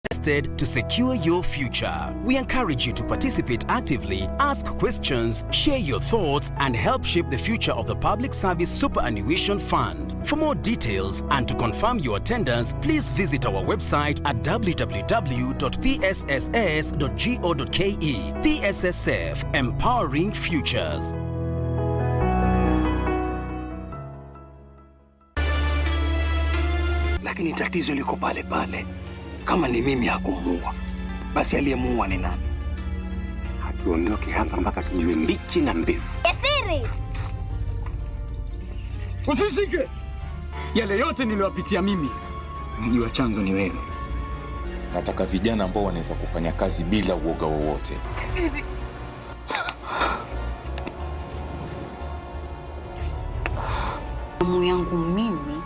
to secure your future. We encourage you to participate actively, ask questions, share your thoughts, and help shape the future of the Public Service Superannuation Fund. For more details and to confirm your attendance, please visit our website at www.psss.go.ke. PSSF, Empowering Futures. Lakini tatizo liko pale pale. Kama ni mimi hakumuua, basi aliyemuua ni nani? Hatuondoke hapa mpaka tujue mbichi na mbivu. Yasiri! Usishike! Yale yote niliyopitia mimi, mjua chanzo ni wewe. Nataka vijana ambao wanaweza kufanya kazi bila uoga wowote. Yasiri! Damu yangu mimi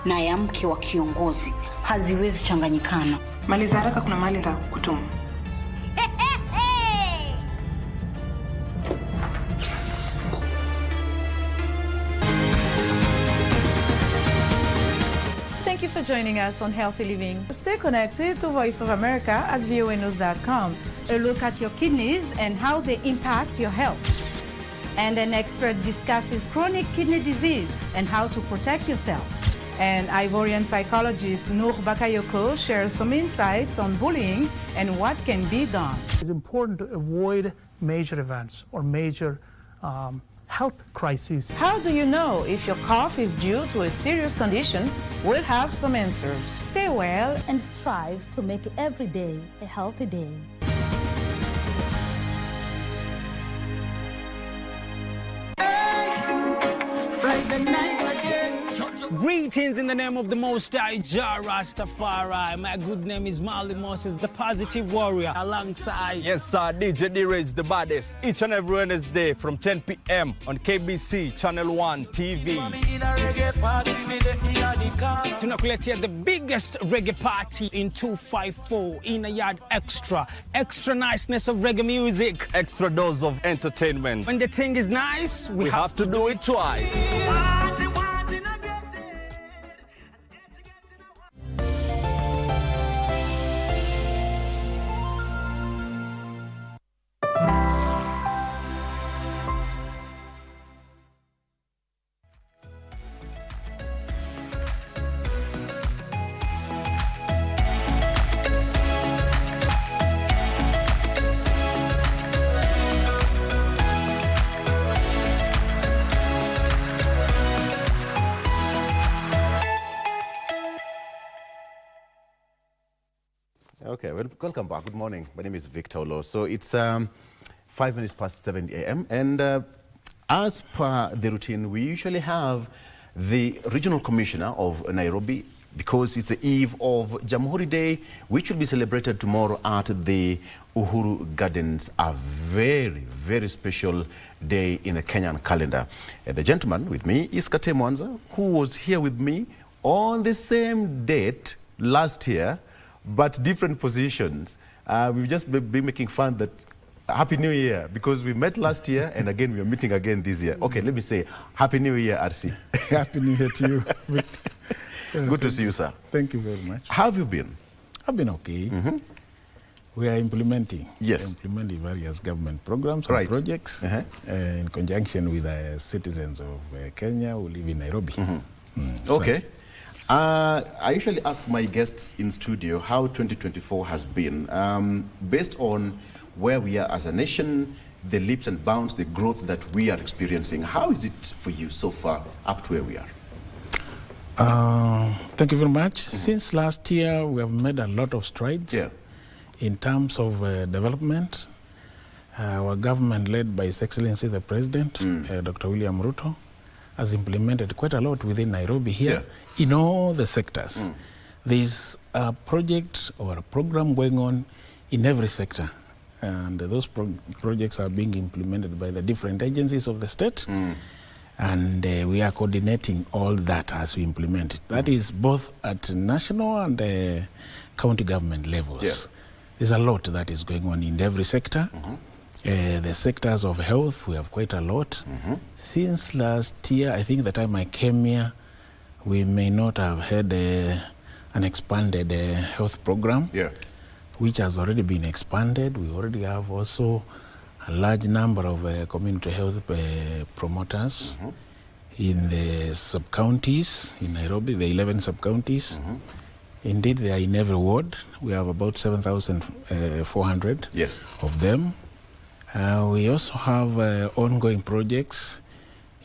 na ya mke wa kiongozi haziwezi changanyikana. Maliza haraka, kuna mahali nitakukutuma. Thank you for joining us on Healthy Living. Stay connected to Voice of America at voanews.com. A look at your kidneys and how they impact your health. And an expert discusses chronic kidney disease and how to protect yourself. And Ivorian psychologist Noor Bakayoko shares some insights on bullying and what can be done. It's important to avoid major events or major health crises. How do you know if your cough is due to a serious condition? We'll have some answers. Stay well and strive to make every day a healthy day. Friday night again. Greetings in the name of the Most High Jah Rastafari. My good name is Marley Moses, the Positive Warrior, alongside... Yes, sir, DJ D-Rage, the baddest. Each and every Wednesday from 10 p.m. on KBC Channel 1 TV. Tunakuletea the biggest reggae party in 254 in a yard extra. Extra niceness of reggae music. Extra dose of entertainment. When the thing is nice, we have to do it twice. Okay, well, welcome back. Good morning. My name is Victor Olo. So it's 5 minutes past 7 a.m. And as per the routine, we usually have the Regional Commissioner of Nairobi, because it's the eve of Jamhuri Day, which will be celebrated tomorrow at the Uhuru Gardens, a very, very special day in the Kenyan calendar. The gentleman with me is Kate Mwanza, who was here with me on the same date last year, but different positions. We've just been making fun that Happy New Year, because we met last year and again we are meeting again this year. Okay, let me say Happy New Year, RC. Happy New Year to you. Good to see you, sir. Thank you very much. How have you been? I've been okay. We are implementing various government programs and projects in conjunction with the citizens of Kenya who live in Nairobi. Okay. I usually ask my guests in studio how 2024 has been, based on where we are as a nation, the leaps and bounds, the growth that we are experiencing. How is it for you so far up to where we are? Thank you very much. Since last year, we have made a lot of strides in terms of development. Our government, led by His Excellency the President, Dr. William Ruto, has implemented quite a lot within Nairobi here in all the sectors. There's a project or a program going on in every sector. And those projects are being implemented by the different agencies of the state. And we are coordinating all that as we implement it. That is both at national and county government levels. There's a lot that is going on in every sector. The sectors of health, we have quite a lot. Since last year, I think the time I came here, we may not have had an expanded health program, which has already been expanded. We already have also a large number of community health promoters in the sub-counties in Nairobi, the 11 sub-counties. Indeed, they are in every ward. We have about 7,400 of them. We also have ongoing projects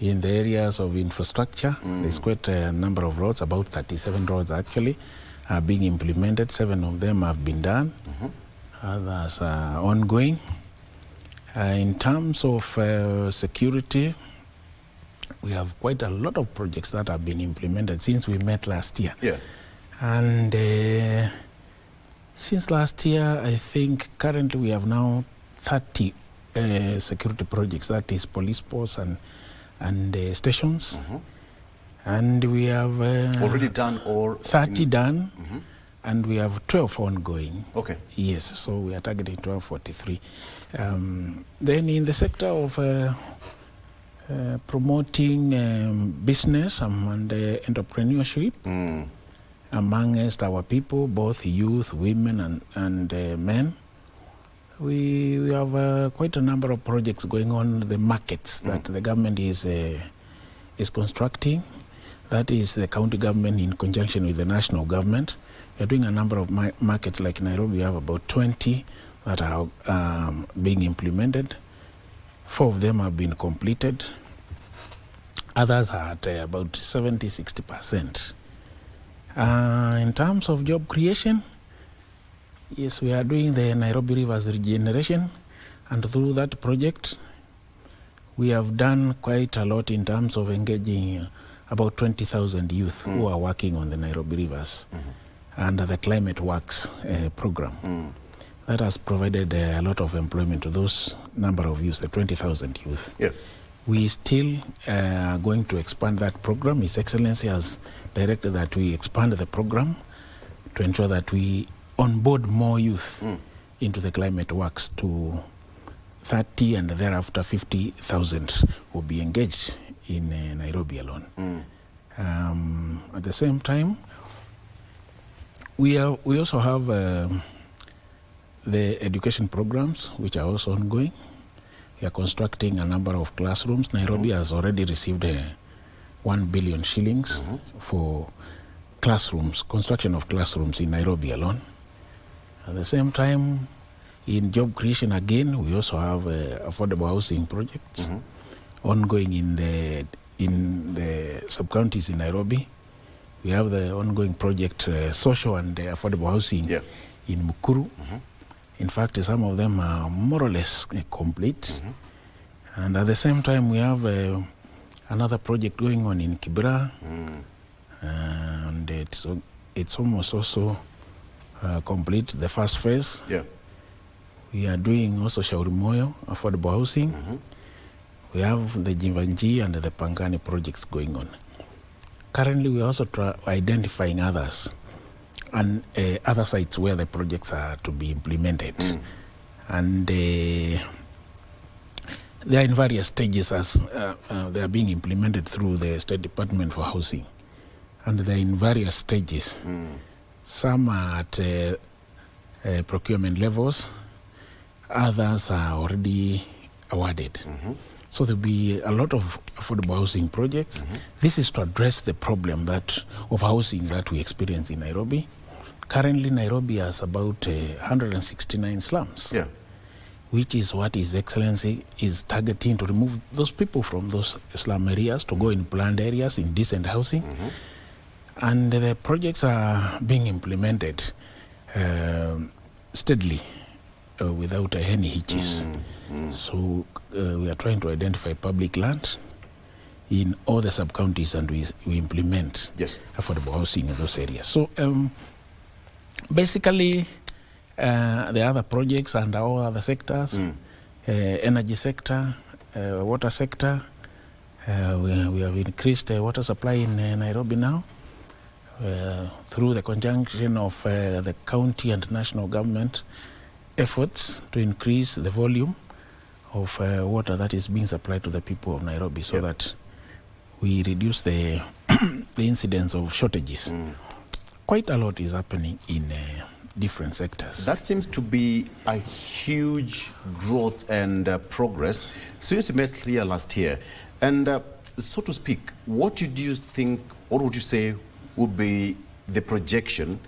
in the areas of infrastructure. There's quite a number of roads, about 37 roads actually, are being implemented. 7 of them have been done. Others are ongoing. In terms of security, we have quite a lot of projects that have been implemented since we met last year. And since last year, I think currently we have now 30 security projects, that is police posts and stations. And we have already done or 30 done, and we have 12 ongoing. Okay. Yes, so we are targeting 1243. Then in the sector of promoting business and entrepreneurship amongst our people, both youth, women and men, we have quite a number of projects going on, the markets that the government is constructing. That is the county government in conjunction with the national government. We are doing a number of markets like Nairobi. We have about 20 that are being implemented. 4 of them have been completed. Others are at about 70-60%. In terms of job creation, yes, we are doing the Nairobi Rivers regeneration, and through that project, we have done quite a lot in terms of engaging about 20,000 youth who are working on the Nairobi Rivers under the Climate Works program. That has provided a lot of employment to those number of youth, the 20,000 youth. We still are going to expand that program. His Excellency has directed that we expand the program to ensure that we onboard more youth into the Climate Works to 30 and thereafter 50,000 will be engaged in Nairobi alone. At the same time, we also have the education programs which are also ongoing. We are constructing a number of classrooms. Nairobi has already received 1 billion shillings for classrooms, construction of classrooms in Nairobi alone. At the same time, in job creation again, we also have affordable housing projects ongoing in the sub-counties in Nairobi. We have the ongoing project, social and affordable housing in Mukuru. In fact, some of them are more or less complete. And at the same time, we have another project going on in Kibera, and it's almost also complete, the first phase. We are doing also Shauri Moyo, affordable housing. We have the Jivanji and the Pangani projects going on. Currently, we are also identifying others and other sites where the projects are to be implemented. And they are in various stages as they are being implemented through the State Department for Housing. And they are in various stages. Some are at procurement levels, others are already awarded. So there'll be a lot of affordable housing projects. This is to address the problem of housing that we experience in Nairobi. Currently, Nairobi has about 169 slums, which is what His Excellency is targeting, to remove those people from those slum areas to go in planned areas in decent housing. And the projects are being implemented steadily without any hitches. So we are trying to identify public land in all the sub-counties, and we implement affordable housing in those areas. So basically, the other projects and all other sectors, energy sector, water sector, we have increased water supply in Nairobi now through the conjunction of the county and national government efforts to increase the volume of water that is being supplied to the people of Nairobi, so that we reduce the incidence of shortages quite a lot is happening in different sectors. That seems to be a huge growth and progress since you met here last year. And so to speak, what do you think, or would you say would be the projection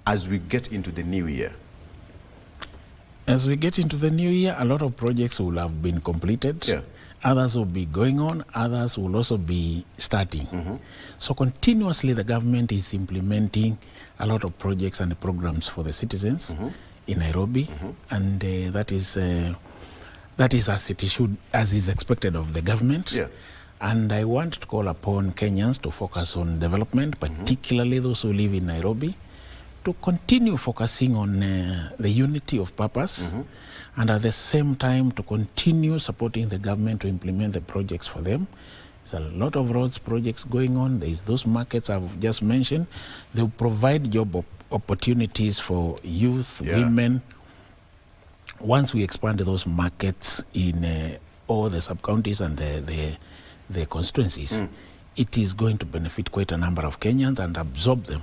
as we get into the new year? As we get into the new year, a lot of projects will have been completed. Yeah. Others will be going on, others will also be starting. So continuously the government is implementing a lot of projects and programs for the citizens in Nairobi, and that is as it should, as is expected of the government. Yeah. And I want to call upon Kenyans to focus on development, particularly those who live in Nairobi, to continue focusing on the unity of purpose, and at the same time to continue supporting the government to implement the projects for them. There's a lot of roads projects going on. There's those markets I've just mentioned. They'll provide job opportunities for youth, women. Once we expand those markets in all the sub-counties and the constituencies, it is going to benefit quite a number of Kenyans and absorb them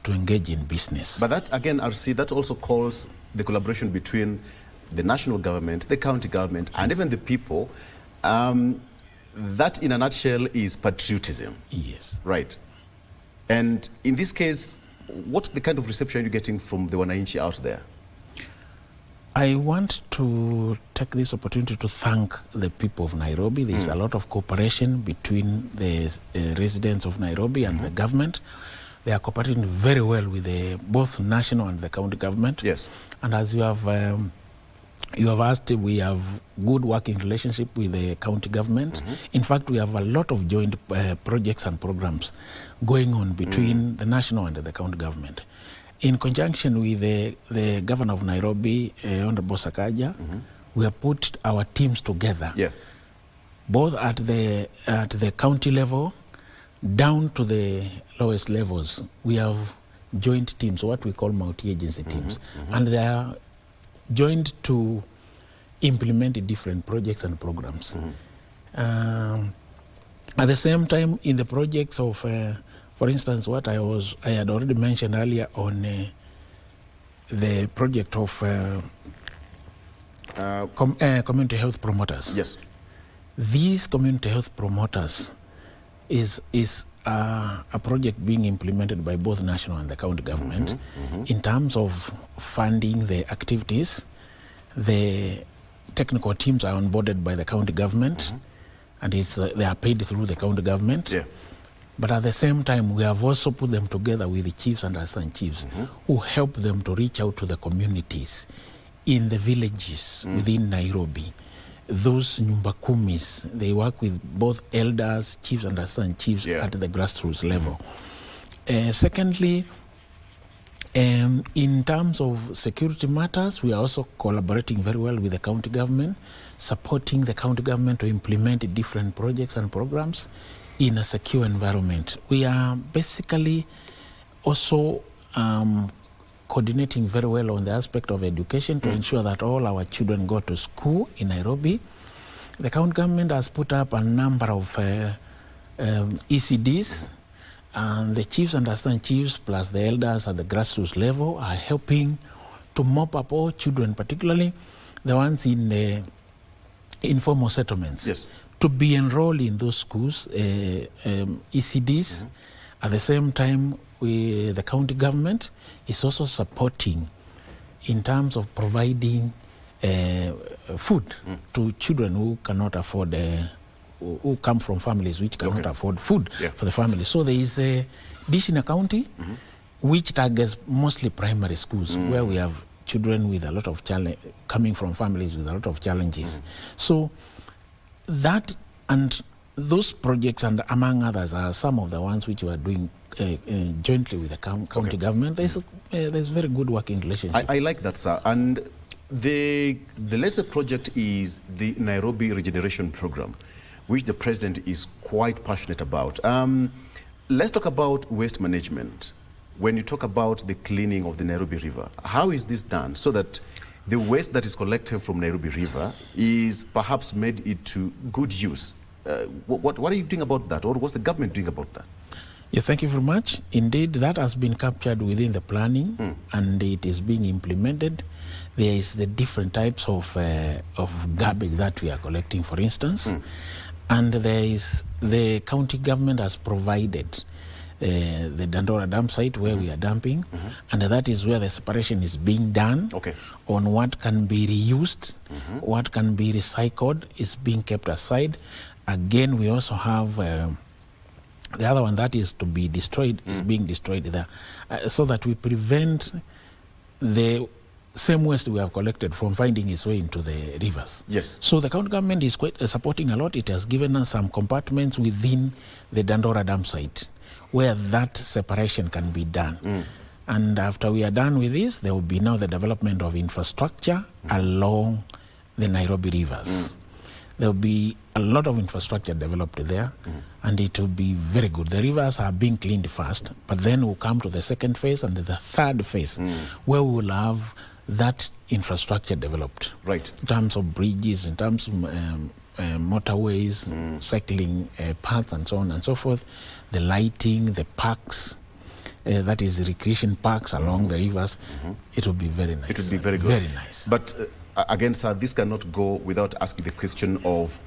to engage in business. But that, again, RC, that also calls the collaboration between the national government, the county government, and even the people. That, in a nutshell, is patriotism. Yes. Right. And in this case, what's the kind of reception you're getting from the Wananchi out there? I want to take this opportunity to thank the people of Nairobi. There's a lot of cooperation between the residents of Nairobi and the government. They are cooperating very well with both national and the county government. Yes. And as you have asked, we have good working relationship with the county government. In fact, we have a lot of joint projects and programs going on between the national and the county government. In conjunction with the governor of Nairobi, Honorable Sakaja, we have put our teams together, both at the county level, down to the lowest levels. We have joint teams, what we call multi-agency teams, and they are joined to implement different projects and programs. At the same time, in the projects of, for instance, what I had already mentioned earlier on the project of community health promoters. Yes. These community health promoters is a project being implemented by both national and the county government in terms of funding the activities. The technical teams are onboarded by the county government, and they are paid through the county government. Yeah. But at the same time, we have also put them together with the chiefs and assistant chiefs who help them to reach out to the communities in the villages within Nairobi. Those nyumba kumis, they work with both elders, chiefs and assistant chiefs at the grassroots level. Secondly, in terms of security matters, we are also collaborating very well with the county government, supporting the county government to implement different projects and programs in a secure environment. We are basically also coordinating very well on the aspect of education to ensure that all our children go to school in Nairobi. The county government has put up a number of ECDs, and the chiefs and assistant chiefs plus the elders at the grassroots level are helping to mop up all children, particularly the ones in the informal settlements, to be enrolled in those schools, ECDs. At the same time, the county government is also supporting in terms of providing food to children who cannot afford, who come from families which cannot afford food for the family. So there is a dish in a county which targets mostly primary schools where we have children with a lot of coming from families with a lot of challenges. So that and those projects, and among others, are some of the ones which we are doing jointly with the county government. There's very good working relationship. I like that, sir. And the latest project is the Nairobi Regeneration Program, which the president is quite passionate about. Let's talk about waste management. When you talk about the cleaning of the Nairobi River, how is this done so that the waste that is collected from Nairobi River is perhaps made into good use? What are you doing about that, or what's the government doing about that? Yes, thank you very much. Indeed, that has been captured within the planning and it is being implemented. There is the different types of garbage that we are collecting, for instance. And there is the county government has provided the Dandora dump site where we are dumping, and that is where the separation is being done on what can be reused, what can be recycled is being kept aside. Again, we also have the other one that is to be destroyed is being destroyed there, so that we prevent the same waste we have collected from finding its way into the rivers. Yes. So the county government is quite supporting a lot. It has given us some compartments within the Dandora dump site where that separation can be done. And after we are done with this, there will be now the development of infrastructure along the Nairobi rivers. There will be a lot of infrastructure developed there, and it will be very good. The rivers are being cleaned first, but then we'll come to the second phase and the third phase, where we will have that infrastructure developed. Right. In terms of bridges, in terms of motorways, cycling paths, and so on and so forth, the lighting, the parks, that is recreation parks along the rivers. It will be very nice. It will be very good. Very nice. But again, sir, this cannot go without asking the question of,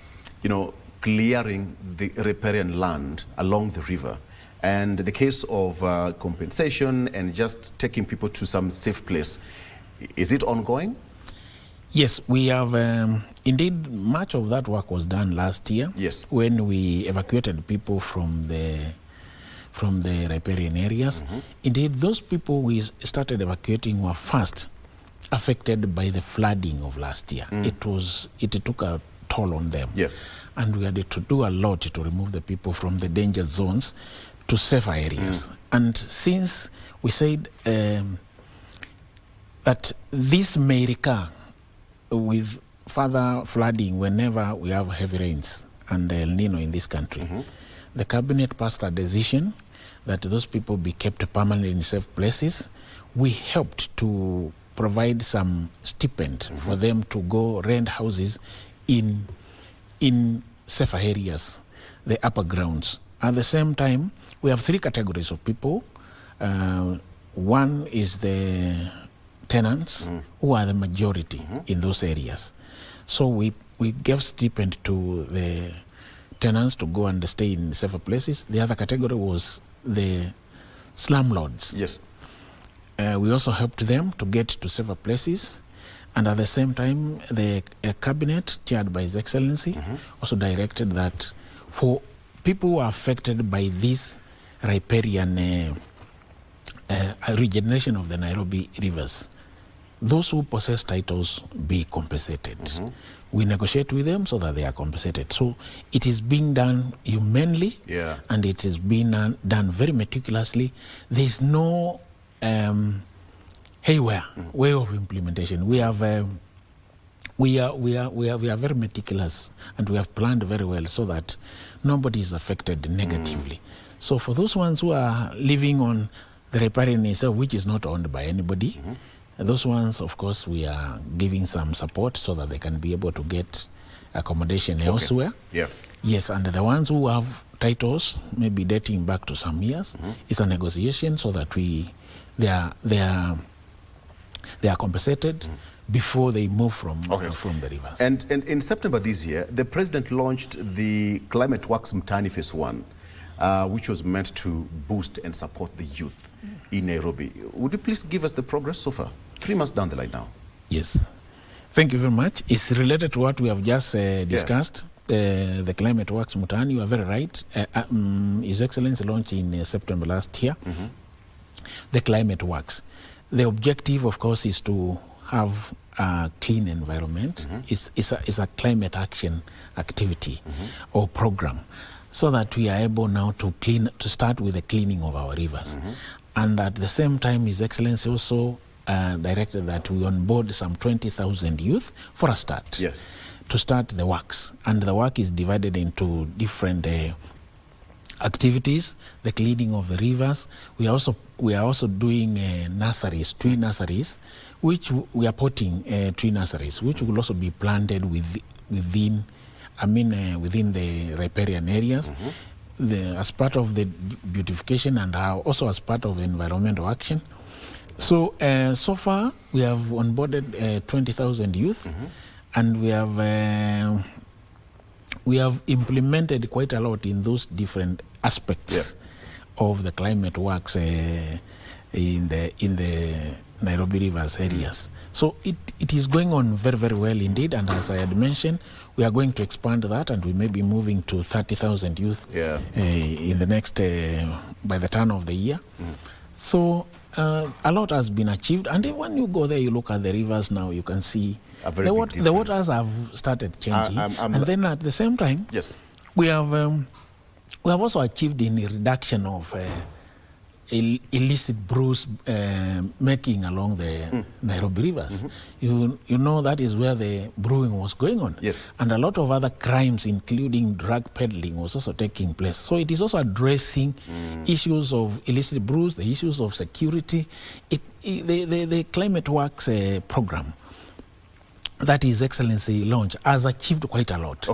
clearing the riparian land along the river. And the case of compensation and just taking people to some safe place, is it ongoing? Yes, we have, indeed, much of that work was done last year. Yes. When we evacuated people from the riparian areas. Indeed, those people we started evacuating were first affected by the flooding of last year. It took a toll on them. Yeah. And we had to do a lot to remove the people from the danger zones to safer areas. And since we said that this may recur with further flooding whenever we have heavy rains and El Nino in this country, the cabinet passed a decision that those people be kept permanently in safe places. We helped to provide some stipend for them to go rent houses in safer areas, the upper grounds. At the same time, we have three categories of people. One is the tenants, who are the majority in those areas. So we gave stipend to the tenants to go and stay in safer places. The other category was the slumlords. Yes. We also helped them to get to safer places. And at the same time, the cabinet, chaired by His Excellency, also directed that for people who are affected by this riparian regeneration of the Nairobi rivers, those who possess titles be compensated. We negotiate with them so that they are compensated. So it is being done humanely, and it is being done very meticulously. There is no haywire way of implementation. We are very meticulous, and we have planned very well so that nobody is affected negatively. So for those ones who are living on the riparian itself, which is not owned by anybody, those ones, of course, we are giving some support so that they can be able to get accommodation elsewhere. Yeah. Yes, and the ones who have titles, maybe dating back to some years, it's a negotiation so that they are compensated before they move from the rivers. And in September this year, the president launched the Climate Works Mtaani Phase 1, which was meant to boost and support the youth in Nairobi. Would you please give us the progress so far? 3 months down the line now. Yes. Thank you very much. It's related to what we have just discussed. The Climate Works Mtaani, you are very right. His Excellency launched in September last year. The Climate Works. The objective, of course, is to have a clean environment. It's a climate action activity or program, so that we are able now to start with the cleaning of our rivers. And at the same time, His Excellency also directed that we onboard some 20,000 youth for a start, to start the works. And the work is divided into different activities, the cleaning of the rivers. We are also doing nurseries, tree nurseries, which we are putting tree nurseries, which will also be planted within the riparian areas. as part of the beautification and also as part of environmental action. So, so far, we have onboarded 20,000 youth, and we have implemented quite a lot in those different aspects of the climate works in the Nairobi rivers areas. So it is going on very, very well indeed, and as I had mentioned, we are going to expand that, and we may be moving to 30,000 youth in the next, by the turn of the year. So a lot has been achieved, and when you go there, you look at the rivers now, you can see the waters have started changing, and then at the same time, we have also achieved in the reduction of illicit brews making along the Nairobi rivers. You know that is where the brewing was going on. And a lot of other crimes, including drug peddling, was also taking place. So it is also addressing issues of illicit brews, the issues of security. The Climate Works program that His Excellency launched has achieved quite a lot.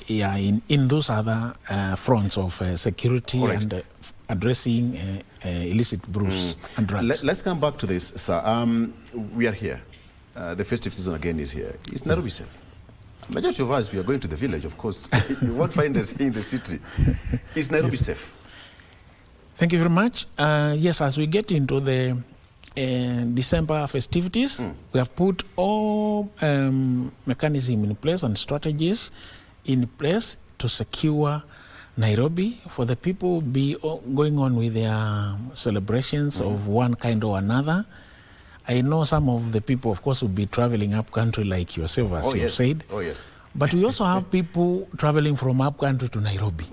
Yeah, in those other fronts of security and addressing illicit brews and drugs. Let's come back to this, sir. We are here. The festive season again is here. Is Nairobi safe? Majority of us, we are going to the village, of course. You won't find us here in the city. Is Nairobi safe? Thank you very much. Yes, as we get into the December festivities, we have put all mechanism in place and strategies in place to secure Nairobi for the people be going on with their celebrations of one kind or another. I know some of the people, of course, will be traveling up country like yourself, as you said. But we also have people traveling from up country to Nairobi.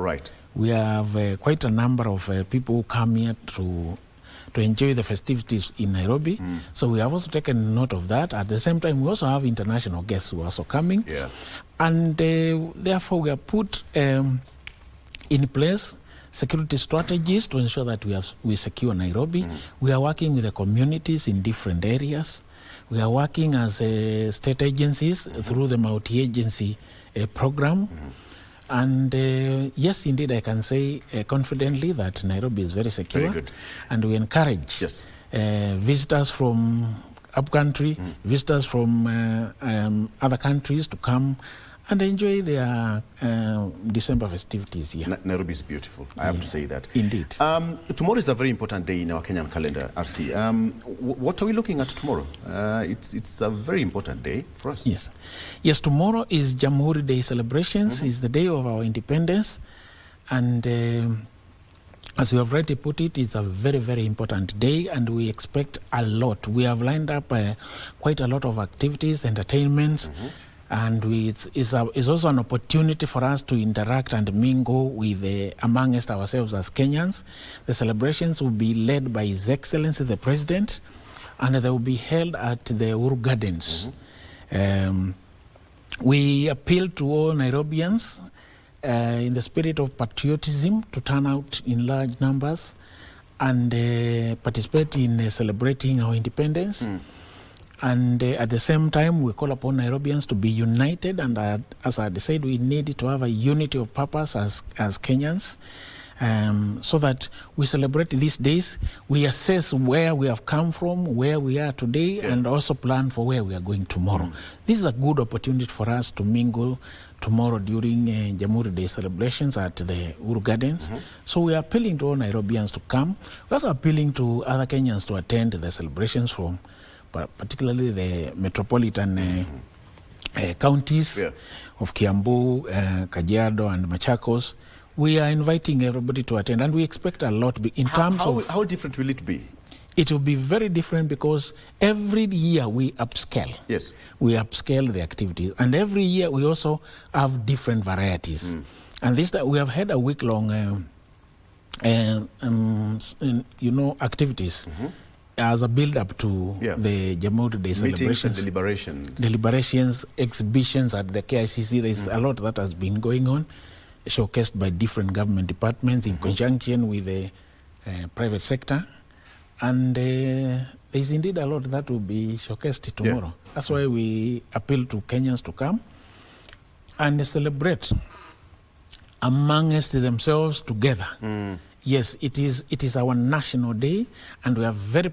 We have quite a number of people who come here to enjoy the festivities in Nairobi. So we have also taken note of that. At the same time, we also have international guests who are also coming. And therefore, we have put in place security strategies to ensure that we secure Nairobi. We are working with the communities in different areas. We are working as state agencies through the multi-agency program. And yes, indeed, I can say confidently that Nairobi is very secure. And we encourage visitors from upcountry, visitors from other countries to come and enjoy their December festivities here. Nairobi is beautiful, I have to say that. Indeed. Tomorrow is a very important day in our Kenyan calendar, RC. What are we looking at tomorrow? It's a very important day for us. Yes, tomorrow is Jamhuri Day celebrations. It's the day of our independence. And as we have already put it, it's a very, very important day, and we expect a lot. We have lined up quite a lot of activities, entertainments, and it's also an opportunity for us to interact and mingle with amongst ourselves as Kenyans. The celebrations will be led by His Excellency the President, and they will be held at the Uhuru Gardens. We appeal to all Nairobians in the spirit of patriotism to turn out in large numbers and participate in celebrating our independence. And at the same time, we call upon Nairobians to be united, and as I said, we need to have a unity of purpose as Kenyans, so that we celebrate these days, we assess where we have come from, where we are today, and also plan for where we are going tomorrow. This is a good opportunity for us to mingle tomorrow during Jamhuri Day celebrations at the Uhuru Gardens. So we are appealing to all Nairobians to come. We're also appealing to other Kenyans to attend the celebrations from particularly the metropolitan counties of Kiambu, Kajiado, and Machakos. We are inviting everybody to attend, and we expect a lot in terms of... How different will it be? It will be very different because every year we upscale. We upscale the activities, and every year we also have different varieties. And this time we have had a week-long activities as a build-up to the Jamhuri Day celebrations. Deliberations, exhibitions at the KICC. There's a lot that has been going on, showcased by different government departments in conjunction with the private sector. And there's indeed a lot that will be showcased tomorrow. That's why we appeal to Kenyans to come and celebrate amongst themselves together. Yes, it is our national day, and we are very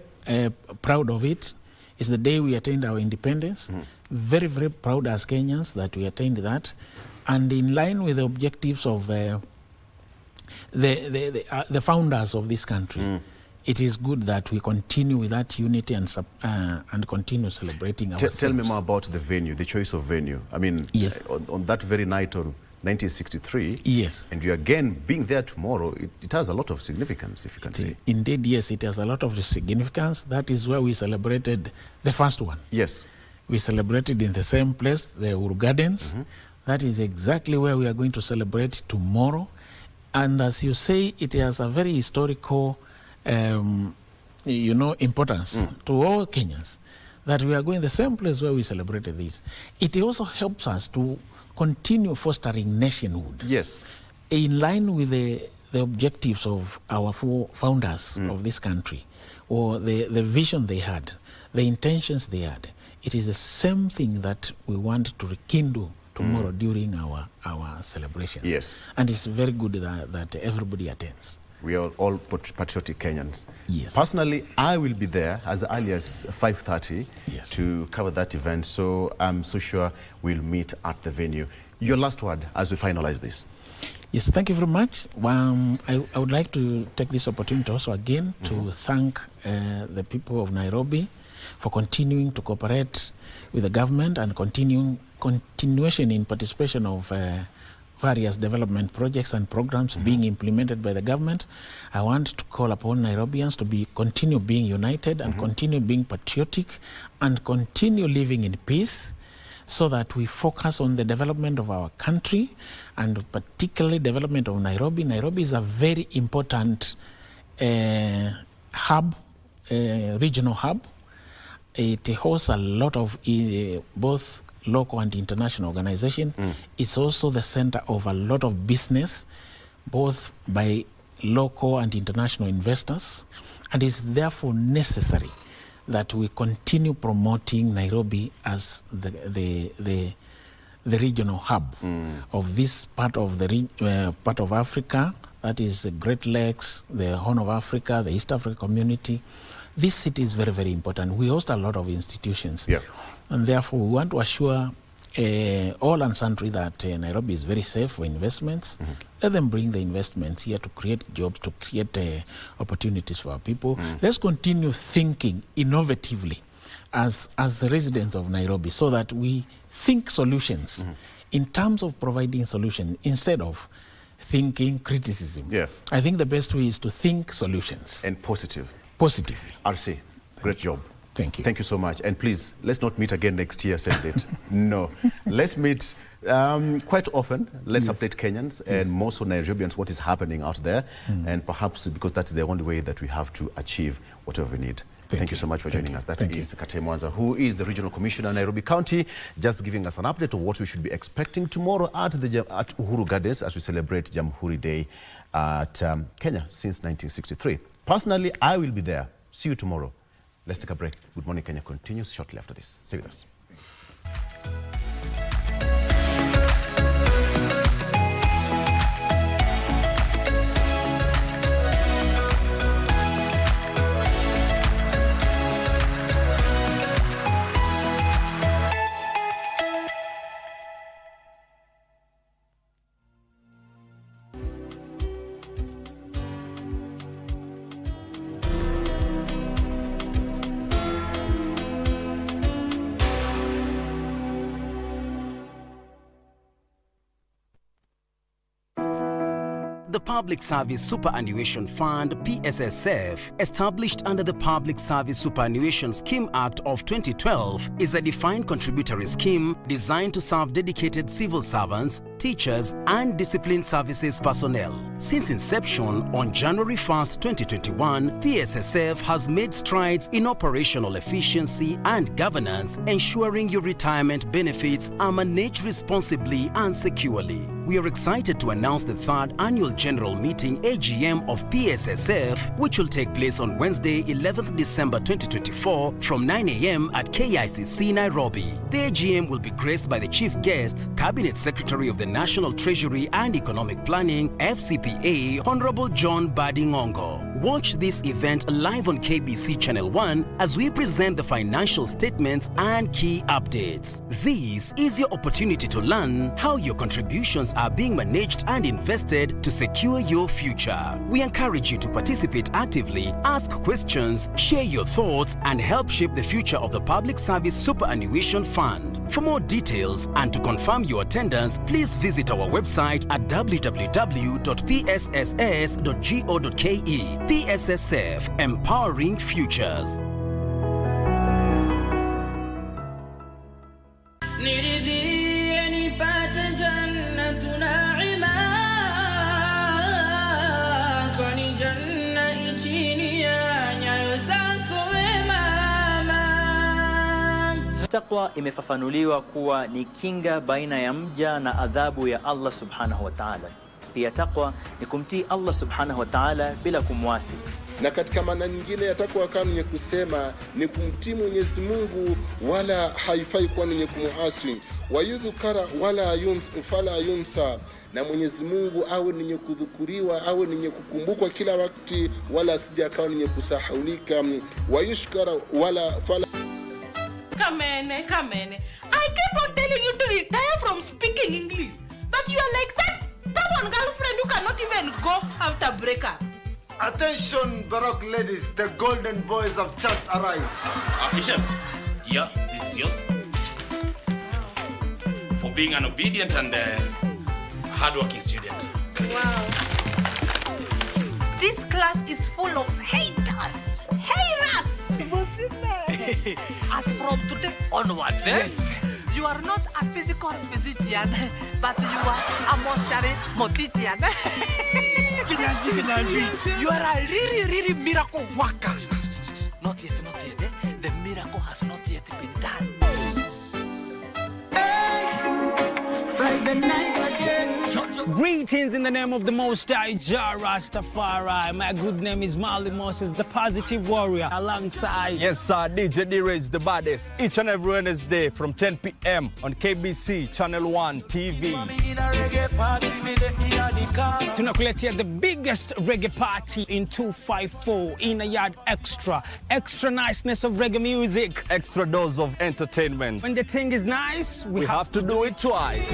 proud of it. It's the day we attained our independence. Very, very proud as Kenyans that we attained that. And in line with the objectives of the founders of this country, it is good that we continue with that unity and continue celebrating ourselves. Tell me more about the venue, the choice of venue. I mean, yes. on that very night on 1963, yes, and you again being there tomorrow, it has a lot of significance, if you can say. Indeed, yes, it has a lot of significance. That is where we celebrated the first one. Yes. We celebrated in the same place, the Uhuru Gardens. That is exactly where we are going to celebrate tomorrow. And as you say, it has a very historical, importance to all Kenyans that we are going the same place where we celebrated this. It also helps us to continue fostering nationhood. Yes. In line with the objectives of our four founders of this country, or the vision they had, the intentions they had. It is the same thing that we want to rekindle tomorrow during our celebrations. Yes. And it's very good that everybody attends. We are all patriotic Kenyans. Yes. Personally, I will be there as early as 5:30 yes. to cover that event, so I'm so sure we'll meet at the venue. Your last word as we finalize this. Yes, thank you very much. I would like to take this opportunity also again to thank the people of Nairobi for continuing to cooperate with the government and continuation in participation of various development projects and programs being implemented by the government. I want to call upon Nairobians to continue being united and continue being patriotic and continue living in peace, so that we focus on the development of our country and particularly development of Nairobi. Nairobi is a very important hub, regional hub. It hosts a lot of both local and international organizations. It's also the center of a lot of business, both by local and international investors, and it's therefore necessary that we continue promoting Nairobi as the regional hub of this part of part of Africa, that is the Great Lakes, the Horn of Africa, the East Africa community. This city is very, very important. We host a lot of institutions, and therefore we want to assure all and sundry that Nairobi is very safe for investments. Let them bring the investments here to create jobs, to create opportunities for our people. Let's continue thinking innovatively as the residents of Nairobi, so that we think solutions in terms of providing solutions instead of thinking criticism. I think the best way is to think solutions. And positively. RC, great job. Thank you. Thank you so much. And please, let's not meet again next year, said it. No. Let's meet quite often. Let's update Kenyans and more so Nairobians what is happening out there. And perhaps because that's the only way that we have to achieve whatever we need. Thank you so much for joining us. That is Kate Mwanza, who is the Regional Commissioner in Nairobi County, just giving us an update of what we should be expecting tomorrow at Uhuru Gardens as we celebrate Jamhuri Day at Kenya since 1963. Personally, I will be there. See you tomorrow. Let's take a break. Good Morning Kenya continues shortly after this. Stay with us. The Public Service Superannuation Fund, PSSF, established under the Public Service Superannuation Scheme Act of 2012, is a defined contributory scheme designed to serve dedicated civil servants, teachers, and disciplined services personnel. Since inception on January 1st, 2021, PSSF has made strides in operational efficiency and governance, ensuring your retirement benefits are managed responsibly and securely. we are excited to announce the 3rd Annual General Meeting AGM of PSSF, which will take place on Wednesday, 11th December 2024 from 9 a.m. at KICC Nairobi. The AGM will be graced by the Chief Guest, Cabinet Secretary of the National Treasury and Economic Planning, FCPA, Honorable John Badingongo. Watch this event live on KBC Channel 1 as we present the financial statements and key updates. This is your opportunity to learn how your contributions are being managed and invested to secure your future. We encourage you to participate actively, ask questions, share your thoughts, and help shape the future of the Public Service Superannuation Fund. For more details and to confirm your attendance, please visit our website at www.psss.go.ke. PSSF, Empowering Futures. Taqwa imefafanuliwa kuwa ni kinga baina ya mja na adhabu ya Allah subhanahu wa ta'ala. Pia taqwa ni kumtii Allah subhanahu wa ta'ala bila kumwasi. Na katika maana nyingine ya takwa kama ni kusema ni kumtii Mwenyezi Mungu wala haifai kuwa ni kumuasi. Wayudhkara wala fala yumsa, na Mwenyezi Mungu awe ni kudhukuriwa, awe ni kukumbukwa kila wakati, wala asije akawa ni kusahaulika. Wayushkara wala fala. Kamene. I keep on telling you to retire from speaking English, but you are like that stubborn girlfriend who cannot even go after breakup. Attention, Baroque ladies, the golden boys have just arrived. Bishop, yeah, this is yours. For being an obedient and hardworking student. Wow. This class is full of haters. Haters! As from today onwards, yes, you are not a physical physician, but you are a mortuary mortician. Kinyanji, you are a really miracle worker. Not yet. The miracle has not yet been done. Friday night again. Greetings in the name of the Most High Jah Rastafari. My good name is Marley Moses, the positive warrior, alongside... Yes, sir, DJ D-Rage, the baddest. Each and every Wednesday from 10 p.m. on KBC Channel 1 TV. Tunakuletea the biggest reggae party in 254 in a yard extra. Extra niceness of reggae music. Extra dose of entertainment. When the thing is nice, we have to do it twice.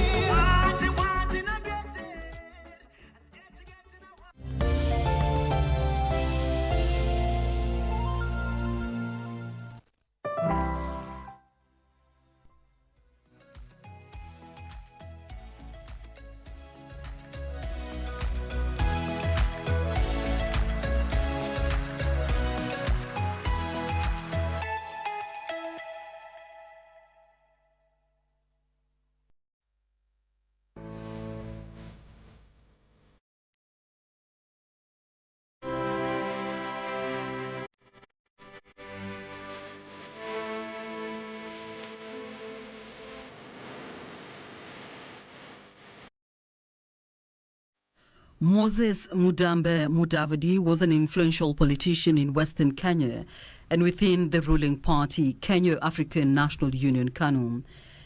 Moses Mudavadi was an influential politician in Western Kenya and within the ruling party, Kenya African National Union (KANU).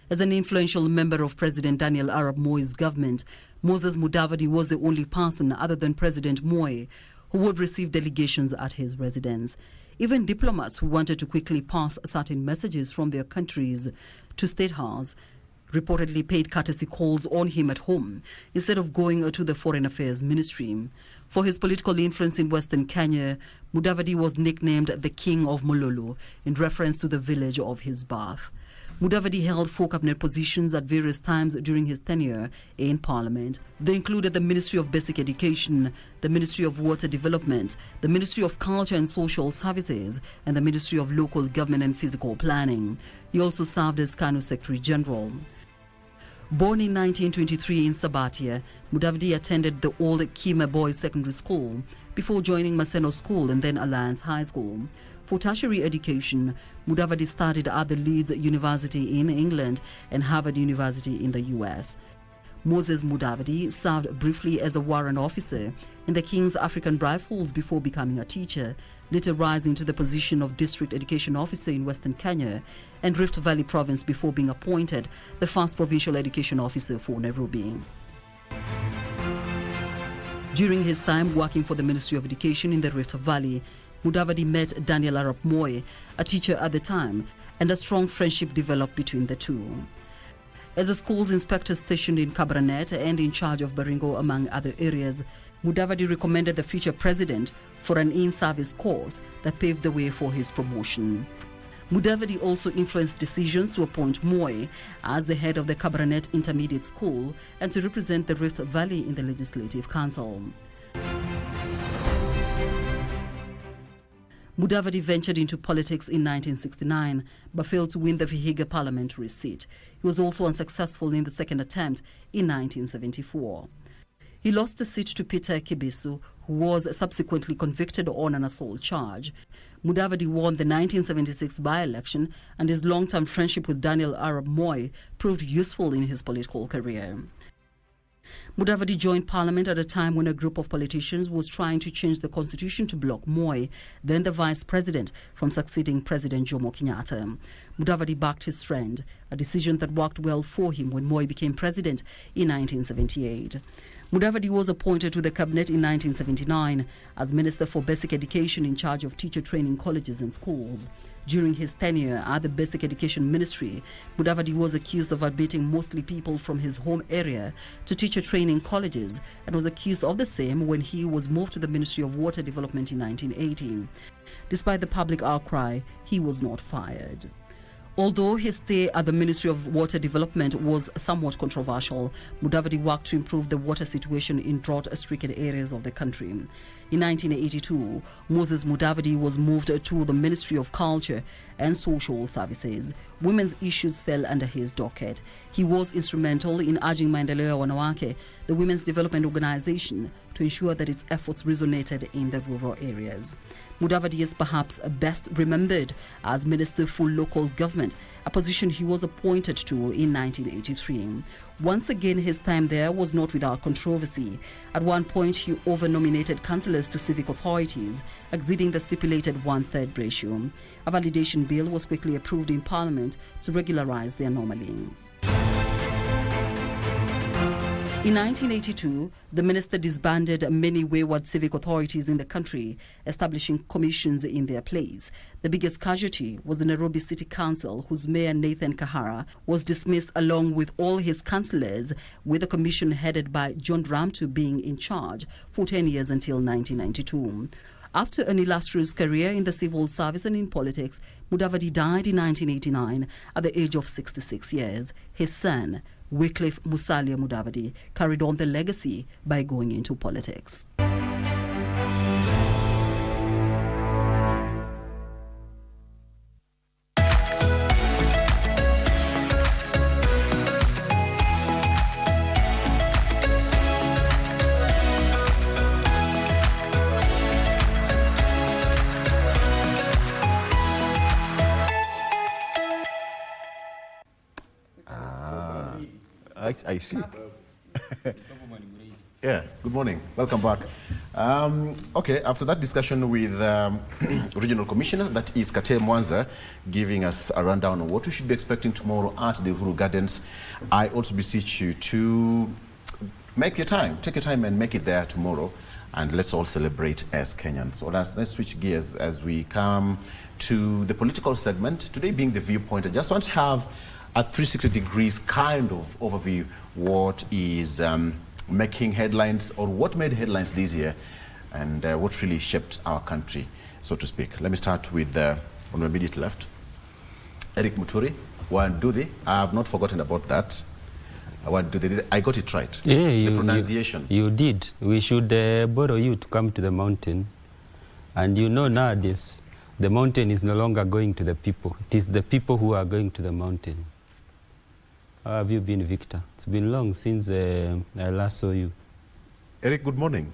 As an influential member of President Daniel Arap Moi's government, Moses Mudavadi was the only person other than President Moi who would receive delegations at his residence. Even diplomats who wanted to quickly pass certain messages from their countries to State House reportedly paid courtesy calls on him at home instead of going to the Foreign Affairs Ministry. For his political influence in Western Kenya, Mudavadi was nicknamed the King of Mololo in reference to the village of his birth. Mudavadi held 4 cabinet positions at various times during his tenure in Parliament. They included the Ministry of Basic Education, the Ministry of Water Development, the Ministry of Culture and Social Services, and the Ministry of Local Government and Physical Planning. He also served as KANU Secretary General. Born in 1923 in Sabatia, Mudavadi attended the old Kima Boys Secondary School before joining Maseno School and then Alliance High School. For tertiary education, Mudavadi studied at the Leeds University in England and Harvard University in the US. Moses Mudavadi served briefly as a warrant officer in the King's African Rifles before becoming a teacher, later rising to the position of District Education Officer in Western Kenya and Rift Valley Province before being appointed the first Provincial Education Officer for Nairobi. During his time working for the Ministry of Education in the Rift Valley, Mudavadi met Daniel Arap Moi, a teacher at the time, and a strong friendship developed between the two. As a school's inspector stationed in Kabarnet and in charge of Baringo among other areas, Mudavadi recommended the future president for an in-service course that paved the way for his promotion. Mudavadi also influenced decisions to appoint Moi as the head of the Kabarnet Intermediate School and to represent the Rift Valley in the Legislative Council. Mudavadi ventured into politics in 1969 but failed to win the Vihiga parliamentary seat. He was also unsuccessful in the second attempt in 1974. He lost the seat to Peter Kibisu, who was subsequently convicted on an assault charge. Mudavadi won the 1976 by-election, and his long-term friendship with Daniel Arap Moi proved useful in his political career. Mudavadi joined parliament at a time when a group of politicians was trying to change the constitution to block Moi, then the vice president, from succeeding President Jomo Kenyatta. Mudavadi backed his friend, a decision that worked well for him when Moi became president in 1978. Mudavadi was appointed to the cabinet in 1979 as Minister for Basic Education in charge of teacher training colleges and schools. During his tenure at the Basic Education Ministry, Mudavadi was accused of admitting mostly people from his home area to teacher training colleges and was accused of the same when he was moved to the Ministry of Water Development in 1980. Despite the public outcry, he was not fired. Although his stay at the Ministry of Water Development was somewhat controversial, Mudavadi worked to improve the water situation in drought-stricken areas of the country. In 1982, Moses Mudavadi was moved to the Ministry of Culture and Social Services. Women's issues fell under his docket. He was instrumental in urging Maendeleo ya Wanawake, the women's development organization, to ensure that its efforts resonated in the rural areas. Mudavadi is perhaps best remembered as Minister for Local Government, a position he was appointed to in 1983. Once again, his time there was not without controversy. At one point, he over-nominated councillors to civic authorities, exceeding the stipulated 1/3 ratio. A validation bill was quickly approved in Parliament to regularize the anomaly. In 1982, the minister disbanded many wayward civic authorities in the country, establishing commissions in their place. The biggest casualty was the Nairobi City Council, whose mayor Nathan Kahara was dismissed along with all his councillors, with a commission headed by John Ramtu being in charge for 10 years until 1992. After an illustrious career in the civil service and in politics, Mudavadi died in 1989 at the age of 66 years. His son, Wycliffe Musalia Mudavadi, carried on the legacy by going into politics. I see. Yeah, good morning. Welcome back. Okay, after that discussion with Regional Commissioner, that is Kate Mwanza, giving us a rundown on what we should be expecting tomorrow at the Uhuru Gardens, I also beseech you to take your time and make it there tomorrow, and let's all celebrate as Kenyans. So let's switch gears as we come to the political segment. Today being the viewpoint, I just want to have a 360 degrees kind of overview what is making headlines, or what made headlines this year, and what really shaped our country, so to speak. Let me start with on my immediate left, Eric Muturi, Wandudi. I have not forgotten about that. Wandudi, I got it right. Yeah, the pronunciation. You did. We should borrow you to come to the mountain. And you know nowadays, the mountain is no longer going to the people. It is the people who are going to the mountain. How have you been, Victor? It's been long since I last saw you. Eric, good morning.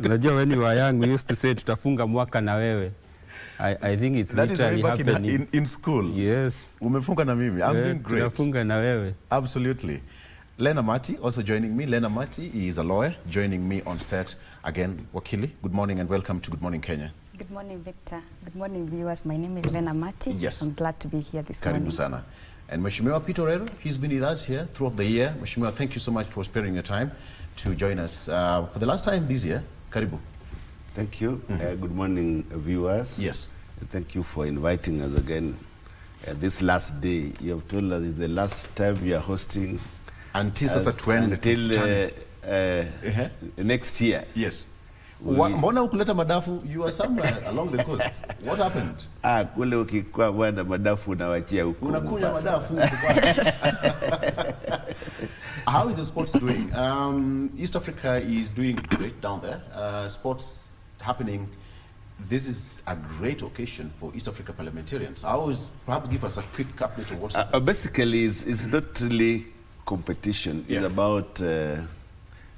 Unajua when you were young, we used to say tutafunga mwaka na wewe. I think it's that literally is way back happening. in school. Yes. Umefunga na mimi. I'm doing great. Tunafunga na wewe. Absolutely. Lena Mati also joining me. Lena Mati is a lawyer joining me on set. Again, Wakili, good morning and welcome to Good Morning Kenya. Good morning, Victor. Good morning, viewers. My name is Lena Mati. Yes. I'm glad to be here this Karibu morning. sana. And Mheshimiwa Peter Orero, he's been with us here throughout the year. Mheshimiwa, thank you so much for sparing your time to join us for the last time this year. Karibu. Thank you. Good morning, viewers. Yes. Thank you for inviting us again. This last day, you have told us is the last time we are hosting. Until next year. Yes. Mbona ukuleta madafu? You are somewhere along the coast. What happened? Kule ukikuwa bwana madafu unawachia huko. Unakunya madafu. How is the sports doing? East Africa is doing great down there. Sports happening. This is a great occasion for East Africa parliamentarians. Perhaps give us a quick update of what's happening. Basically, it's not really competition. It's about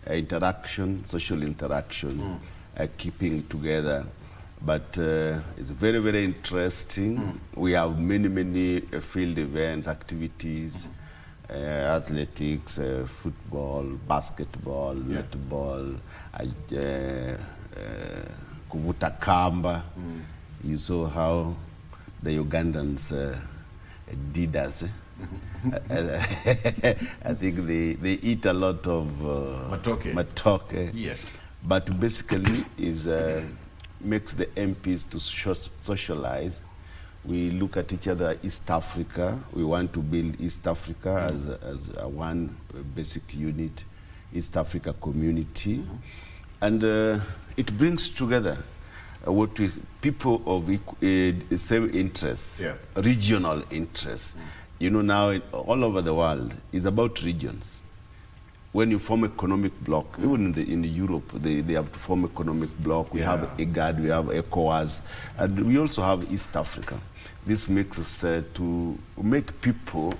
interaction, social interaction, keeping it together. But it's very, very interesting. We have many field events, activities, athletics, football, basketball, netball, kuvuta kamba. You saw how the Ugandans did us. I think they eat a lot of matoke. Yes. But basically is makes the MPs to socialize. We look at each other, East Africa. We want to build East Africa as a one basic unit, East Africa community. And it brings together people of same interests, regional interests. You know, now all over the world is about regions. When you form economic bloc, even in Europe, they have to form economic bloc. We have IGAD, we have ECOWAS, and we also have East Africa. This makes us to make people,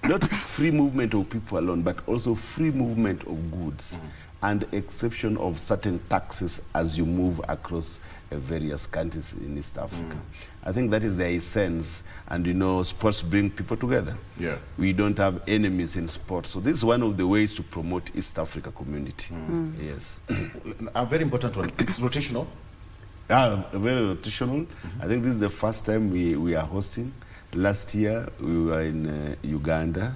not free movement of people alone, but also free movement of goods and exception of certain taxes as you move across various countries in East Africa. I think that is the essence, and you know, sports bring people together. Yeah. We don't have enemies in sports, so this is one of the ways to promote East Africa community. Yes. A very important one, it's rotational. Very rotational. I think this is the first time we are hosting. Last year we were in Uganda.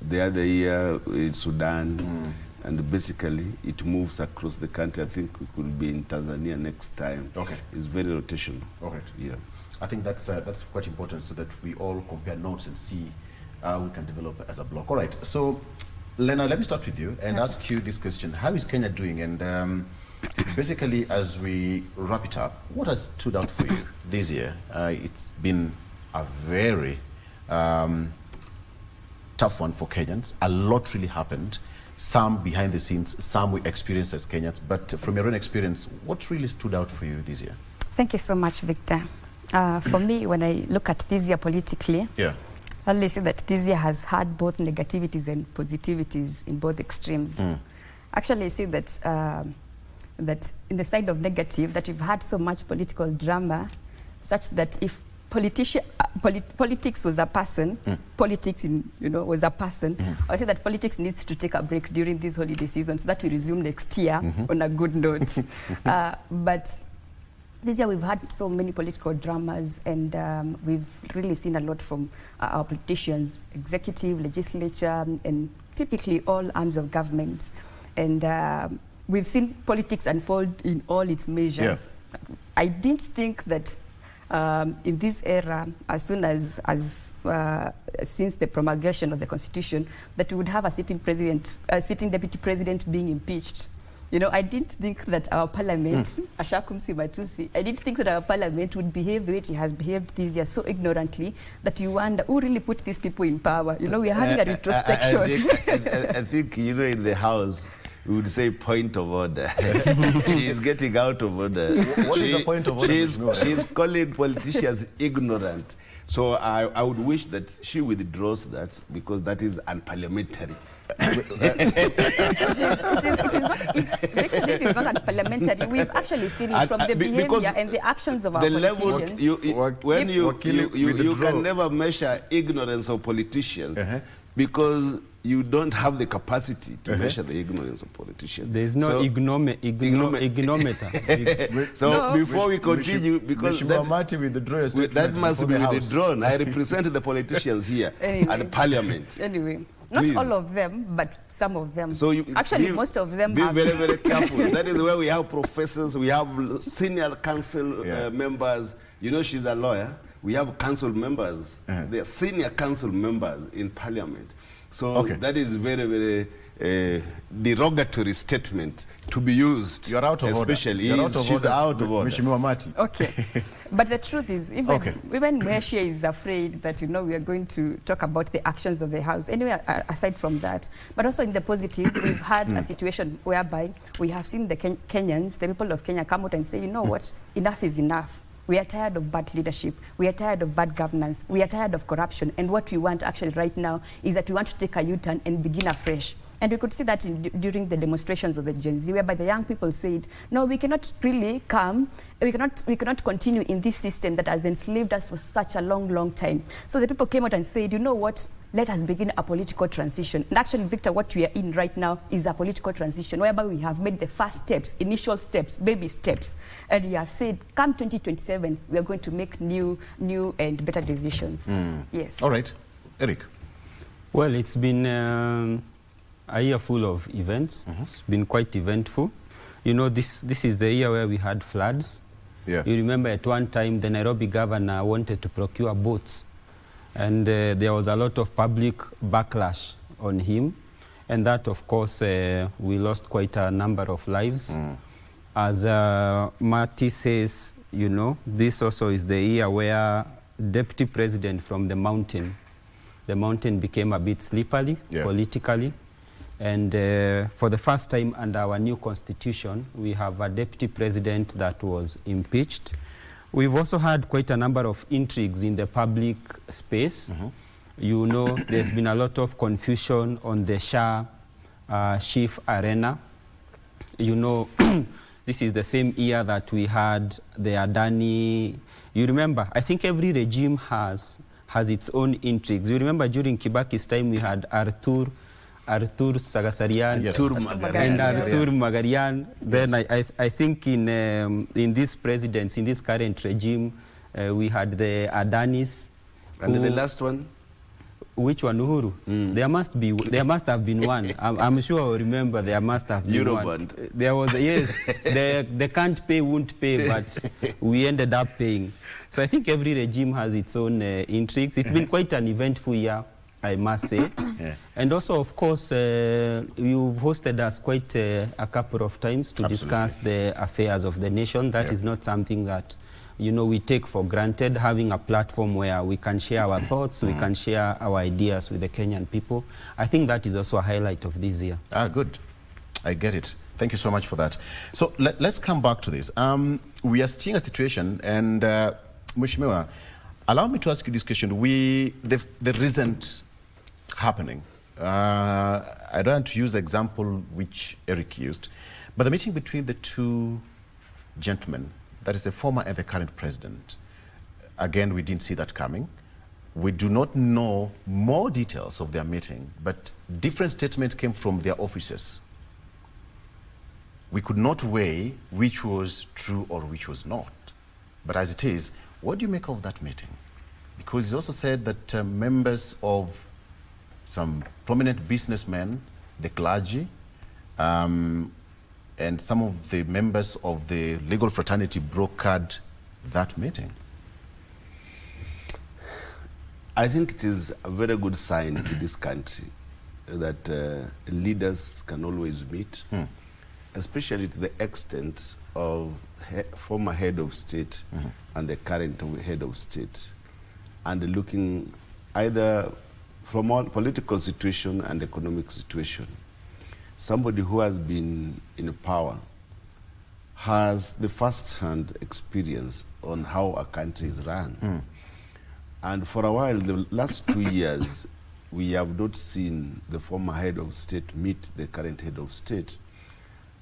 The other year in Sudan, and basically it moves across the country. I think we could be in Tanzania next time. Okay. It's very rotational. All right. Yeah. I think that's quite important so that we all compare notes and see how we can develop as a block. All right. So, Lena, let me start with you and ask you this question. How is Kenya doing? And basically, as we wrap it up, what has stood out for you this year? It's been a very tough one for Kenyans. A lot really happened. Some behind the scenes, some we experienced as Kenyans. But from your own experience, what really stood out for you this year? Thank you so much, Victor. For me, when I look at this year politically, I only see that this year has had both negativities and positivities in both extremes. Actually, I see that that in the side of negative, that we've had so much political drama, such that if politics was a person, politics was a person, I say that politics needs to take a break during this holiday season so that we resume next year on a good note. But this year we've had so many political dramas, and we've really seen a lot from our politicians, executive, legislature, and typically all arms of government. And we've seen politics unfold in all its measures. I didn't think that in this era, as soon as since the promulgation of the Constitution, that we would have a sitting deputy president being impeached. You know, I didn't think that our parliament, Ashakumsi Matusi, I didn't think that our parliament would behave the way it has behaved this year, so ignorantly that you wonder who really put these people in power. You know, we are having a retrospection. I think, you know, in the House, we would say point of order. She is getting out of order. What is the point of order? She's calling politicians ignorant. So I would wish that she withdraws that, because that is unparliamentary. This is not unparliamentary. We've actually seen it from the behavior and the actions of our politicians. You can never measure ignorance of politicians because you don't have the capacity to measure the ignorance of politicians. There is no ignometer. So before we continue, because that must be withdrawn. I represent the politicians here at Parliament. Anyway. Not all of them, but some of them. So most of them be have. very, very careful. That is where we have professors, we have senior council members. You know, she's a lawyer. We have council members. They are senior council members in Parliament. So that is very, very derogatory statement to be used. You're out of especially order. She's out of order. Okay. But the truth is, even Mercia is afraid that, we are going to talk about the actions of the House. Anyway, aside from that, but also in the positive, we've had a situation whereby we have seen the Kenyans, the people of Kenya, come out and say, you know what, enough is enough. We are tired of bad leadership. We are tired of bad governance. We are tired of corruption. And what we want actually right now is that we want to take a U-turn and begin afresh. And we could see that during the demonstrations of the Gen Z, whereby the young people said, no, we cannot really we cannot continue in this system that has enslaved us for such a long, long time. So the people came out and said, you know what, let us begin a political transition. And actually, Victor, what we are in right now is a political transition, whereby we have made the first steps, initial steps, baby steps. And we have said, come 2027, we are going to make new and better decisions. Yes. All right. Eric. Well, it's been a year full of events. It's been quite eventful. You know, this is the year where we had floods. You remember at one time the Nairobi governor wanted to procure boats, and there was a lot of public backlash on him, and that, of course, we lost quite a number of lives. As Marty says, this also is the year where deputy president from the mountain became a bit slippery politically. And for the first time under our new constitution, we have a deputy president that was impeached. We've also had quite a number of intrigues in the public space. There's been a lot of confusion on the Shah Chief Arena. This is the same year that we had the Adani. You remember, I think every regime has its own intrigues. You remember during Kibaki's time we had Arthur Sagasarian and Arthur Magarian. Then I think in this presidency, in this current regime, we had the Adanis. And the last one? Which one, Uhuru? There must have been one. I'm sure I remember there must have been one. There was, yes, they can't pay, won't pay, but we ended up paying. So I think every regime has its own intrigues. It's been quite an eventful year, I must say. And also, of course, you've hosted us quite a couple of times to discuss the affairs of the nation. That is not something that, we take for granted, having a platform where we can share our thoughts, we can share our ideas with the Kenyan people. I think that is also a highlight of this year. Good. I get it. Thank you so much for that. So let's come back to this. We are seeing a situation, and Mheshimiwa, allow me to ask you this question. The recent happening, I don't want to use the example which Eric used, but the meeting between the two gentlemen, that is the former and the current president, again, we didn't see that coming. We do not know more details of their meeting, but different statements came from their offices. We could not weigh which was true or which was not. But as it is, what do you make of that meeting? Because it's also said that members of some prominent businessmen, the clergy, and some of the members of the legal fraternity brokered that meeting. I think it is a very good sign to this country that leaders can always meet, especially to the extent of former head of state and the current head of state, and looking either from a political situation and economic situation. Somebody who has been in power has the first-hand experience on how a country is run. And for a while, the last 2 years, we have not seen the former head of state meet the current head of state.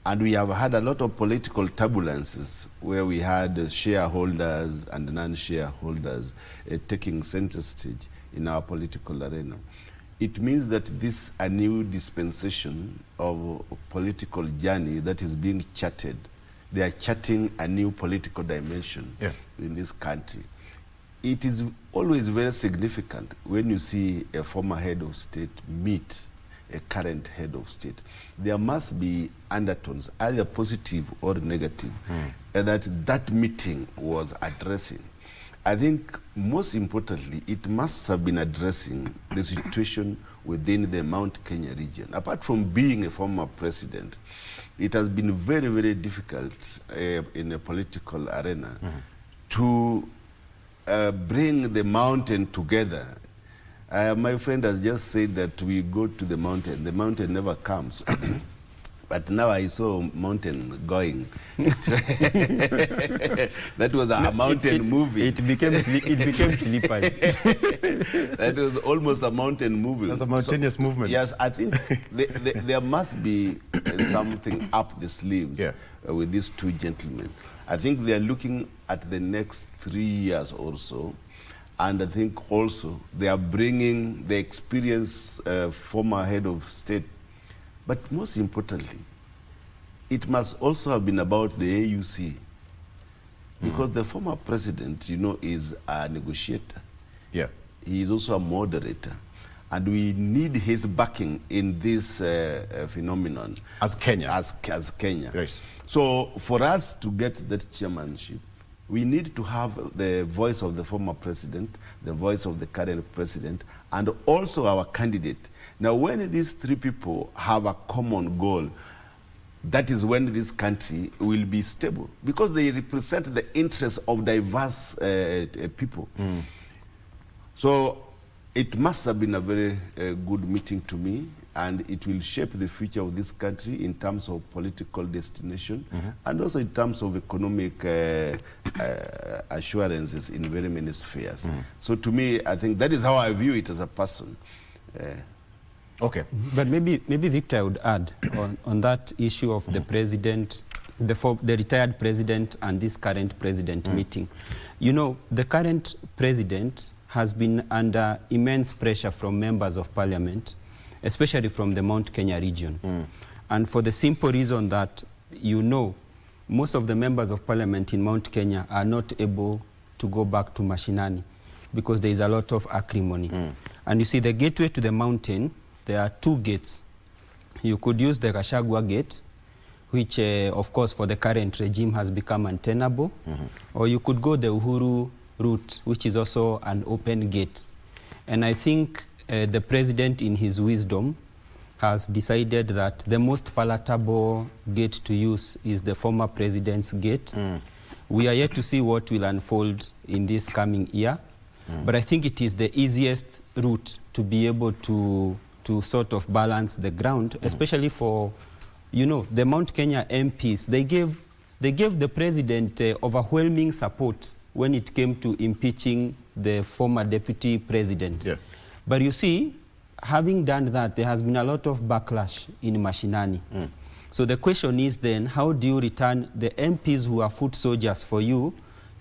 And we have had a lot of political turbulences where we had shareholders and non-shareholders taking center stage in our political arena. It means that this a new dispensation of political journey that is being charted. They are charting a new political dimension in this country. It is always very significant when you see a former head of state meet a current head of state. There must be undertones, either positive or negative, that meeting was addressing. I think most importantly, it must have been addressing the situation within the Mount Kenya region. Apart from being a former president, it has been very, very difficult in a political arena to bring the mountain together. My friend has just said that we go to the mountain never comes. But now I saw mountain going. That was a mountain movie. It became slippery. That was almost a mountain movie. That's a mountainous movement. Yes, I think there must be something up the sleeves with these two gentlemen. I think they are looking at the next 3 years or so. And I think also they are bringing the experienced former head of state. But most importantly, it must also have been about the AUC. Because the former president, you know, is a negotiator. Yeah. He is also a moderator. And we need his backing in this phenomenon. As Kenya. As Kenya. Right. So for us to get that chairmanship, we need to have the voice of the former president, the voice of the current president, and also our candidate. Now, when these three people have a common goal, that is when this country will be stable, because they represent the interests of diverse people. So it must have been a very good meeting to me, and it will shape the future of this country in terms of political destination and also in terms of economic assurances in very many spheres. So to me, I think that is how I view it as a person. Okay. But maybe Victor would add on that issue of the president, the retired president and this current president meeting. You know, the current president has been under immense pressure from members of parliament, especially from the Mount Kenya region. And for the simple reason that, you know, most of the members of parliament in Mount Kenya are not able to go back to mashinani because there is a lot of acrimony. And you see, the gateway to the mountain, there are two gates. You could use the Gachagua gate, which of course for the current regime has become untenable, or you could go the Uhuru route, which is also an open gate. And I think the president, in his wisdom, has decided that the most palatable gate to use is the former president's gate. We are yet to see what will unfold in this coming year, but I think it is the easiest route to be able to sort of balance the ground, especially for, you know, the Mount Kenya MPs. They gave the president overwhelming support when it came to impeaching the former deputy president. But you see, having done that, there has been a lot of backlash in mashinani. So the question is then, how do you return the MPs who are foot soldiers for you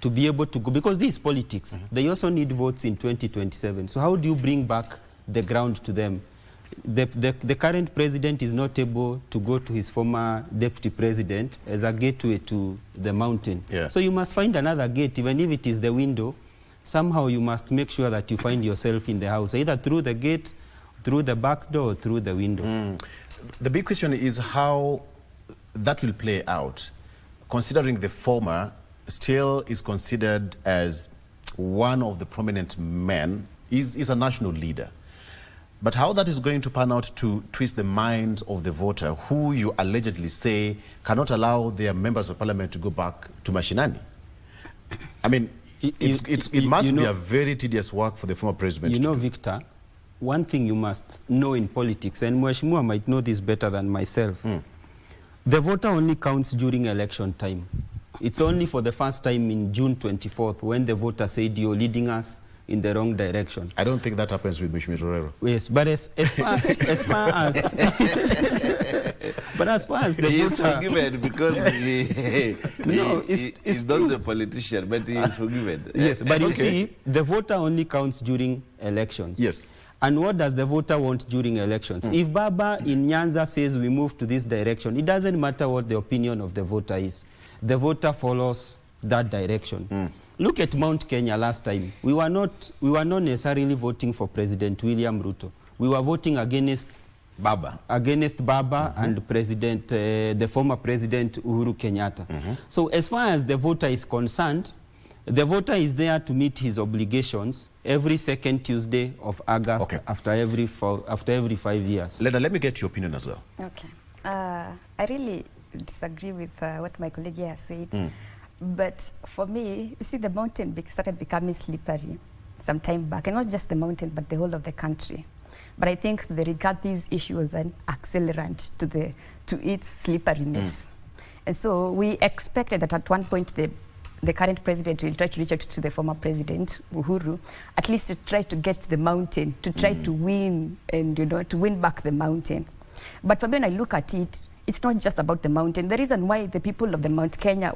to be able to go? Because this is politics. They also need votes in 2027. So how do you bring back the ground to them? The current president is not able to go to his former deputy president as a gateway to the mountain. So you must find another gate, even if it is the window. Somehow you must make sure that you find yourself in the house, either through the gate, through the back door, or through the window. The big question is how that will play out, considering the former still is considered as one of the prominent men, is a national leader. But how that is going to pan out to twist the minds of the voter, who you allegedly say cannot allow their members of parliament to go back to mashinani. I mean, it must be a very tedious work for the former president. You know, Victor, one thing you must know in politics, and Mheshimiwa might know this better than myself, the voter only counts during election time. It's only for the first time in June 24th when the voter said, you're leading us in the wrong direction. I don't think that happens with Mheshimiwa Torero. Yes, but as far as but as far as the he is voter, forgiven because he's not the politician, but he is forgiven. Yes, but you see, the voter only counts during elections. Yes. And what does the voter want during elections? If Baba in Nyanza says we move to this direction, it doesn't matter what the opinion of the voter is. The voter follows that direction. Look at Mount Kenya last time. We were not necessarily voting for President William Ruto. We were voting against Baba and President, the former President Uhuru Kenyatta. So as far as the voter is concerned, the voter is there to meet his obligations every second Tuesday of August after every 5 years. Leda, let me get your opinion as well. Okay. I really disagree with what my colleague here said. But for me, you see, the mountain started becoming slippery some time back. And not just the mountain, but the whole of the country. But I think the Rigathi's issue was an accelerant to its slipperiness. And so we expected that at one point the current president will try to reach out to the former president, Uhuru, at least to try to get the mountain, to try to win and, to win back the mountain. But for me, when I look at it, it's not just about the mountain. The reason why the people of the Mount Kenya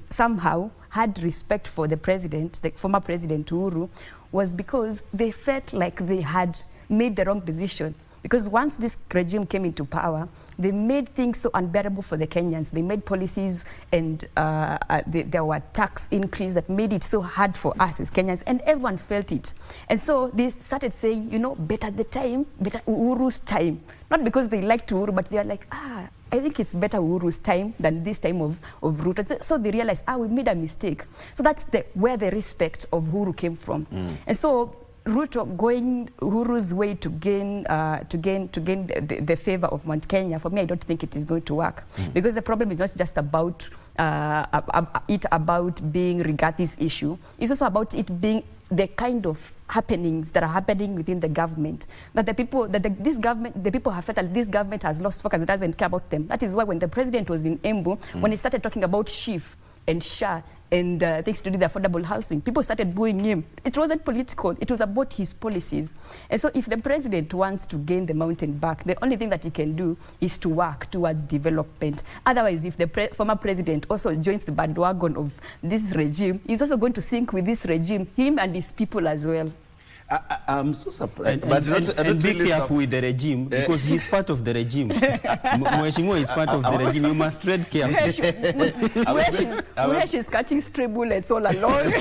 somehow had respect for the president, the former president Uhuru, was because they felt like they had made the wrong decision. Because once this regime came into power, they made things so unbearable for the Kenyans. They made policies and there were tax increase that made it so hard for us as Kenyans, and everyone felt it. And so they started saying, better Uhuru's time. Not because they liked Uhuru, but they are like, I think it's better Uhuru's time than this time of Ruto. So they realized, we made a mistake. So that's where the respect of Uhuru came from. And so Ruto going Uhuru's way to gain the favor of Mount Kenya, for me, I don't think it is going to work. Because the problem is not just about being Rigathi's issue. It's also about it being the kind of happenings that are happening within the government. That the people have felt that this government has lost focus, it doesn't care about them. That is why when the president was in Embu, when he started talking about SHIF and SHA, and things to do with affordable housing, people started booing him. It wasn't political, it was about his policies. And so if the president wants to gain the mountain back, the only thing that he can do is to work towards development. Otherwise, if the former president also joins the bandwagon of this regime, he's also going to sink with this regime, him and his people as well. I'm so surprised. And be careful with the regime, because he's part of the regime. Mheshimiwa is part of the regime. You must tread carefully. Where she's catching stray bullets all along.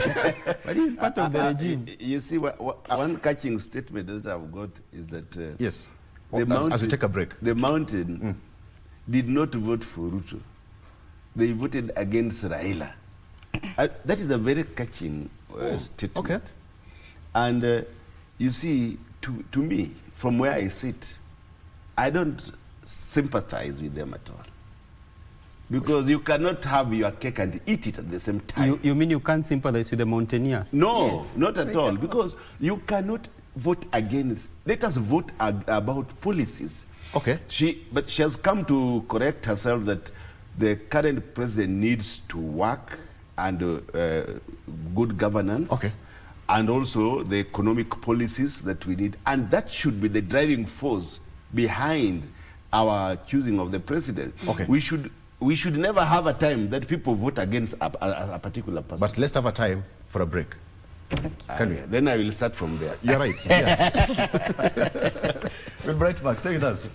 But he's part of the regime. You see, one catching statement that I've got is that yes, as we take a break, the mountain did not vote for Ruto. They voted against Raila. That is a very catching statement. And you see, to me, from where I sit, I don't sympathize with them at all. Because you cannot have your cake and eat it at the same time. You mean you can't sympathize with the mountaineers? No, not at all. Because you cannot vote against. Let us vote about policies. But she has come to correct herself that the current president needs to work and good governance. And also the economic policies that we need. And that should be the driving force behind our choosing of the president. We should never have a time that people vote against a particular person. But let's have a time for a break. Can we? Then I will start from there. You're right. Yes. We'll be right back. Stay with us.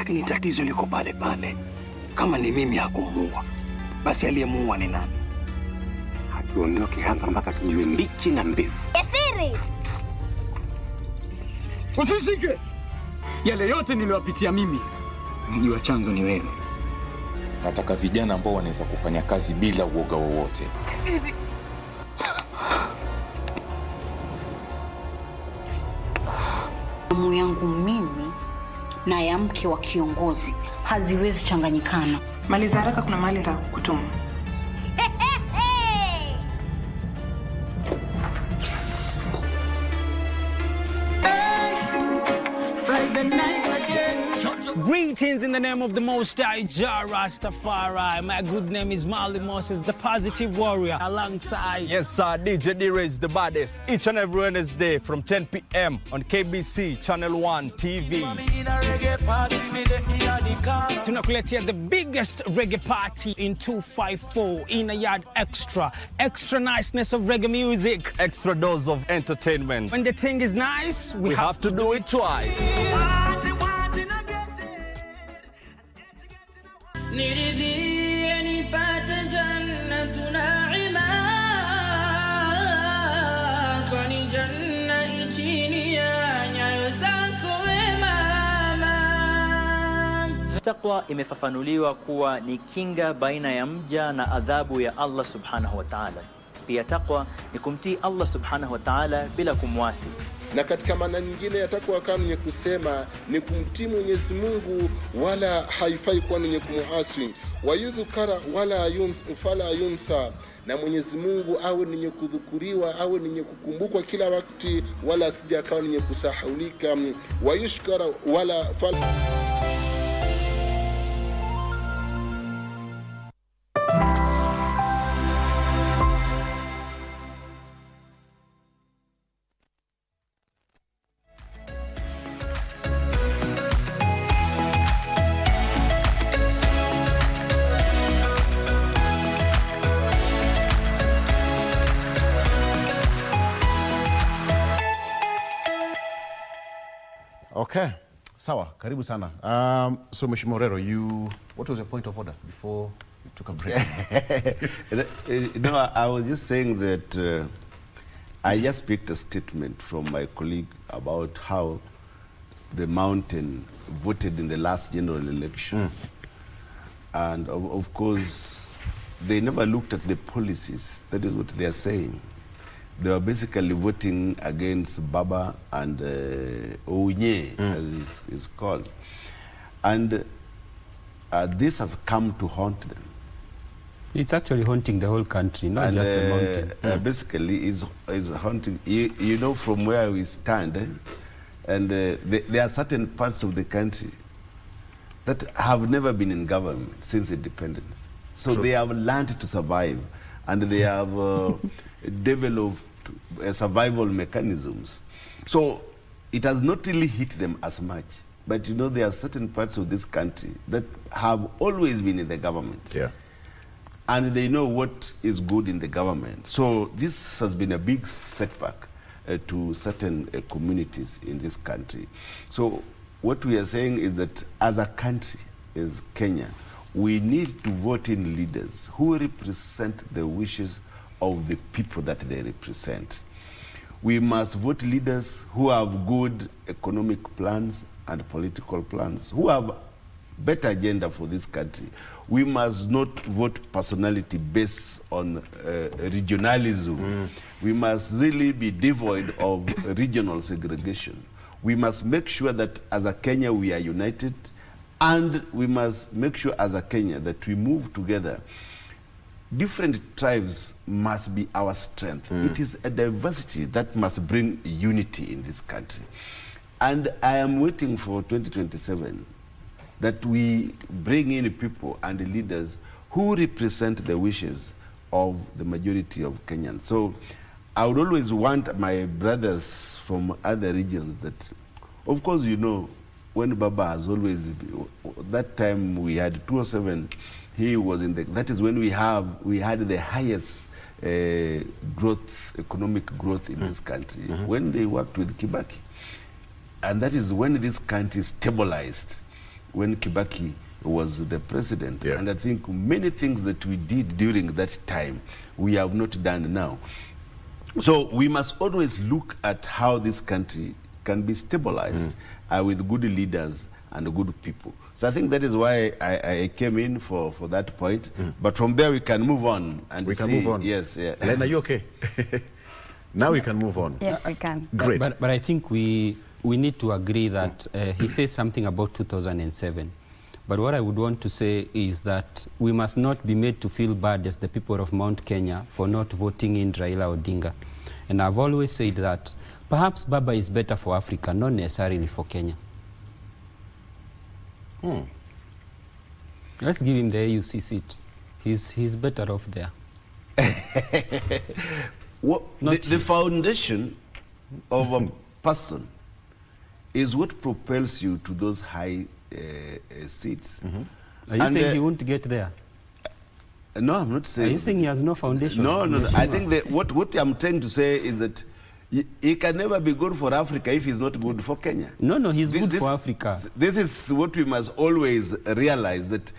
lakini tatizo liko pale pale. Kama ni mimi hakumuua, basi aliyemuua ni nani? Hatuondoke hapa mpaka tujue mbichi na mbivu. Siri. Usishike. Yale yote niliyopitia mimi, mjua chanzo ni wewe. Nataka vijana ambao wanaweza kufanya kazi bila uoga wowote. Damu yangu mimi na ya mke wa kiongozi haziwezi changanyikana. Maliza haraka, kuna mahali nitakutuma. Greetings in the name of the Most High Jah Rastafari. My good name is Marley Moses, the positive warrior, alongside... Yes, sir, DJ D-Rage, the baddest. Each and every Wednesday from 10 p.m. on KBC Channel 1 TV. Tunakuletea the biggest reggae party in 254 in a yard extra. Extra niceness of reggae music. Extra dose of entertainment. When the thing is nice, we have to do it twice. Niridhie nipate jannatu naima, kwani janna chini ya nyayo zako we mama. Taqwa imefafanuliwa kuwa ni kinga baina ya mja na adhabu ya Allah subhanahu wa ta'ala. Pia taqwa ni kumtii Allah subhanahu wa ta'ala bila kumwasi. Na katika maana nyingine ya takwa kama ni kusema ni kumtii Mwenyezi Mungu wala haifai kuwa ni kumuasi. Wayudhukara wala fala yunsa, na Mwenyezi Mungu awe ni kudhukuriwa, awe ni kukumbukwa kila wakati, wala asije akawa ni kusahaulika. Wayushkara wala fala. Okay, sawa, karibu sana. So Mheshimiwa Orero, what was your point of order before you took a break? No, I was just saying that I just picked a statement from my colleague about how the mountain voted in the last general election. And of course, they never looked at the policies. That is what they are saying. They were basically voting against Baba and Ounye, as it's called. And this has come to haunt them. It's actually haunting the whole country, not just the mountain. Basically, is haunting. You know, from where we stand, and there are certain parts of the country that have never been in government since independence. So they have learned to survive, and they have developed survival mechanisms. So it has not really hit them as much. But you know, there are certain parts of this country that have always been in the government. Yeah. And they know what is good in the government. So this has been a big setback to certain communities in this country. So what we are saying is that as a country, as Kenya, we need to vote in leaders who represent the wishes of the people that they represent. We must vote leaders who have good economic plans and political plans, who have better agenda for this country. We must not vote personality based on regionalism. We must really be devoid of regional segregation. We must make sure that as a Kenya we are united, and we must make sure as a Kenya that we move together. Different tribes must be our strength. It is a diversity that must bring unity in this country. And I am waiting for 2027 that we bring in people and leaders who represent the wishes of the majority of Kenyans. So I would always want my brothers from other regions that, of course, you know, when Baba has always, that time we had 207, he was in the, that is when we had the highest growth, economic growth in this country, when they worked with Kibaki. And that is when this country stabilized. when Kibaki was the president. And I think many things that we did during that time, we have not done now. So we must always look at how this country can be stabilized with good leaders and good people. So I think that is why I came in for that point. But from there we can move on and we can move on. Yes, yeah. Len, are you okay? Now we can move on. Yes, we can. Great. But I think we need to agree that he says something about 2007. But what I would want to say is that we must not be made to feel bad as the people of Mount Kenya for not voting in Raila Odinga. And I've always said that perhaps Baba is better for Africa, not necessarily for Kenya. Let's give him the AUC seat. He's better off there. The foundation of a person is what propels you to those high seats. Are you saying he won't get there? No, I'm not saying. Are you saying he has no foundation? No. I think that what I'm trying to say is that he can never be good for Africa if he's not good for Kenya. No, he's good for Africa. This is what we must always realize, that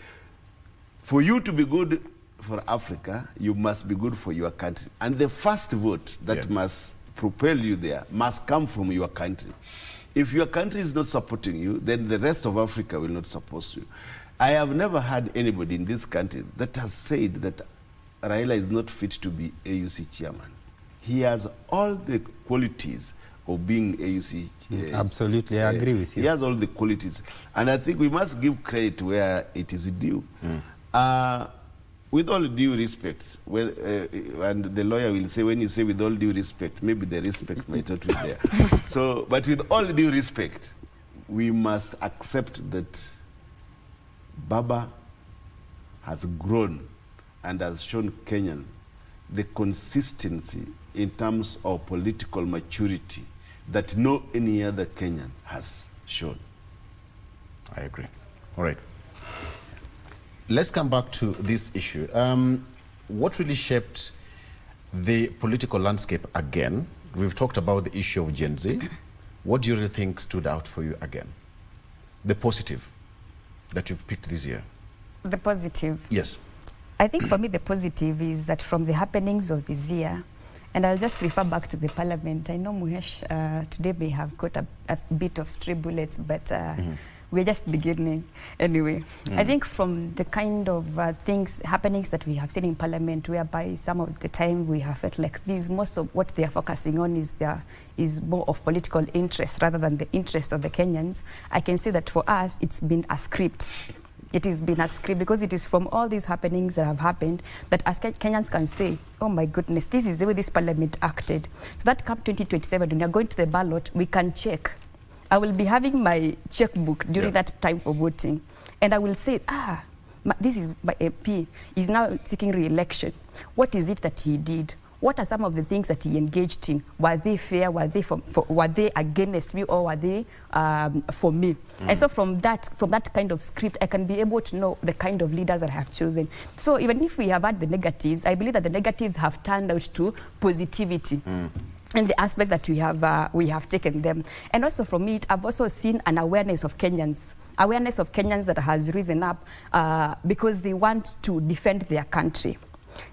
for you to be good for Africa, you must be good for your country. And the first vote that must propel you there must come from your country. If your country is not supporting you, then the rest of Africa will not support you. I have never heard anybody in this country that has said that Raila is not fit to be AUC chairman. He has all the qualities of being AUC. Absolutely, I agree with you. He has all the qualities. And I think we must give credit where it is due. With all due respect, and the lawyer will say, when you say with all due respect, maybe the respect might not be there. So, but with all due respect, we must accept that Baba has grown and has shown Kenyan the consistency in terms of political maturity that no any other Kenyan has shown. I agree. All right. Let's come back to this issue. What really shaped the political landscape again? We've talked about the issue of Gen Z. What do you really think stood out for you again? The positive that you've picked this year. The positive? Yes. I think for me the positive is that from the happenings of this year, and I'll just refer back to the parliament. I know Muhesh today may have got a bit of stray bullets, but we're just beginning anyway. I think from the kind of happenings that we have seen in parliament, whereby some of the time we have felt like most of what they are focusing on is more of political interest rather than the interest of the Kenyans. I can say that for us, it's been a script. It has been a script because it is from all these happenings that have happened that as Kenyans can say, oh my goodness, this is the way this parliament acted. So that come 2027, when we are going to the ballot, we can check. I will be having my checkbook during that time for voting. And I will say, this is my MP. He's now seeking re-election. What is it that he did? What are some of the things that he engaged in? Were they fair? Were they against me, or were they for me? And so from that kind of script, I can be able to know the kind of leaders that I have chosen. So even if we have had the negatives, I believe that the negatives have turned out to positivity. In the aspect that we have taken them. And also from it, I've also seen an awareness of Kenyans that has risen up because they want to defend their country.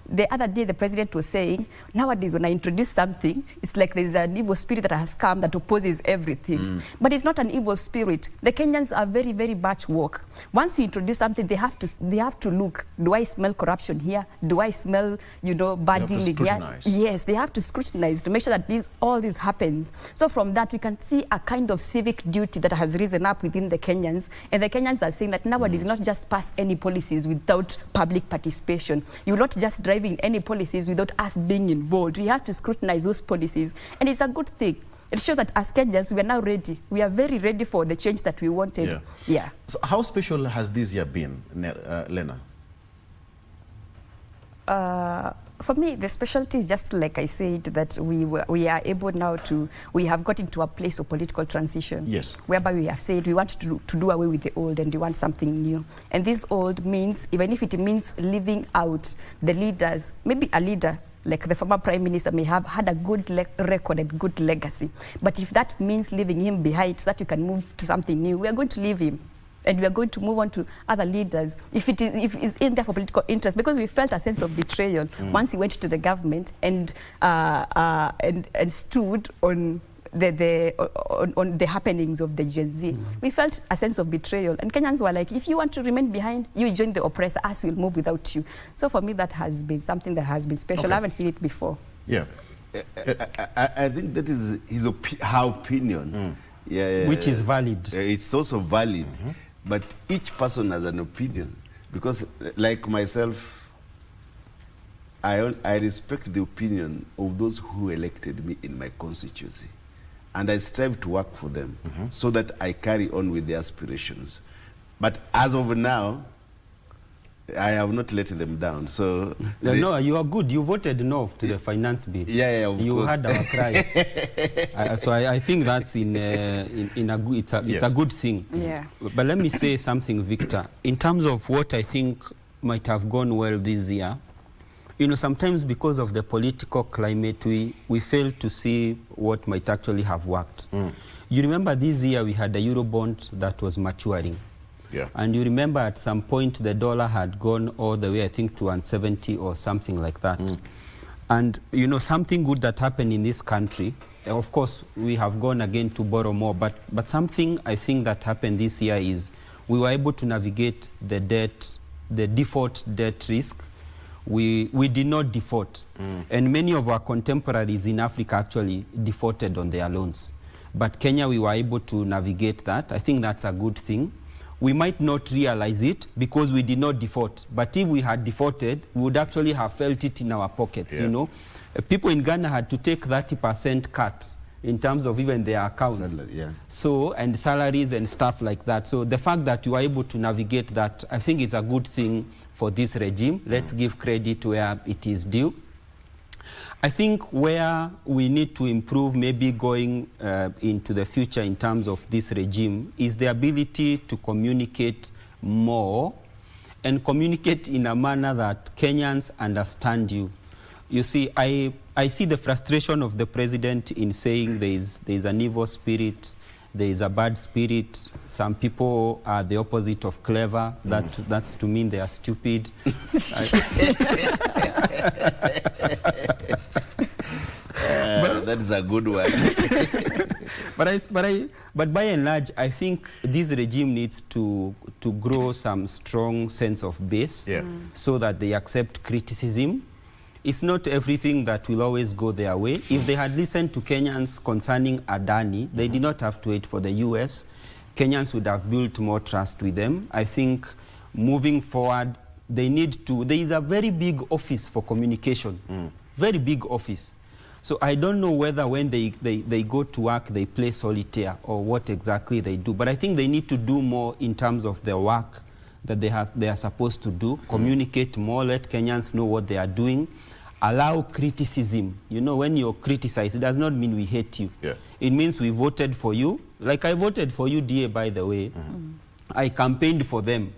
The other day, the president was saying, nowadays when I introduce something, it's like there's an evil spirit that has come that opposes everything. But it's not an evil spirit. The Kenyans are very, very much woke. Once you introduce something, they have to look, do I smell corruption here? Do I smell, bad dealing here? Yes, they have to scrutinize to make sure that all this happens. So from that, we can see a kind of civic duty that has risen up within the Kenyans. And the Kenyans are saying that nowadays, not just pass any policies without public participation. You will not just driving any policies without us being involved. We have to scrutinize those policies, and it's a good thing. It shows that as Kenyans, we are now ready. We are very ready for the change that we wanted. Yeah. So how special has this year been, Lena? For me, the specialty is just like I said, that we are able now we have got into a place of political transition. Yes. Whereby we have said we want to do away with the old and we want something new. And this old means, even if it means leaving out the leaders, maybe a leader like the former prime minister may have had a good record and good legacy. But if that means leaving him behind so that you can move to something new, we are going to leave him. and we are going to move on to other leaders if it's in there for political interest, because we felt a sense of betrayal once he went to the government and stood on the happenings of the Gen Z. We felt a sense of betrayal, and Kenyans were like, if you want to remain behind, you join the oppressor, us will move without you. So for me, that has been something that has been special. Okay. I haven't seen it before. Yeah. I think that is her opinion. Yeah, which is valid. It's also valid, but each person has an opinion. Because like myself, I respect the opinion of those who elected me in my constituency. And I strive to work for them so that I carry on with their aspirations. But as of now, I have not let them down. So no, you are good. You voted no to the finance bill. Yeah, of you course. had our cry. So I think that's in a good. It's a good thing. Yeah. But let me say something, Victor. In terms of what I think might have gone well this year, you know, sometimes because of the political climate, we fail to see what might actually have worked. You remember this year we had a Eurobond that was maturing. Yeah. And you remember at some point the dollar had gone all the way, I think, to 170 or something like that. And, you know, something good that happened in this country, of course, we have gone again to borrow more, but something I think that happened this year is we were able to navigate the debt, the default debt risk. We did not default. And many of our contemporaries in Africa actually defaulted on their loans. But Kenya, we were able to navigate that. I think that's a good thing. We might not realize it because we did not default. But if we had defaulted, we would actually have felt it in our pockets, you know. People in Ghana had to take 30% cut in terms of even their accounts. So, and salaries and stuff like that. So the fact that you are able to navigate that, I think it's a good thing for this regime. Let's give credit where it is due. I think where we need to improve, maybe going into the future in terms of this regime, is the ability to communicate more and communicate in a manner that Kenyans understand you. You see, I see the frustration of the president in saying there is an evil spirit, there is a bad spirit. Some people are the opposite of clever. That's to mean they are stupid. That is a good one. But by and large, I think this regime needs to grow some strong sense of base so that they accept criticism. It's not everything that will always go their way. If they had listened to Kenyans concerning Adani, they did not have to wait for the US. Kenyans would have built more trust with them. I think moving forward, they need to, there is a very big office for communication, very big office. So I don't know whether when they go to work, they play solitaire or what exactly they do. But I think they need to do more in terms of their work that they are supposed to do, communicate more, let Kenyans know what they are doing, allow criticism. You know, when you're criticized, it does not mean we hate you. It means we voted for you. Like I voted for you, DA, by the way. I campaigned for them.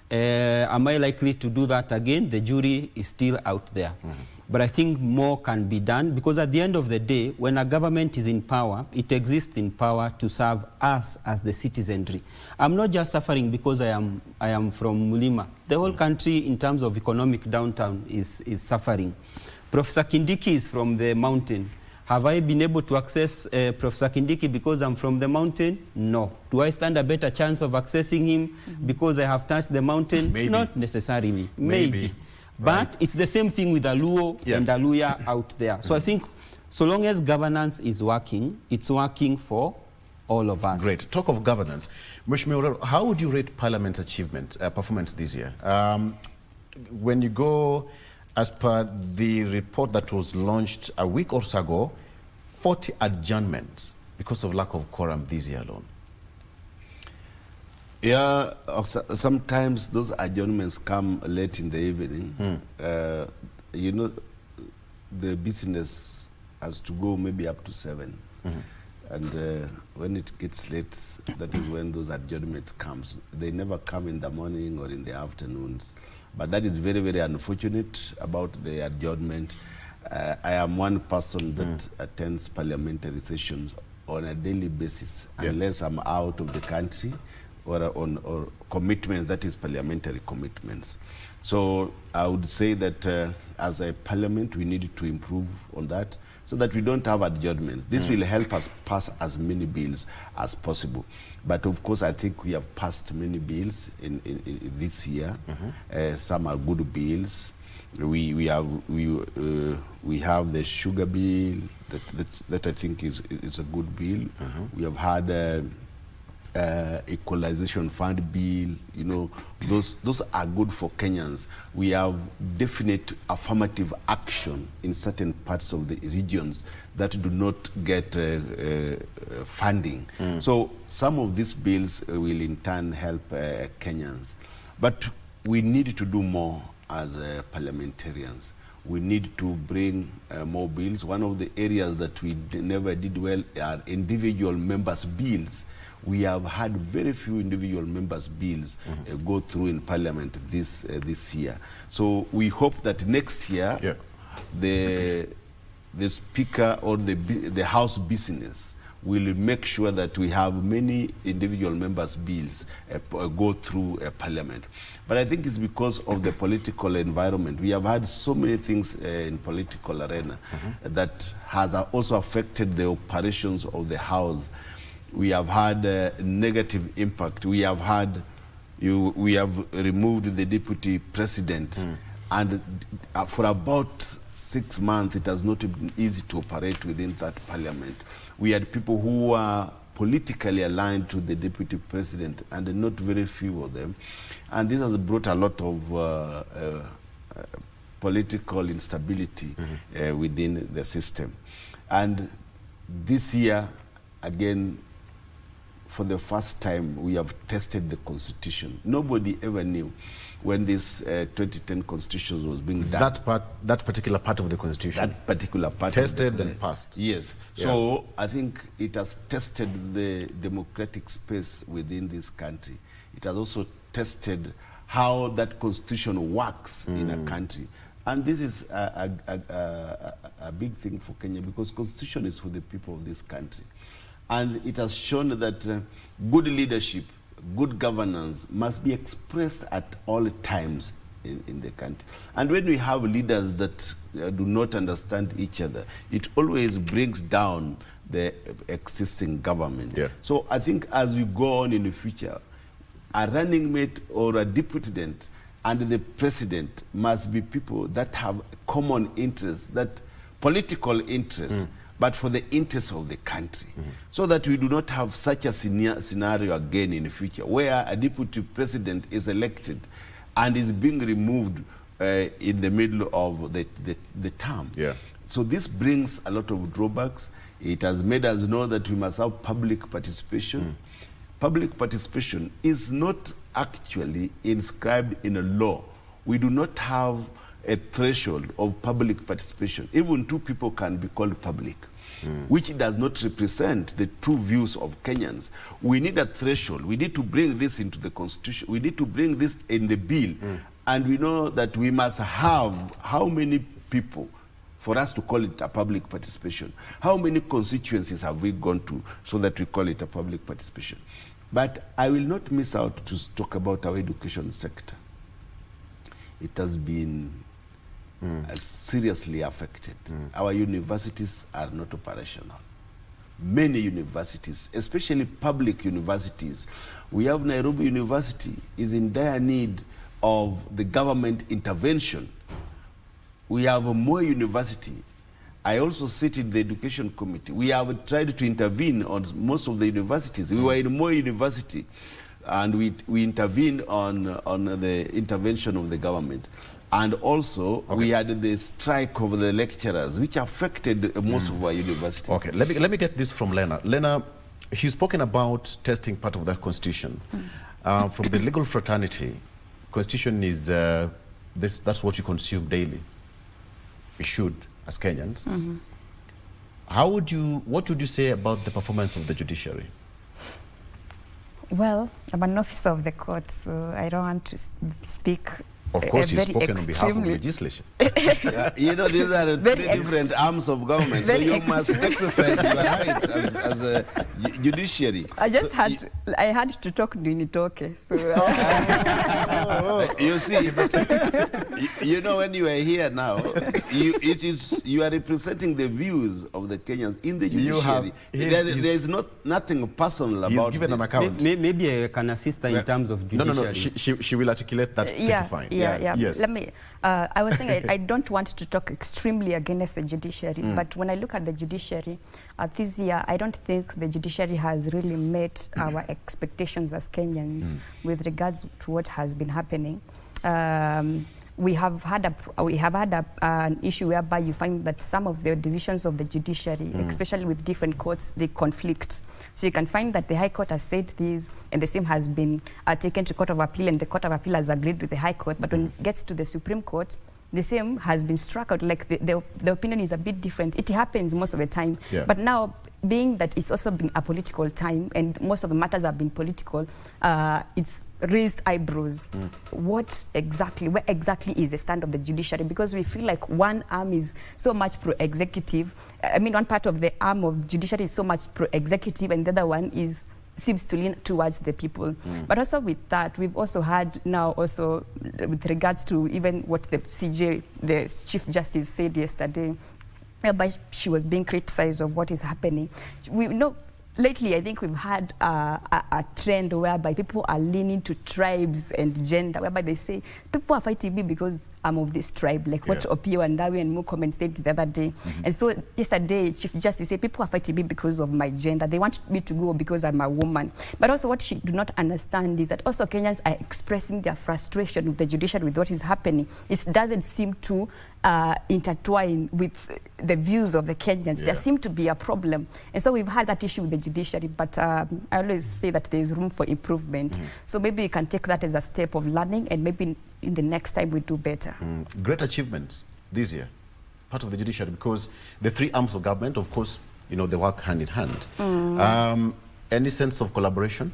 Am I likely to do that again? The jury is still out there. But I think more can be done, because at the end of the day, when a government is in power, it exists in power to serve us as the citizenry. I'm not just suffering because I am from Mulima. The whole country, in terms of economic downturn, is suffering. Professor Kindiki is from the mountain. Have I been able to access Professor Kindiki because I'm from the mountain? No. Do I stand a better chance of accessing him because I have touched the mountain? Maybe. Not necessarily. Maybe. But it's the same thing with Aluo and Aluya out there. So I think so long as governance is working, it's working for all of us. Great. Talk of governance. Mheshimiwa, how would you rate Parliament's achievement, performance this year? When you go, as per the report that was launched a week or so ago, 40 adjournments because of lack of quorum this year alone. Yeah, sometimes those adjournments come late in the evening. You know, the business has to go maybe up to 7. And when it gets late, that is when those adjournments comes. They never come in the morning or in the afternoons. But that is very, very unfortunate about the adjournment. I am one person that attends parliamentary sessions on a daily basis, unless I'm out of the country or commitments, that is parliamentary commitments. So I would say that as a parliament, we need to improve on that so that we don't have adjournments. This will help us pass as many bills as possible. But of course, I think we have passed many bills in this year. Some are good bills. We have the sugar bill that I think is a good bill. We have had equalization fund bill. You know, those are good for Kenyans. We have definite affirmative action in certain parts of the regions that do not get funding. So some of these bills will in turn help Kenyans. But we need to do more as parliamentarians. We need to bring more bills. One of the areas that we never did well are individual members' bills. We have had very few individual members' bills go through in Parliament this year. So we hope that next year, the Speaker or the House business will make sure that we have many individual members' bills go through Parliament. But I think it's because of the political environment. We have had so many things in political arena that has also affected the operations of the House. We have had a negative impact. We have had, we have removed the deputy president, and for about 6 months, it has not been easy to operate within that parliament. We had people who were politically aligned to the deputy president, and not very few of them. And this has brought a lot of political instability within the system. And this year, again, for the first time, we have tested the Constitution. Nobody ever knew when this 2010 Constitution was being done. That particular part of the Constitution? That particular part. Tested and passed. Yes. Yeah. So I think it has tested the democratic space within this country. It has also tested how that Constitution works in a country. And this is a big thing for Kenya, because Constitution is for the people of this country. And it has shown that good leadership, good governance must be expressed at all times in the country. And when we have leaders that do not understand each other, it always brings down the existing government. So I think as we go on in the future, a running mate or a deputy and the president must be people that have common interests, that political interests, but for the interests of the country, so that we do not have such a scenario again in the future, where a deputy president is elected and is being removed in the middle of the term. So this brings a lot of drawbacks. It has made us know that we must have public participation. Public participation is not actually inscribed in a law. We do not have a threshold of public participation. Even two people can be called public, which does not represent the true views of Kenyans. We need a threshold. We need to bring this into the Constitution. We need to bring this in the bill. And we know that we must have how many people for us to call it a public participation. How many constituencies have we gone to so that we call it a public participation? But I will not miss out to talk about our education sector. It has been seriously affected. Our universities are not operational. Many universities, especially public universities, we have Nairobi University is in dire need of the government intervention. We have a Moi University. I also sit in the education committee. We have tried to intervene on most of the universities. We were in Moi University, and we intervened on the intervention of the government. And also, we had the strike of the lecturers, which affected most of our universities. Okay, let me get this from Lena. Lena, he's spoken about testing part of that Constitution. From the legal fraternity, Constitution is, that's what you consume daily. We should, as Kenyans. What would you say about the performance of the judiciary? Well, I'm an officer of the court, so I don't want to speak Of course, you've spoken on behalf of legislation. You know, these are three different arms of government, so you must exercise your right as a judiciary. I just I had to talk Nitoke. So you see, you know, when you are here now, you are representing the views of the Kenyans in the judiciary. There is nothing personal about He's given an account. Maybe I can assist her in terms of judiciary. No. She will articulate that pretty fine. Yeah. Yes. Let me. I was saying I don't want to talk extremely against the judiciary, but when I look at the judiciary this year, I don't think the judiciary has really met our expectations as Kenyans with regards to what has been happening. We have had an issue whereby you find that some of the decisions of the judiciary, especially with different courts, they conflict. So you can find that the High Court has said this, and the same has been taken to Court of Appeal, and the Court of Appeal has agreed with the High Court. But when it gets to the Supreme Court, the same has been struck out. Like the opinion is a bit different. It happens most of the time. Yeah. But now, being that it's also been a political time, and most of the matters have been political, it's raised eyebrows. Where exactly is the stand of the judiciary? Because we feel like one arm is so much pro-executive. I mean, one part of the arm of judiciary is so much pro-executive, and the other one seems to lean towards the people. But also with that, we've also had now also with regards to even what the CJ, the Chief Justice, said yesterday, whereby she was being criticized of what is happening. We know lately, I think we've had a trend whereby people are leaning to tribes and gender, whereby they say, people are fighting me because I'm of this tribe, like what Opio and Dawi and Mukomen said the other day. And so yesterday, Chief Justice said, people are fighting me because of my gender. They want me to go because I'm a woman. But also what she do not understand is that also Kenyans are expressing their frustration with the judiciary, with what is happening. It doesn't seem to intertwine with the views of the Kenyans. There seemed to be a problem. And so we've had that issue with the judiciary, but I always say that there is room for improvement. So maybe we can take that as a step of learning, and maybe in the next time we do better. Great achievements this year, part of the judiciary, because the three arms of government, of course, you know, they work hand in hand. Any sense of collaboration?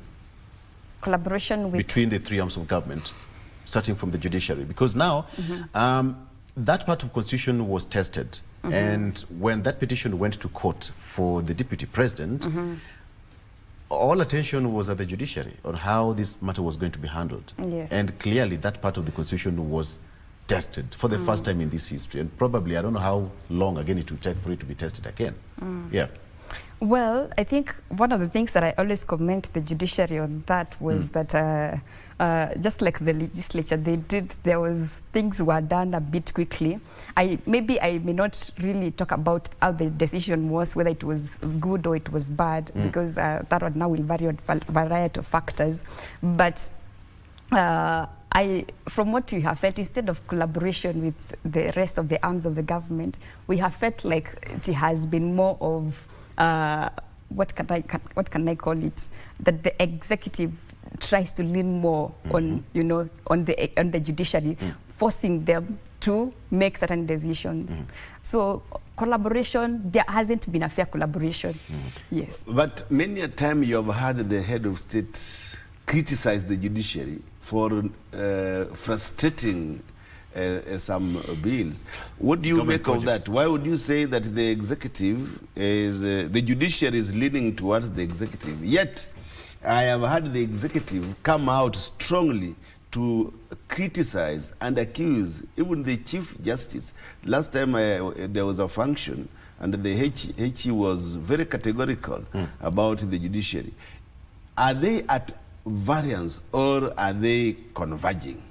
Collaboration between the three arms of government, starting from the judiciary, because now that part of constitution was tested, and when that petition went to court for the deputy president, all attention was at the judiciary on how this matter was going to be handled. And clearly that part of the constitution was tested for the first time in this history, and probably, I don't know how long again it will take for it to be tested again. Well, I think one of the things that I always comment the judiciary on that was that just like the legislature, there was things were done a bit quickly. Maybe I may not really talk about how the decision was, whether it was good or it was bad, because that one now will vary on a variety of factors. But from what we have felt, instead of collaboration with the rest of the arms of the government, we have felt like it has been more of what can I call it? That the executive tries to lean more on the judiciary, forcing them to make certain decisions. So collaboration, there hasn't been a fair collaboration. Yes. But many a time you have heard the head of state criticize the judiciary for frustrating some bills. What do you make of that? Why would you say that the executive is, the judiciary is leaning towards the executive? Yet, I have heard the executive come out strongly to criticize and accuse even the Chief Justice. Last time there was a function and the HE was very categorical about the judiciary. Are they at variance or are they converging?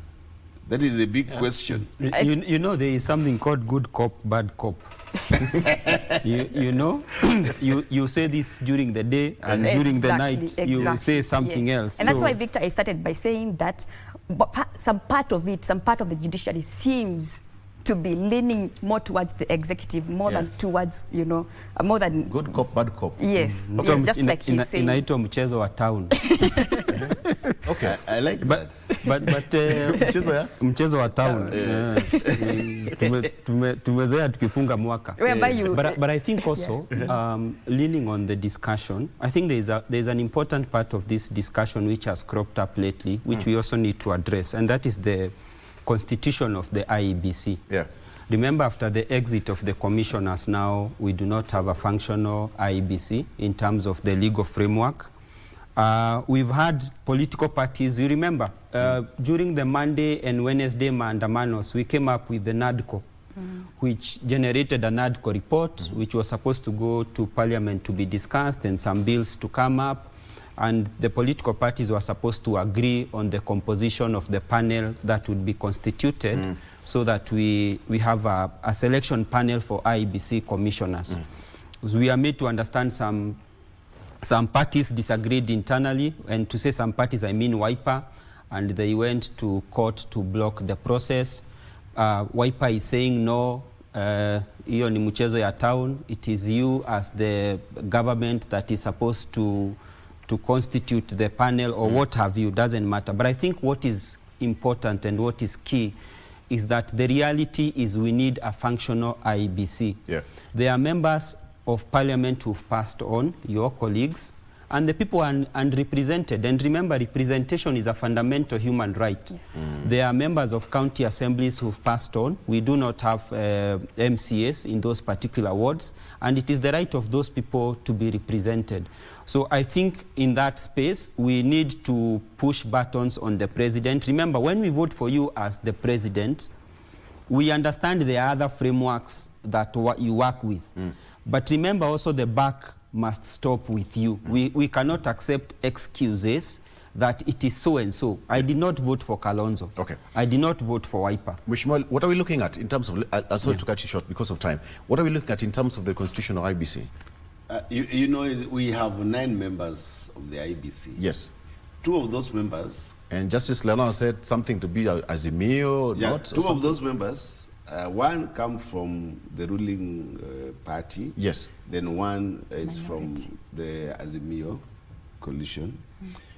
That is a big question. You know, there is something called good cop, bad cop. you know, you say this during the day, and during the night you say something else. And that's why, Victor, I started by saying that some part of the judiciary seems to be leaning more towards the executive, more than towards, more than... Good cop, bad cop. Yes, yes, just like he's saying. Inaitwa mchezo wa town. Okay, I like that. But mchezo wa town. Tumezoea tukifunga mwaka. But I think also, leaning on the discussion, I think there's an important part of this discussion which has cropped up lately, which we also need to address, and that is the constitution of the IEBC. Yeah. Remember, after the exit of the commissioners, now we do not have a functional IEBC in terms of the legal framework. We've had political parties. You remember, during the Monday and Wednesday maandamanos, we came up with the NADCO, which generated a NADCO report, which was supposed to go to Parliament to be discussed and some bills to come up. And the political parties were supposed to agree on the composition of the panel that would be constituted so that we have a selection panel for IEBC commissioners. We are made to understand some parties disagreed internally, and to say some parties, I mean Wiper, and they went to court to block the process. Wiper is saying no, hiyo ni mchezo ya town. It is you as the government that is supposed to constitute the panel or what have you, doesn't matter. But I think what is important and what is key is that the reality is we need a functional IEBC. Yeah. There are members of parliament who've passed on, your colleagues, and the people are unrepresented. And remember, representation is a fundamental human right. Yes. There are members of county assemblies who've passed on. We do not have MCAs in those particular wards, and it is the right of those people to be represented. So I think in that space, we need to push buttons on the president. Remember, when we vote for you as the president, we understand there are other frameworks that you work with. But remember also the buck must stop with you. We cannot accept excuses that it is so and so. I did not vote for Kalonzo. Okay. I did not vote for Wiper. Mheshimiwa, what are we looking at in terms of, sorry to cut you short because of time, what are we looking at in terms of the constitution of IBC? You know, we have 9 members of the IBC. Yes. 2 of those members... And Justice Leonard said something to be Azimio, yeah, not? 2 of those members, one come from the ruling party. Yes. Then one is from the Azimio coalition.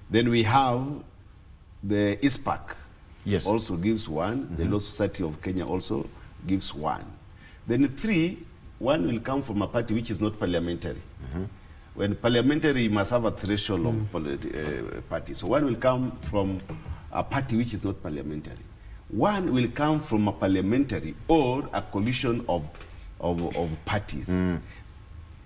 Then we have the ISPAC. Yes. Also gives 1. The Law Society of Kenya also gives 1. Then 3, one will come from a party which is not parliamentary. When parliamentary, you must have a threshold of party. So one will come from a party which is not parliamentary. One will come from a parliamentary or a coalition of parties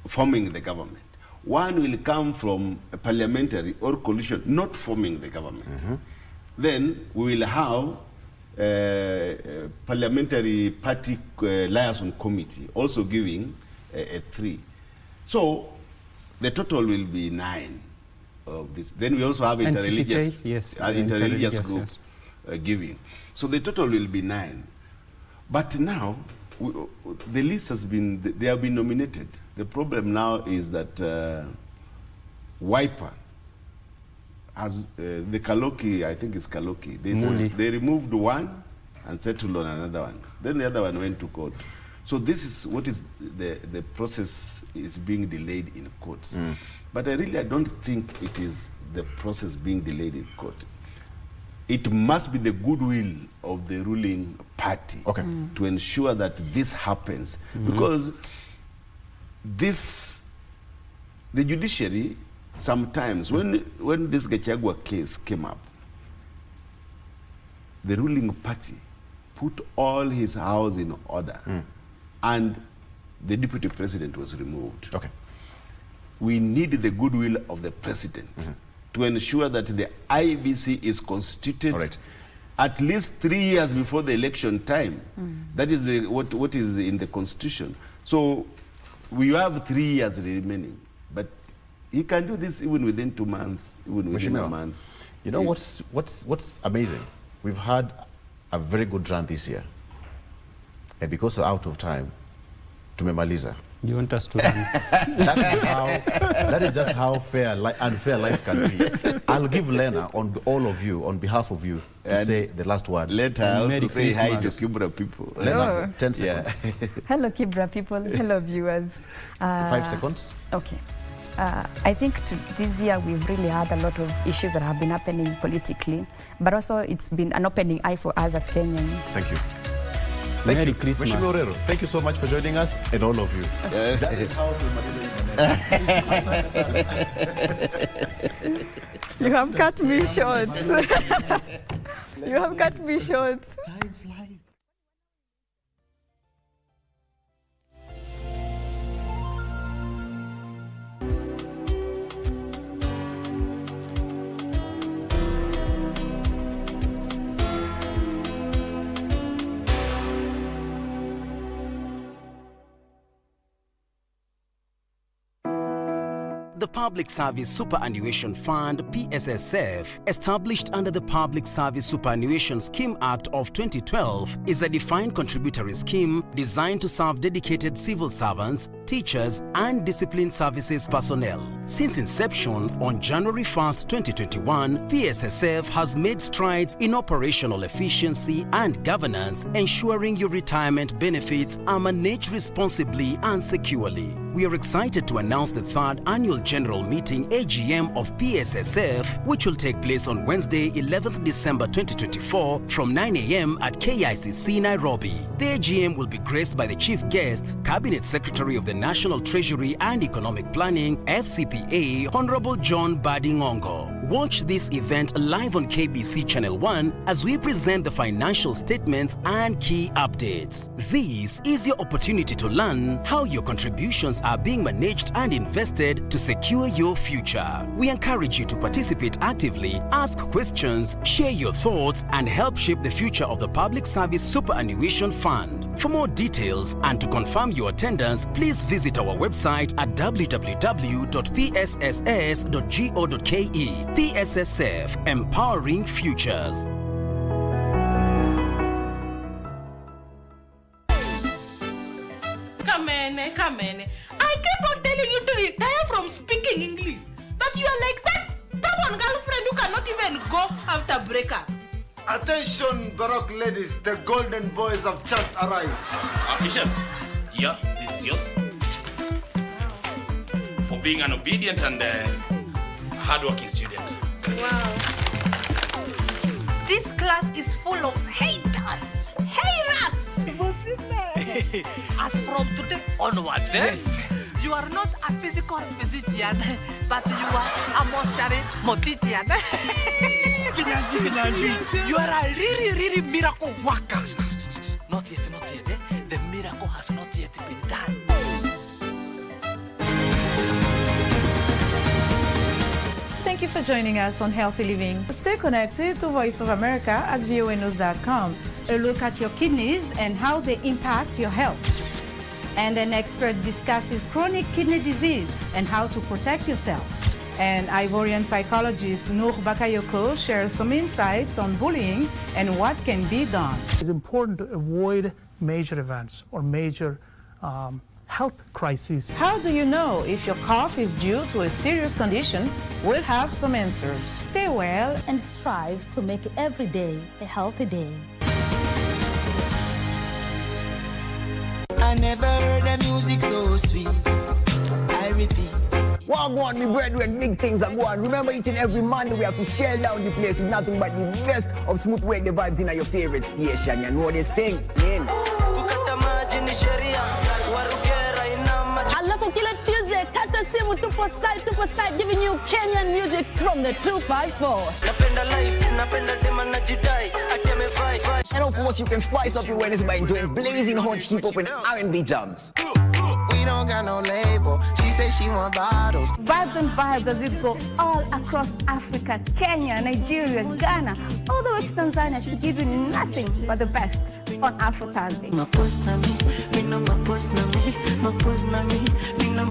forming the government. One will come from a parliamentary or coalition not forming the government. Then we will have parliamentary party liaison committee also giving a 3. So the total will be 9 of this. Then we also have interreligious, interreligious group giving. So the total will be 9. But now the list has been, they have been nominated. The problem now is that Wiper has the Kaloki, I think it's Kaloki. They removed one and settled on another one. Then the other one went to court. So this is what is the process is being delayed in courts. But I don't think it is the process being delayed in court. It must be the goodwill of the ruling party to ensure that this happens. Because the judiciary, sometimes when this Gachagua case came up, the ruling party put all his house in order and the deputy president was removed. We need the goodwill of the president to ensure that the IBC is constituted at least 3 years before the election time. That is what is in the constitution. So we have 3 years remaining, but he can do this even within 2 months, even within a month. You know what's amazing? We've had a very good run this year, and because we're out of time, tumemaliza. You want us to run? That is just how unfair life can be. I'll give Lena, on all of you, on behalf of you, to say the last word. Let her also say hi to Kibra people. Lena, 10 seconds. Hello, Kibra people. Hello, viewers. 5 seconds. Okay. I think this year we've really had a lot of issues that have been happening politically, but also it's been an opening eye for us as Kenyans. Thank you. Merry Christmas. Thank you so much for joining us, and all of you. That is how you have cut me short. You have cut me short. Time flies. The Public Service Superannuation Fund, PSSF, established under the Public Service Superannuation Scheme Act of 2012, is a defined contributory scheme designed to serve dedicated civil servants, teachers, and disciplined services personnel. Since inception on January 1st, 2021, PSSF has made strides in operational efficiency and governance, ensuring your retirement benefits are managed responsibly and securely. We are excited to announce the third annual General Meeting AGM of PSSF, which will take place on Wednesday, 11th December 2024 from 9 a.m. at KICC Nairobi. The AGM will be graced by the Chief Guest, Cabinet Secretary of the National Treasury and Economic Planning, FCPA, Honorable John Badingongo. Watch this event live on KBC Channel 1 as we present the financial statements and key updates. This is your opportunity to learn how your contributions are being managed and invested to secure your future. We encourage you to participate actively, ask questions, share your thoughts, and help shape the future of the Public Service Superannuation Fund. For more details and to confirm your attendance, please visit our website at www.psss.go.ke. PSSF, Empowering Futures. Kamene. I keep on telling you to retire from speaking English. But you are like that stubborn girlfriend who cannot even go after breakup. Attention, Baroque ladies, the golden boys have just arrived. Michelle, yeah, this is yours. For being an obedient and hardworking student. Wow. This class is full of haters. Haters! As from today onwards, yes, you are not a physical physician, but you are a mortuary mortician. You are a really miracle worker. Not yet. The miracle has not yet been done. Thank you for joining us on Healthy Living. Stay connected to Voice of America at voanews.com. A look at your kidneys and how they impact your health. And an expert discusses chronic kidney disease and how to protect yourself. And Ivorian psychologist Noor Bakayoko shares some insights on bullying and what can be done. It's important to avoid major events or major health crises. How do you know if your cough is due to a serious condition? We'll have some answers. Stay well and strive to make every day a healthy day. I never heard the music so sweet. I repeat. Well, go on, me brethren, big things are going. Remember, each and every Monday we have to shell down the place with nothing but the best of smooth wake the vibes in your favorite station. You know these things, man. Alafu kila Tuesday, kata simu tupo side, giving you Kenyan music from the 254. And of course, you can spice up your Wednesday by enjoying blazing hot hip-hop and R&B jams. We don't got no label. She says she want bottles. Vibes and vibes as we go all across Africa, Kenya, Nigeria, Ghana, all the way to Tanzania to give you nothing but the best on Afro Thursday.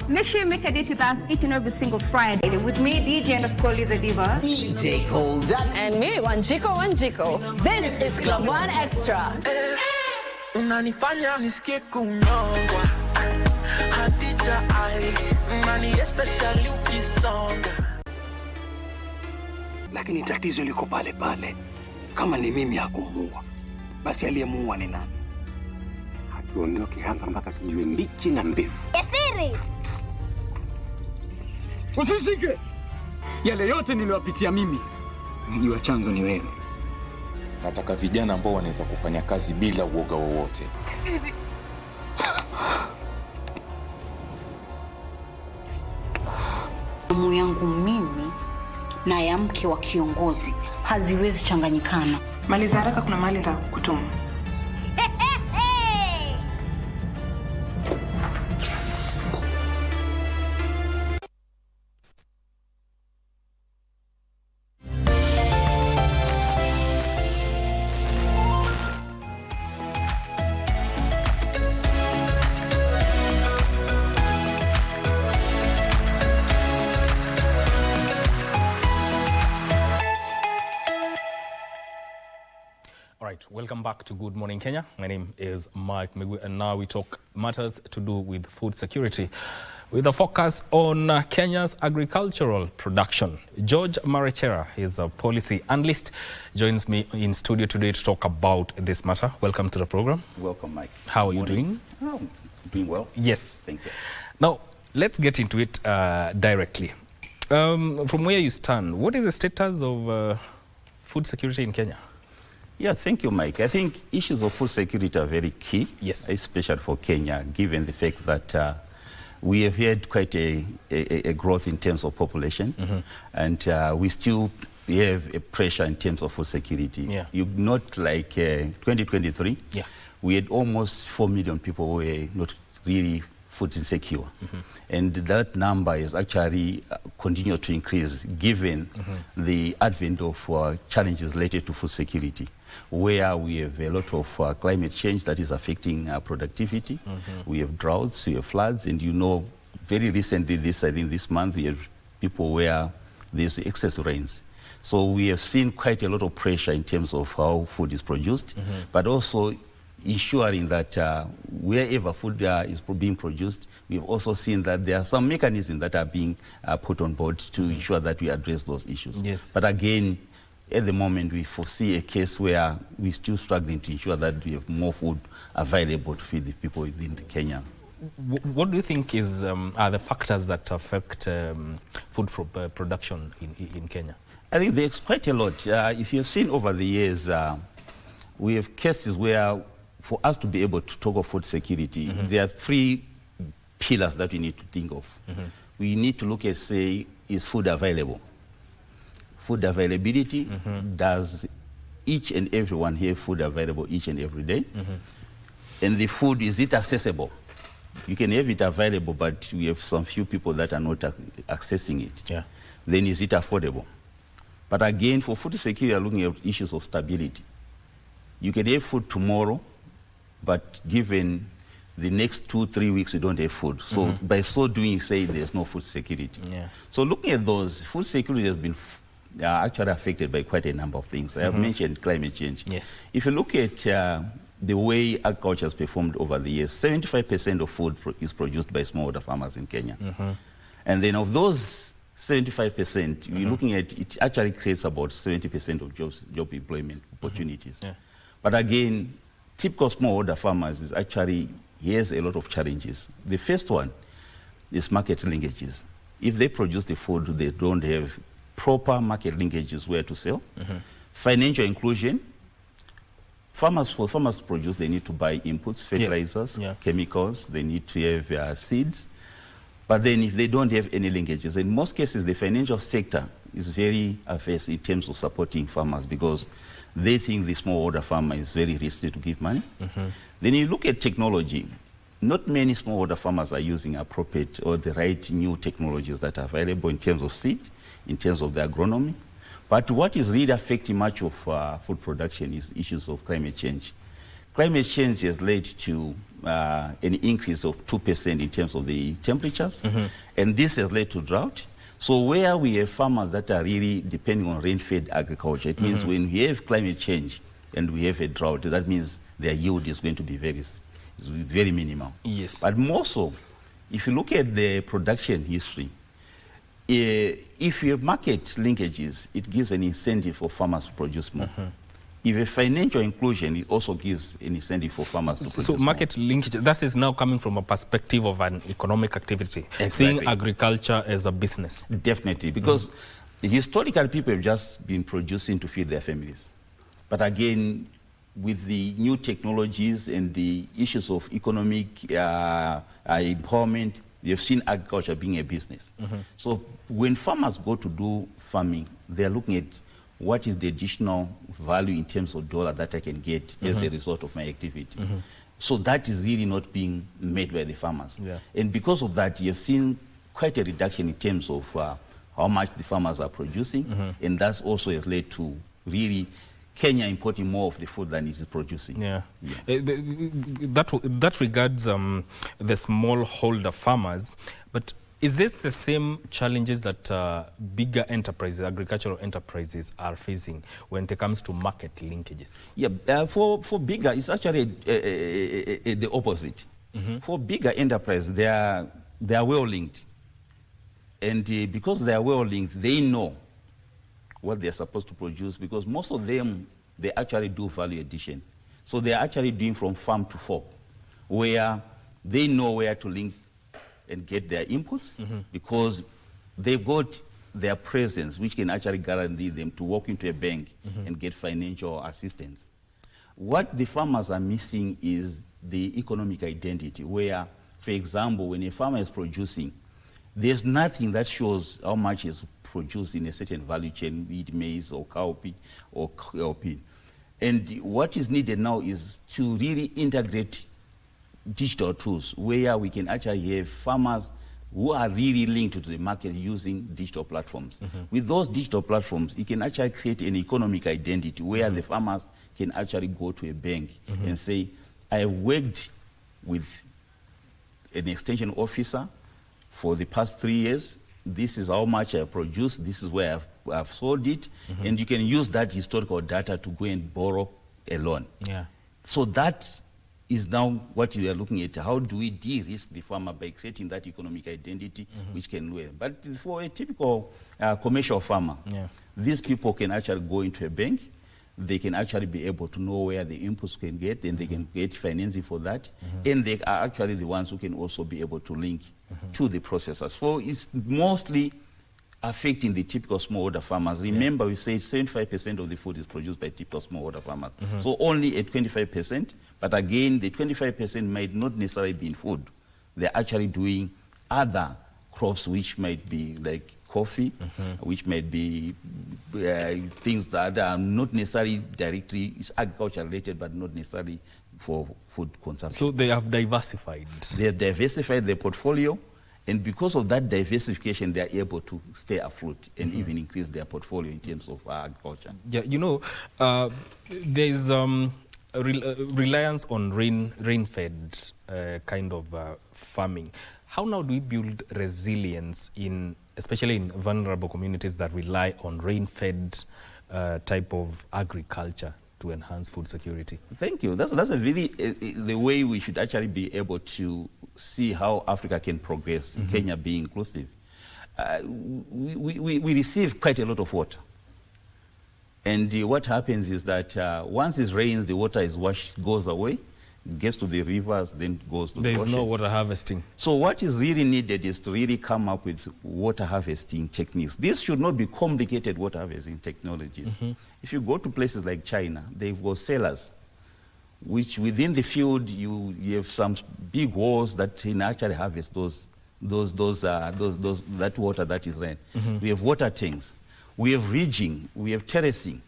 Make sure you make a date with us each and every single Friday with me, DJ_Liza Diva, DJ Colda, and me, Wanjiko. This is Club One Extra. Unanifanya nisikie kunyongwa. Hatija ai, nani especially ukisonga. Lakini tatizo liko pale pale. Kama ni mimi hakumuua, basi aliyemuua ni nani? Hatuondoki hapa mpaka tujue mbichi na mbivu. Siri. Usishike. Yale yote niliyopitia mimi, mjua chanzo ni wewe. Nataka vijana ambao wanaweza kufanya kazi bila uoga wowote. Damu yangu mimi na ya mke wa kiongozi haziwezi changanyikana. Maliza haraka, kuna mahali nitakutuma. Welcome back to Good Morning Kenya. My name is Mike Migwe, and now we talk matters to do with food security with a focus on Kenya's agricultural production. George Marechera is a policy analyst, joins me in studio today to talk about this matter. Welcome to the program. Welcome, Mike. How are you doing? Oh, doing well. Yes. Thank you. Now, let's get into it directly. From where you stand, what is the status of food security in Kenya? Yeah, thank you, Mike. I think issues of food security are very key, yes, especially for Kenya, given the fact that we have had quite a growth in terms of population, and we still have a pressure in terms of food security. Yeah. You not like 2023, yeah, we had almost 4 million people who were not really food insecure. And that number is actually continued to increase given the advent of challenges related to food security, where we have a lot of climate change that is affecting productivity. We have droughts, we have floods, and you know, very recently, I think this month, we have people where there's excess rains. So we have seen quite a lot of pressure in terms of how food is produced, but also ensuring that wherever food is being produced, we've also seen that there are some mechanisms that are being put on board to ensure that we address those issues. Yes. But again, at the moment, we foresee a case where we're still struggling to ensure that we have more food available to feed the people within Kenya. What do you think are the factors that affect food production in Kenya? I think there's quite a lot. If you've seen over the years, we have cases where for us to be able to talk of food security, there are 3 pillars that we need to think of. We need to look at, say, is food available? Food availability, does each and everyone have food available each and every day? And the food, is it accessible? You can have it available, but we have some few people that are not accessing it. Yeah. Then is it affordable? But again, for food security, we're looking at issues of stability. You can have food tomorrow, but given the next 2-3 weeks, you don't have food. So by so doing, you say there's no food security. Yeah. So looking at those, food security has been actually affected by quite a number of things. I have mentioned climate change. Yes. If you look at the way agriculture has performed over the years, 75% of food is produced by smallholder farmers in Kenya. And then of those 75%, you're looking at, it actually creates about 70% of job employment opportunities. Yeah. But again, typical smallholder farmers is actually, here's a lot of challenges. The first one is market linkages. If they produce the food, they don't have proper market linkages where to sell. Financial inclusion. For farmers to produce, they need to buy inputs, fertilizers, chemicals, they need to have seeds. But then if they don't have any linkages, in most cases, the financial sector is very averse in terms of supporting farmers because they think the smallholder farmer is very risky to give money. Then you look at technology. Not many smallholder farmers are using appropriate or the right new technologies that are available in terms of seed, in terms of the agronomy. But what is really affecting much of food production is issues of climate change. Climate change has led to an increase of 2% in terms of the temperatures, and this has led to drought. So where we have farmers that are really depending on rain-fed agriculture, it means when we have climate change and we have a drought, that means their yield is going to be very minimal. Yes. But more so, if you look at the production history, if you have market linkages, it gives an incentive for farmers to produce more. If a financial inclusion, it also gives an incentive for farmers to produce So market linkage, that is now coming from a perspective of an economic activity, seeing agriculture as a business. Definitely, because historically people have just been producing to feed their families. But again, with the new technologies and the issues of economic empowerment, you've seen agriculture being a business. So when farmers go to do farming, they're looking at what is the additional value in terms of dollar that I can get as a result of my activity. So that is really not being made by the farmers. Yeah. And because of that, you've seen quite a reduction in terms of how much the farmers are producing, and that's also has led to really Kenya importing more of the food than it is producing. Yeah. That regards the smallholder farmers, but is this the same challenges that bigger enterprises, agricultural enterprises, are facing when it comes to market linkages? Yeah, for bigger, it's actually the opposite. For bigger enterprises, they are well linked. And because they are well linked, they know what they're supposed to produce, because most of them, they actually do value addition. So they're actually doing from farm to fork, where they know where to link and get their inputs, because they've got their presence, which can actually guarantee them to walk into a bank and get financial assistance. What the farmers are missing is the economic identity, where, for example, when a farmer is producing, there's nothing that shows how much is produced in a certain value chain, be it maize or cowpea or cowpea. And what is needed now is to really integrate digital tools where we can actually have farmers who are really linked to the market using digital platforms. With those digital platforms, you can actually create an economic identity where the farmers can actually go to a bank and say, I have worked with an extension officer for the past 3 years. This is how much I produced. This is where I've sold it. And you can use that historical data to go and borrow a loan. Yeah. So that is now what we are looking at. How do we de-risk the farmer by creating that economic identity which can wear? But for a typical commercial farmer, these people can actually go into a bank. They can actually be able to know where the inputs can get, and they can get financing for that. And they are actually the ones who can also be able to link to the processors. So it's mostly affecting the typical smallholder farmers. Remember, we said 75% of the food is produced by typical smallholder farmers. So only at 25%, but again, the 25% might not necessarily be in food. They're actually doing other crops, which might be like coffee, which might be things that are not necessarily directly, it's agriculture related, but not necessarily for food consumption. So they have diversified. They have diversified their portfolio, and because of that diversification, they are able to stay afloat and even increase their portfolio in terms of agriculture. Yeah, you know, there's reliance on rain-fed kind of farming. How now do we build resilience especially in vulnerable communities that rely on rain-fed type of agriculture to enhance food security? Thank you. That's a really the way we should actually be able to see how Africa can progress, Kenya being inclusive. We receive quite a lot of water. And what happens is that once it rains, the water is washed, goes away, gets to the rivers, then goes to the ocean. There is no water harvesting. So what is really needed is to really come up with water harvesting techniques. This should not be complicated water harvesting technologies. If you go to places like China, they've got cellars, which within the field you have some big walls that can actually harvest that water that is rain. We have water tanks. We have ridging, we have terracing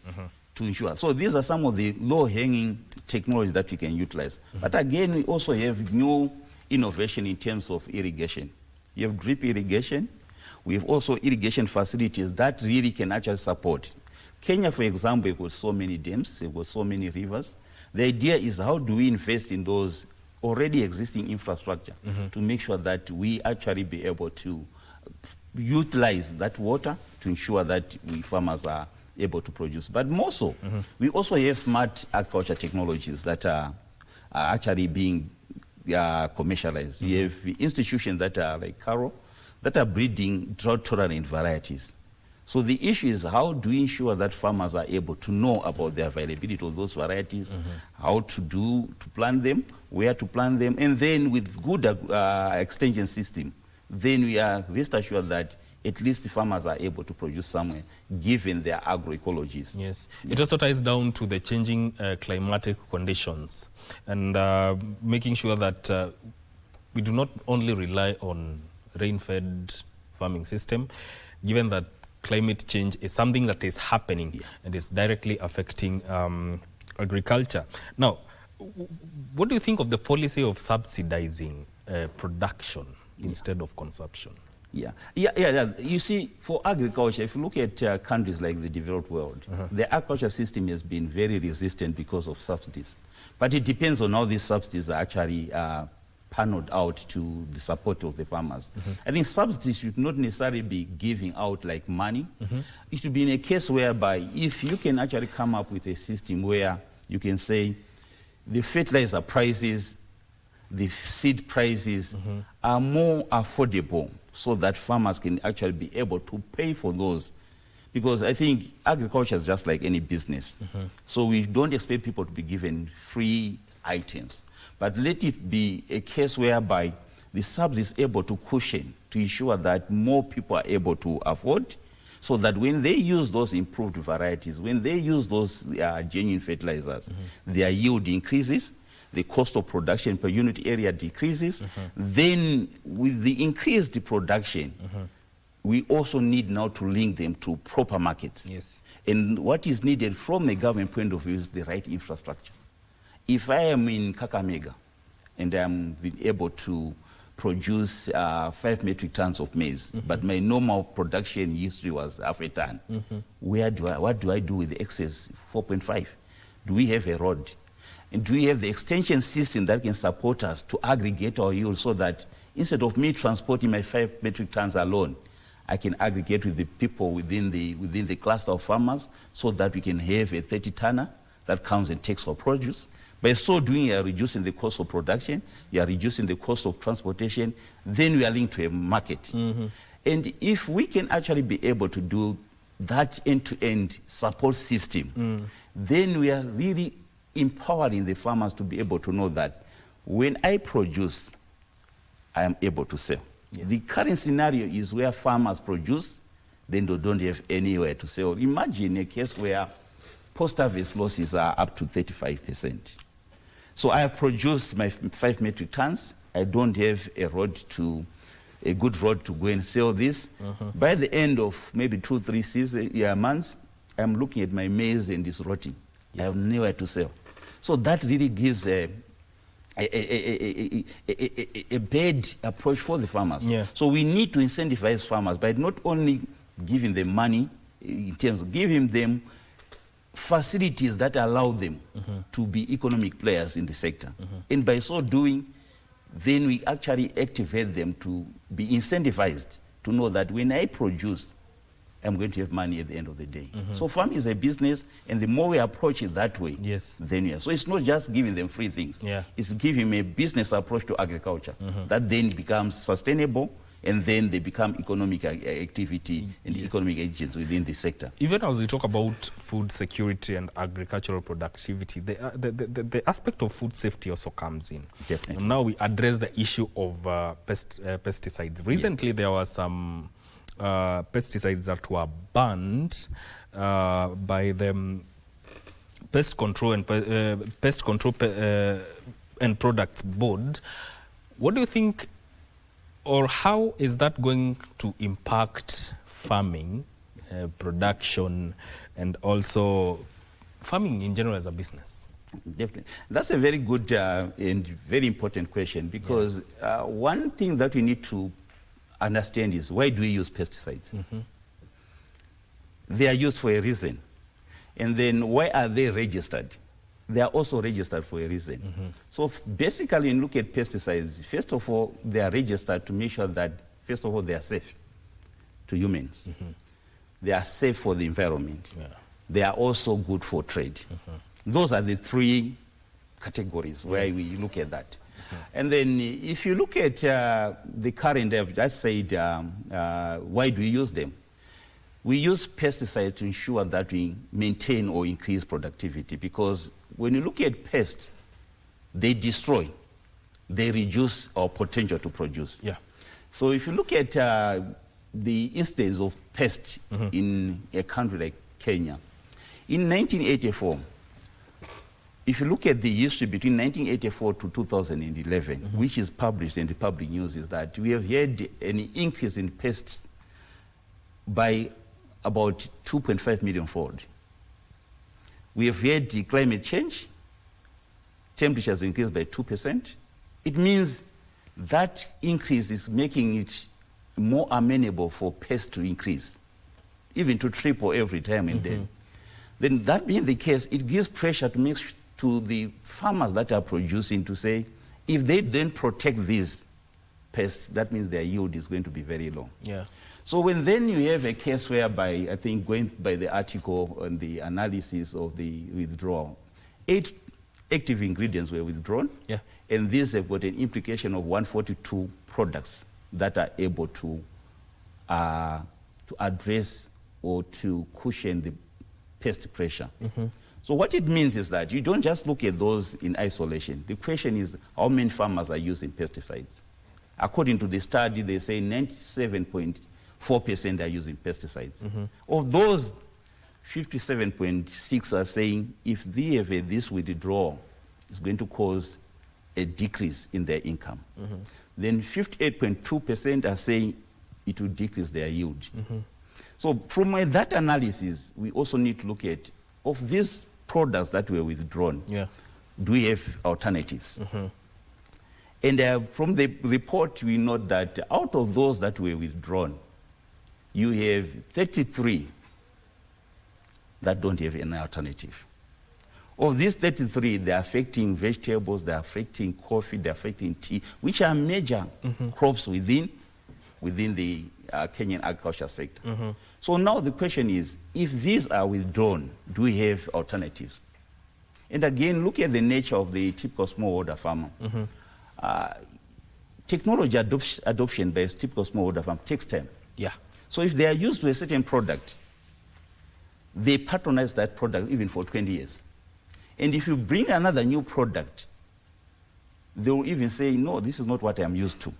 to ensure. So these are some of the low-hanging technologies that we can utilize. But again, we also have new innovation in terms of irrigation. You have drip irrigation. We have also irrigation facilities that really can actually support. Kenya, for example, we've got so many dams, we've got so many rivers. The idea is how do we invest in those already existing infrastructure to make sure that we actually be able to utilize that water to ensure that we farmers are able to produce. But more so, we also have smart agriculture technologies that are actually being commercialized. We have institutions that are like Caro, that are breeding drought-tolerant varieties. So the issue is how do we ensure that farmers are able to know about the availability of those varieties, how to plant them, where to plant them, and then with good extension system, then we are rest assured that at least the farmers are able to produce somewhere, given their agroecologies. Yes. It also ties down to the changing climatic conditions and making sure that we do not only rely on rain-fed farming system, given that climate change is something that is happening and is directly affecting agriculture. Now, what do you think of the policy of subsidizing production instead of consumption? Yeah. You see, for agriculture, if you look at countries like the developed world, the agriculture system has been very resistant because of subsidies. But it depends on how these subsidies are actually paneled out to the support of the farmers. I think subsidies should not necessarily be giving out like money. It should be in a case whereby if you can actually come up with a system where you can say the fertilizer prices, the seed prices are more affordable so that farmers can actually be able to pay for those. Because I think agriculture is just like any business. So we don't expect people to be given free items. But let it be a case whereby the subsidy is able to cushion to ensure that more people are able to afford, so that when they use those improved varieties, when they use those genuine fertilizers, their yield increases, the cost of production per unit area decreases. Then with the increased production, we also need now to link them to proper markets. Yes. And what is needed from the government point of view is the right infrastructure. If I am in Kakamega and I'm able to produce 5 metric tons of maize, but my normal production history was half a ton, what do I do with the excess 4.5? Do we have a road? And do we have the extension system that can support us to aggregate our yield so that instead of me transporting my 5 metric tons alone, I can aggregate with the people within the cluster of farmers so that we can have a 30-tonner that comes and takes our produce. By so doing, you are reducing the cost of production, you are reducing the cost of transportation, then we are linked to a market. And if we can actually be able to do that end-to-end support system, then we are really empowering the farmers to be able to know that when I produce, I am able to sell. The current scenario is where farmers produce, then they don't have anywhere to sell. Imagine a case where post-harvest losses are up to 35%. So I have produced my 5 metric tons. I don't have a good road to go and sell this. By the end of maybe 2-3 months, I'm looking at my maize and it's rotting. I have nowhere to sell. So that really gives a bad approach for the farmers. So we need to incentivize farmers by not only giving them money, in terms of giving them facilities that allow them to be economic players in the sector. And by so doing, then we actually activate them to be incentivized to know that when I produce, I'm going to have money at the end of the day. So farming is a business, and the more we approach it that way, then yeah. So it's not just giving them free things. It's giving a business approach to agriculture that then becomes sustainable, and then they become economic activity and economic agents within the sector. Even as we talk about food security and agricultural productivity, the aspect of food safety also comes in. Definitely. And now we address the issue of pesticides. Recently, there were some pesticides that were banned by the Pest Control and Products Board. What do you think, or how is that going to impact farming, production, and also farming in general as a business? Definitely. That's a very good and very important question, because one thing that we need to understand is, why do we use pesticides? They are used for a reason. And then why are they registered? They are also registered for a reason. So basically, when you look at pesticides, first of all, they are registered to make sure that, first of all, they are safe to humans. They are safe for the environment. They are also good for trade. Those are the three categories where we look at that. And then if you look at the current, I've just said, why do we use them? We use pesticides to ensure that we maintain or increase productivity, because when you look at pests, they destroy, they reduce our potential to produce. So if you look at the instance of pests in a country like Kenya, in 1984, if you look at the history between 1984 to 2011, which is published in the public news, is that we have had an increase in pests by about 2.5 million fold. We have had the climate change, temperatures increased by 2%. It means that increase is making it more amenable for pests to increase, even to triple every time and then. Then that being the case, it gives pressure to the farmers that are producing to say, if they don't protect these pests, that means their yield is going to be very low. Yeah. So when then you have a case whereby, I think going by the article and the analysis of the withdrawal, 8 active ingredients were withdrawn. Yeah. And these have got an implication of 142 products that are able to address or to cushion the pest pressure. So what it means is that you don't just look at those in isolation. The question is how many farmers are using pesticides. According to the study, they say 97.4% are using pesticides. Of those, 57.6 are saying if they have this withdrawal, it's going to cause a decrease in their income. Then 58.2% are saying it will decrease their yield. So from that analysis, we also need to look at, of these products that were withdrawn, do we have alternatives? And from the report, we note that out of those that were withdrawn, you have 33 that don't have any alternative. Of these 33, they're affecting vegetables, they're affecting coffee, they're affecting tea, which are major crops within the Kenyan agriculture sector. So now the question is, if these are withdrawn, do we have alternatives? And again, look at the nature of the typical smallholder farmer. Technology adoption by a typical smallholder farmer takes time. Yeah. So if they are used to a certain product, they patronize that product even for 20 years. And if you bring another new product, they will even say, no, this is not what I'm used to.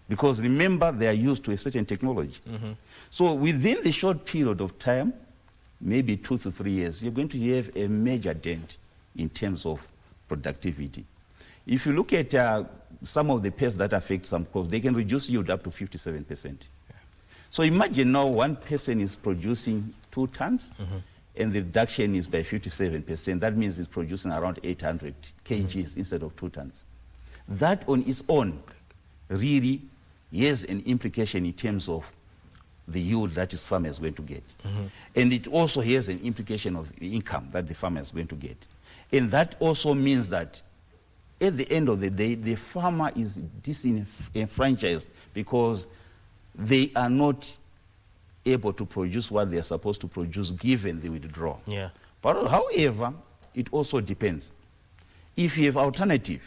Because remember, they are used to a certain technology. So within the short period of time, maybe 2 to 3 years, you're going to have a major dent in terms of productivity. If you look at some of the pests that affect some crops, they can reduce yield up to 57%. So imagine now one person is producing 2 tons, and the reduction is by 57%. That means it's producing around 800 kgs instead of 2 tons. That on its own really has an implication in terms of the yield that his farmer is going to get. And it also has an implication of the income that the farmer is going to get. And that also means that at the end of the day, the farmer is disenfranchised because they are not able to produce what they are supposed to produce given the withdrawal. Yeah. But however, it also depends. If you have alternative,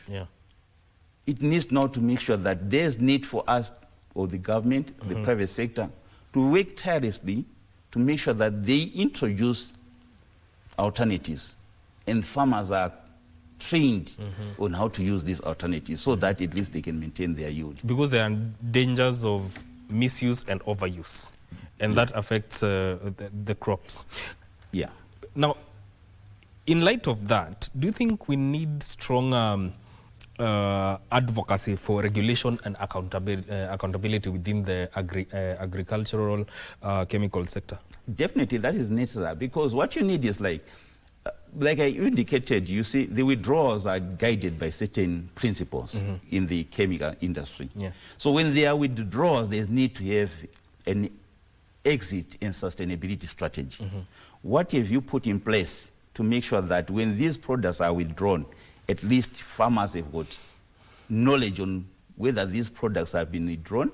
it needs now to make sure that there's need for us or the government, the private sector, to work tirelessly to make sure that they introduce alternatives and farmers are trained on how to use these alternatives so that at least they can maintain their yield. Because there are dangers of misuse and overuse, and that affects the crops. Yeah. Now, in light of that, do you think we need strong advocacy for regulation and accountability within the agricultural chemical sector? Definitely, that is necessary, because what you need is like I indicated, you see, the withdrawals are guided by certain principles in the chemical industry. So when there are withdrawals, there's need to have an exit and sustainability strategy. What have you put in place to make sure that when these products are withdrawn, at least farmers have got knowledge on whether these products have been withdrawn,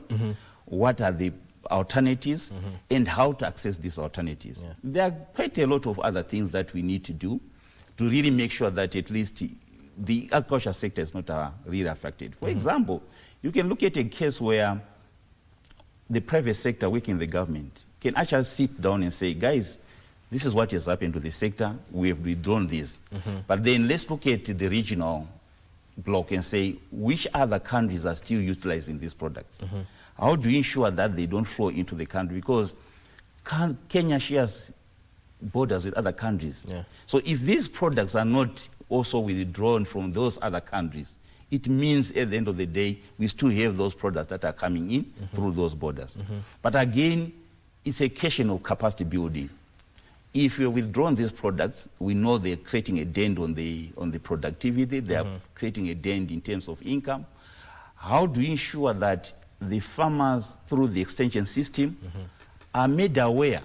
what are the alternatives, and how to access these alternatives. There are quite a lot of other things that we need to do to really make sure that at least the agriculture sector is not really affected. For example, you can look at a case where the private sector working in the government can actually sit down and say, guys, this is what has happened to the sector, we have withdrawn this. But then let's look at the regional block and say, which other countries are still utilizing these products? How do you ensure that they don't flow into the country? Because Kenya shares borders with other countries. So if these products are not also withdrawn from those other countries, it means at the end of the day, we still have those products that are coming in through those borders. But again, it's a question of capacity building. If you're withdrawing these products, we know they're creating a dent on the productivity, they are creating a dent in terms of income. How do you ensure that the farmers, through the extension system, are made aware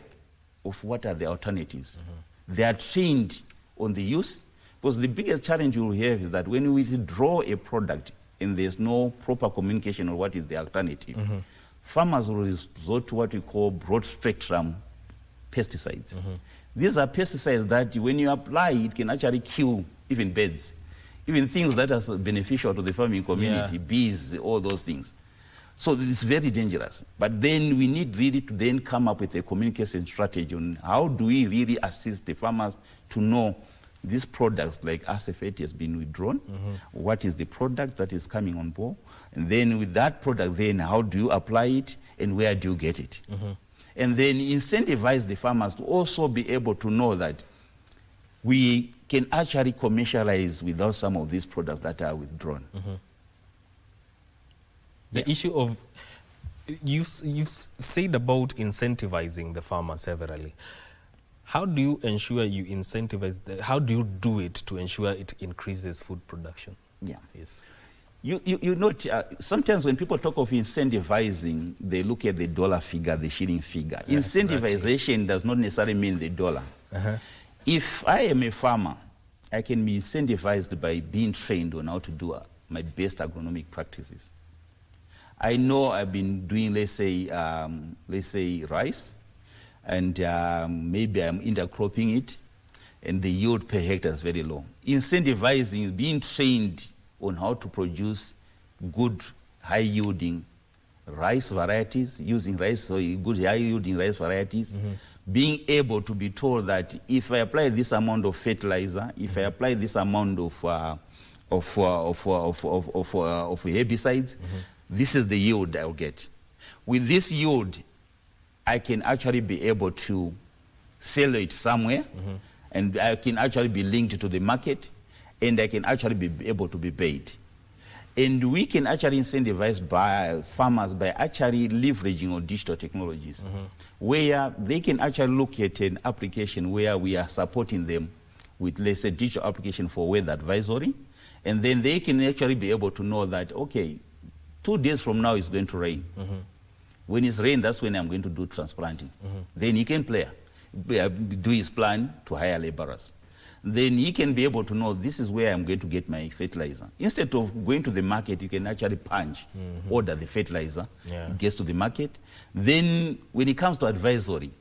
of what are the alternatives? They are trained on the use, because the biggest challenge you have is that when we withdraw a product and there's no proper communication on what is the alternative, farmers will resort to what we call broad spectrum pesticides. These are pesticides that when you apply, it can actually kill even birds, even things that are beneficial to the farming community, bees, all those things. So it's very dangerous. But then we need really to then come up with a communication strategy on how do we really assist the farmers to know these products like RC has been withdrawn, what is the product that is coming on board, and then with that product, then how do you apply it and where do you get it? And then incentivize the farmers to also be able to know that we can actually commercialize without some of these products that are withdrawn. The issue of, you've said about incentivizing the farmer severally. How do you ensure you incentivize, how do you do it to ensure it increases food production? Yeah. Yes. You note, sometimes when people talk of incentivizing, they look at the dollar figure, the shilling figure. Incentivization does not necessarily mean the dollar. If I am a farmer, I can be incentivized by being trained on how to do my best agronomic practices. I know I've been doing, let's say rice, and maybe I'm intercropping it, and the yield per hectare is very low. Incentivizing, being trained on how to produce good, high-yielding rice varieties, using rice, so good high-yielding rice varieties, being able to be told that if I apply this amount of fertilizer, if I apply this amount of herbicides, this is the yield I'll get. With this yield, I can actually be able to sell it somewhere, and I can actually be linked to the market, and I can actually be able to be paid. And we can actually incentivize by farmers by actually leveraging on digital technologies, where they can actually look at an application where we are supporting them with, let's say, digital application for weather advisory, and then they can actually be able to know that, okay, 2 days from now it's going to rain. When it's rain, that's when I'm going to do transplanting. Then he can do his plan to hire laborers. Then he can be able to know this is where I'm going to get my fertilizer. Instead of going to the market, you can actually punch, order the fertilizer, it gets to the market. Then when it comes to advisory,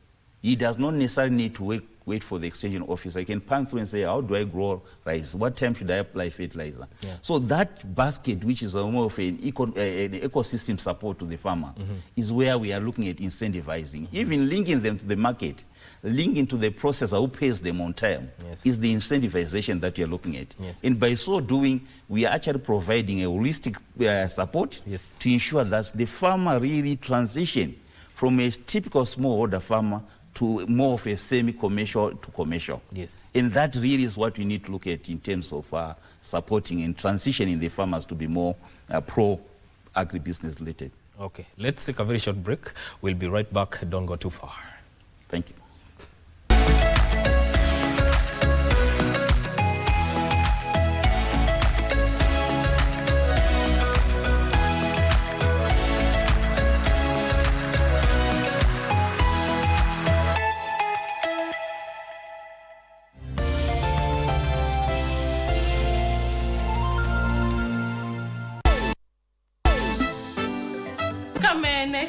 he does not necessarily need to wait for the extension officer. I can punch through and say, how do I grow rice? What time should I apply fertilizer? So that basket, which is more of an ecosystem support to the farmer, is where we are looking at incentivizing, even linking them to the market, linking to the processor who pays them on time, is the incentivization that you're looking at. And by so doing, we are actually providing a holistic support to ensure that the farmer really transition from a typical smallholder farmer to more of a semi-commercial to commercial. And that really is what we need to look at in terms of supporting and transitioning the farmers to be more pro-agribusiness related. Okay, let's take a very short break. We'll be right back. Don't go too far. Thank you.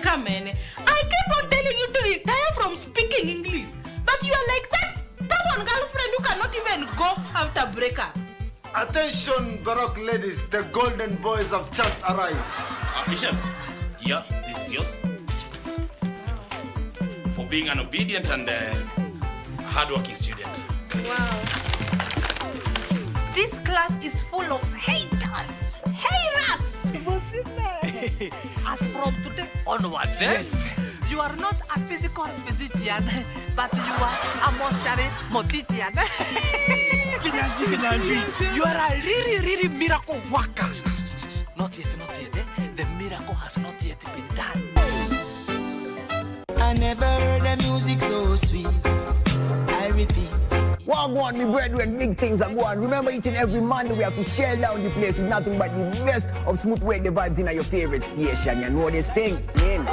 Kamene. I keep on telling you to retire from speaking English, but you are like that stubborn girlfriend who cannot even go after breakup. Attention, Baroque ladies, the golden boys have just arrived. Michelle, yeah, this is yours. For being an obedient and hardworking student. Wow. This class is full of haters. Haters! As from today onwards, you are not a physical physician, but you are a mortuary mortician. Kinyanji, you are a really miracle worker. Not yet. The miracle has not yet been done. I never heard going, me brethren, big things are going. Remember, each and every Monday we have to shell down the place with nothing but the best of smooth way the vibes in your favorite station. You know these things, man.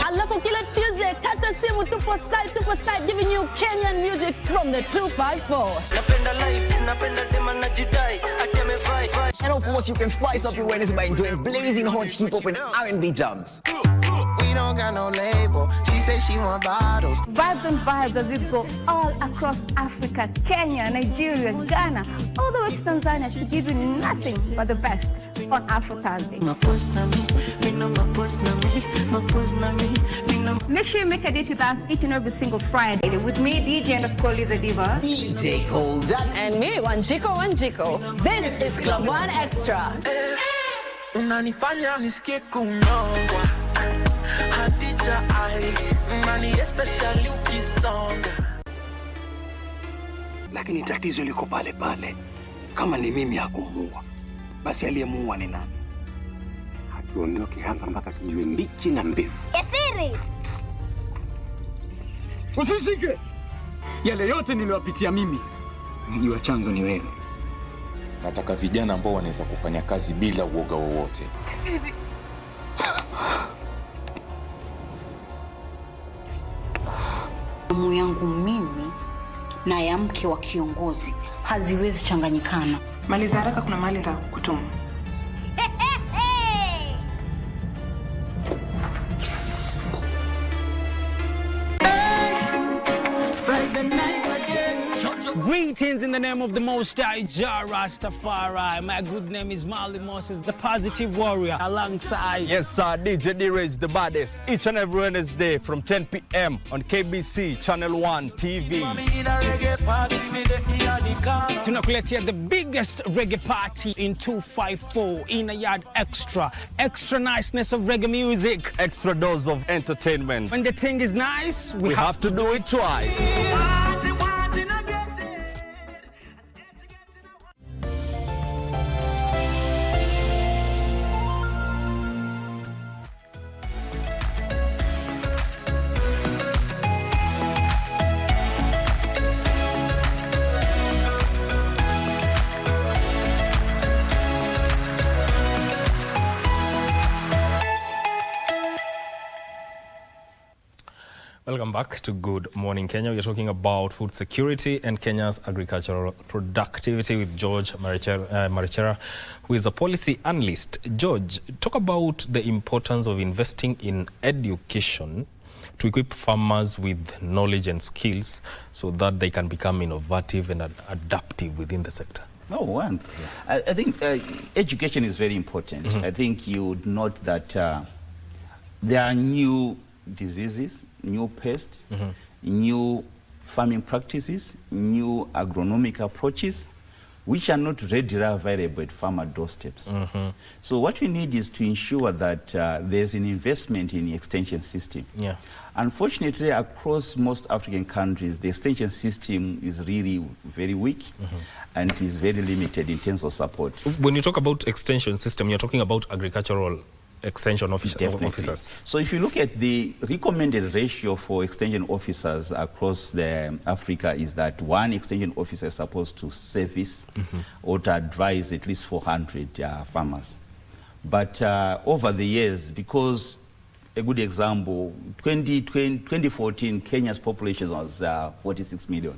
Alafu kila Tuesday, kata simu tupo side, giving you Kenyan music from the 254. And of course, you can spice up your Wednesday by enjoying blazing hot hip-hop and R&B jams. We don't got no label. She say she want bottles. Vibes and vibes as we go all across Africa, Kenya, Nigeria, Ghana, all the way to Tanzania to give you nothing but the best on Afro Thursday. Make sure you make a date with us each and every single Friday with me, DJ_Liza Diva, DJ Coldat, and me, Wanjiko. This is Club One Extra. Unanifanya nisikie kunongwa. Hadija ai, mani especially ukisonga. Lakini tatizo liko pale pale. Kama ni mimi hakumuua, basi aliyemuua ni nani? Hatuondoki hapa mpaka tujue mbichi na mbivu. Siri. Usishike. Yale yote niliyopitia mimi, mjua chanzo ni wewe. Nataka vijana ambao wanaweza kufanya kazi bila uoga wowote. Damu yangu mimi na ya mke wa kiongozi haziwezi changanyikana. Maliza haraka, kuna mahali nitakutuma. Greetings in the name of the Most High Jah Rastafari. My good name is Marley Moses, the positive warrior, alongside... Yes, sir, DJ D-Rage, the baddest. Each and every Wednesday from 10 p.m. on KBC Channel 1 TV. Tunakuletea the biggest reggae party in 254 in a yard extra. Extra niceness of reggae music. Extra dose of entertainment. When the thing is nice, we have to do it twice. Welcome back to Good Morning Kenya. We are talking about food security and Kenya's agricultural productivity with George Marichera, who is a policy analyst. George, talk about the importance of investing in education to equip farmers with knowledge and skills so that they can become innovative and adaptive within the sector. Oh, and I think education is very important. I think you would note that there are new diseases, new pests, new farming practices, new agronomic approaches, which are not readily available at farmer doorsteps. So what we need is to ensure that there's an investment in the extension system. Yeah. Unfortunately, across most African countries, the extension system is really very weak and is very limited in terms of support. When you talk about extension system, you're talking about agricultural extension officers. So if you look at the recommended ratio for extension officers across Africa is that one extension officer is supposed to service or to advise at least 400 farmers. But over the years, because a good example, 2014, Kenya's population was 46 million.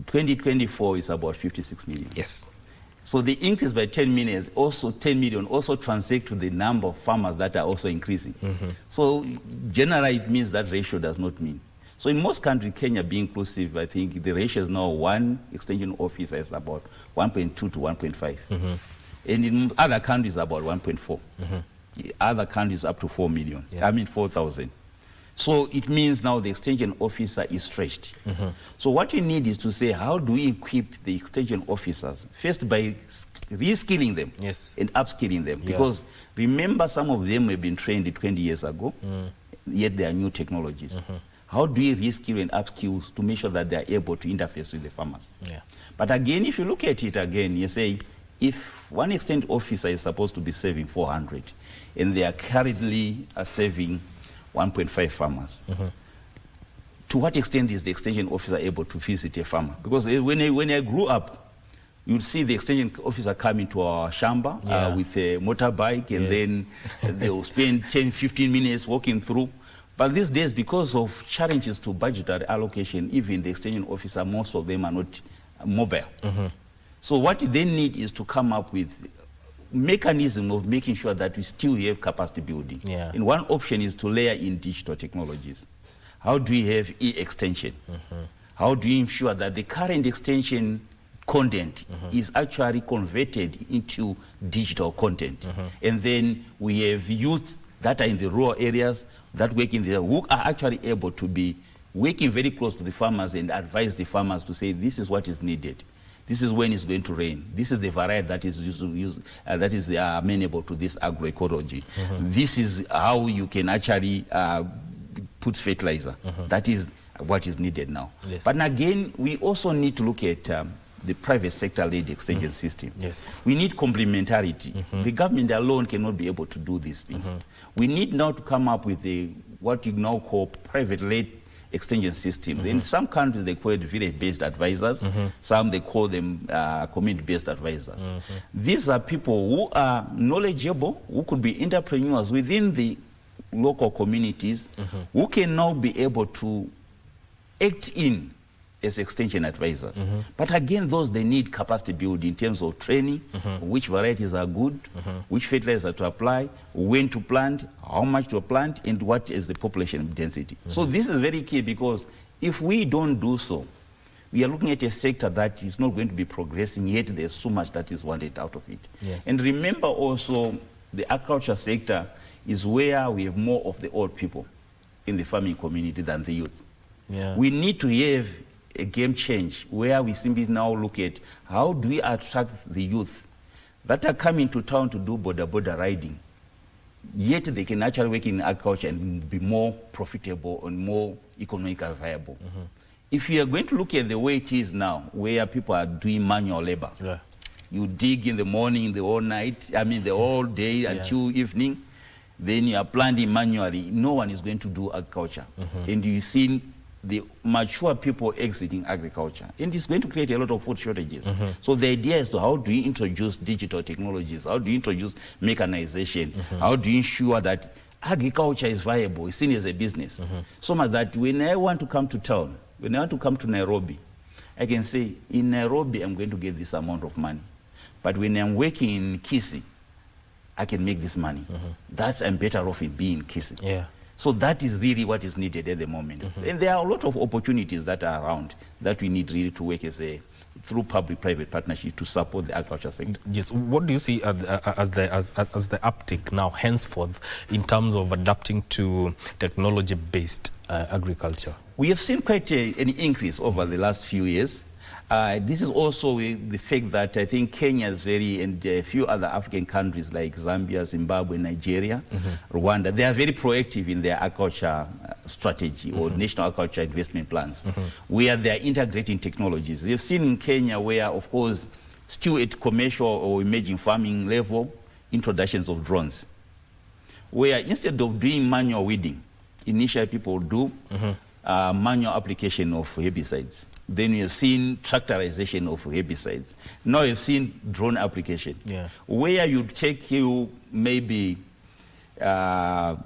2024 is about 56 million. Yes. So the increase by 10 million also translates to the number of farmers that are also increasing. So generally it means that ratio does not mean. So in most countries, Kenya being inclusive, I think the ratio is now one extension officer is about 1.2 to 1.5. And in other countries about 1.4. Other countries up to 4 million. Yes. I mean 4,000. So it means now the extension officer is stretched. So what we need is to say, how do we equip the extension officers? First, by reskilling them and upskilling them. Because remember, some of them have been trained 20 years ago, yet they are new technologies. How do we reskill and upskill to make sure that they are able to interface with the farmers? But again, if you look at it again, you say, if one extension officer is supposed to be serving 400, and they are currently serving 1.5 farmers. to what extent is the extension officer able to visit a farmer? Because when I grew up, you'd see the extension officer coming to our shamba with a motorbike, and then they'll spend 10, 15 minutes walking through. But these days, because of challenges to budgetary allocation, even the extension officer, most of them are not mobile. So what they need is to come up with mechanism of making sure that we still have capacity building. And one option is to layer in digital technologies. How do we have e-extension? How do you ensure that the current extension content is actually converted into digital content? And then we have used that are in the rural areas, that work in there, who are actually able to be working very close to the farmers and advise the farmers to say, this is what is needed. This is when it's going to rain. This is the variety that is that is amenable to this agroecology. This is how you can actually put fertilizer. That is what is needed now. But again, we also need to look at the private sector-led extension system. We need complementarity. The government alone cannot be able to do these things. We need now to come up with what you now call private-led extension system. In some countries, they call it village-based advisors. Some, they call them community-based advisors. These are people who are knowledgeable, who could be entrepreneurs within the local communities, who can now be able to act in as extension advisors. But again, those, they need capacity building in terms of training, which varieties are good, which fertilizer to apply, when to plant, how much to plant, and what is the population density. So this is very key, because if we don't do so, we are looking at a sector that is not going to be progressing, yet there's so much that is wanted out of it. And remember also, the agriculture sector is where we have more of the old people in the farming community than the youth. We need to have a game change where we simply now look at how do we attract the youth that are coming to town to do border riding, yet they can actually work in agriculture and be more profitable and more economically viable. If you are going to look at the way it is now, where people are doing manual labor, you dig in the morning, the whole night, the whole day until evening, then you are planting manually, no one is going to do agriculture. And you see the mature people exiting agriculture, and it's going to create a lot of food shortages. So the idea is to how do you introduce digital technologies, how do you introduce mechanization, how do you ensure that agriculture is viable, is seen as a business. So much that when I want to come to town, when I want to come to Nairobi, I can say, in Nairobi, I'm going to get this amount of money. But when I'm working in Kisii, I can make this money. I'm better off in being Kisii. So that is really what is needed at the moment. And there are a lot of opportunities that are around that we need really to work through public-private partnership to support the agriculture sector. Yes, what do you see as the uptick now, henceforth, in terms of adapting to technology-based agriculture? We have seen quite an increase over the last few years. This is also the fact that I think Kenya is and a few other African countries like Zambia, Zimbabwe, Nigeria, Rwanda, they are very proactive in their agriculture strategy or national agriculture investment plans, where they are integrating technologies. We've seen in Kenya where, of course, still at commercial or emerging farming level, introductions of drones, where instead of doing manual weeding, initially people do manual application of herbicides. Then we have seen tractorization of herbicides. Now we've seen drone application, where you take maybe 5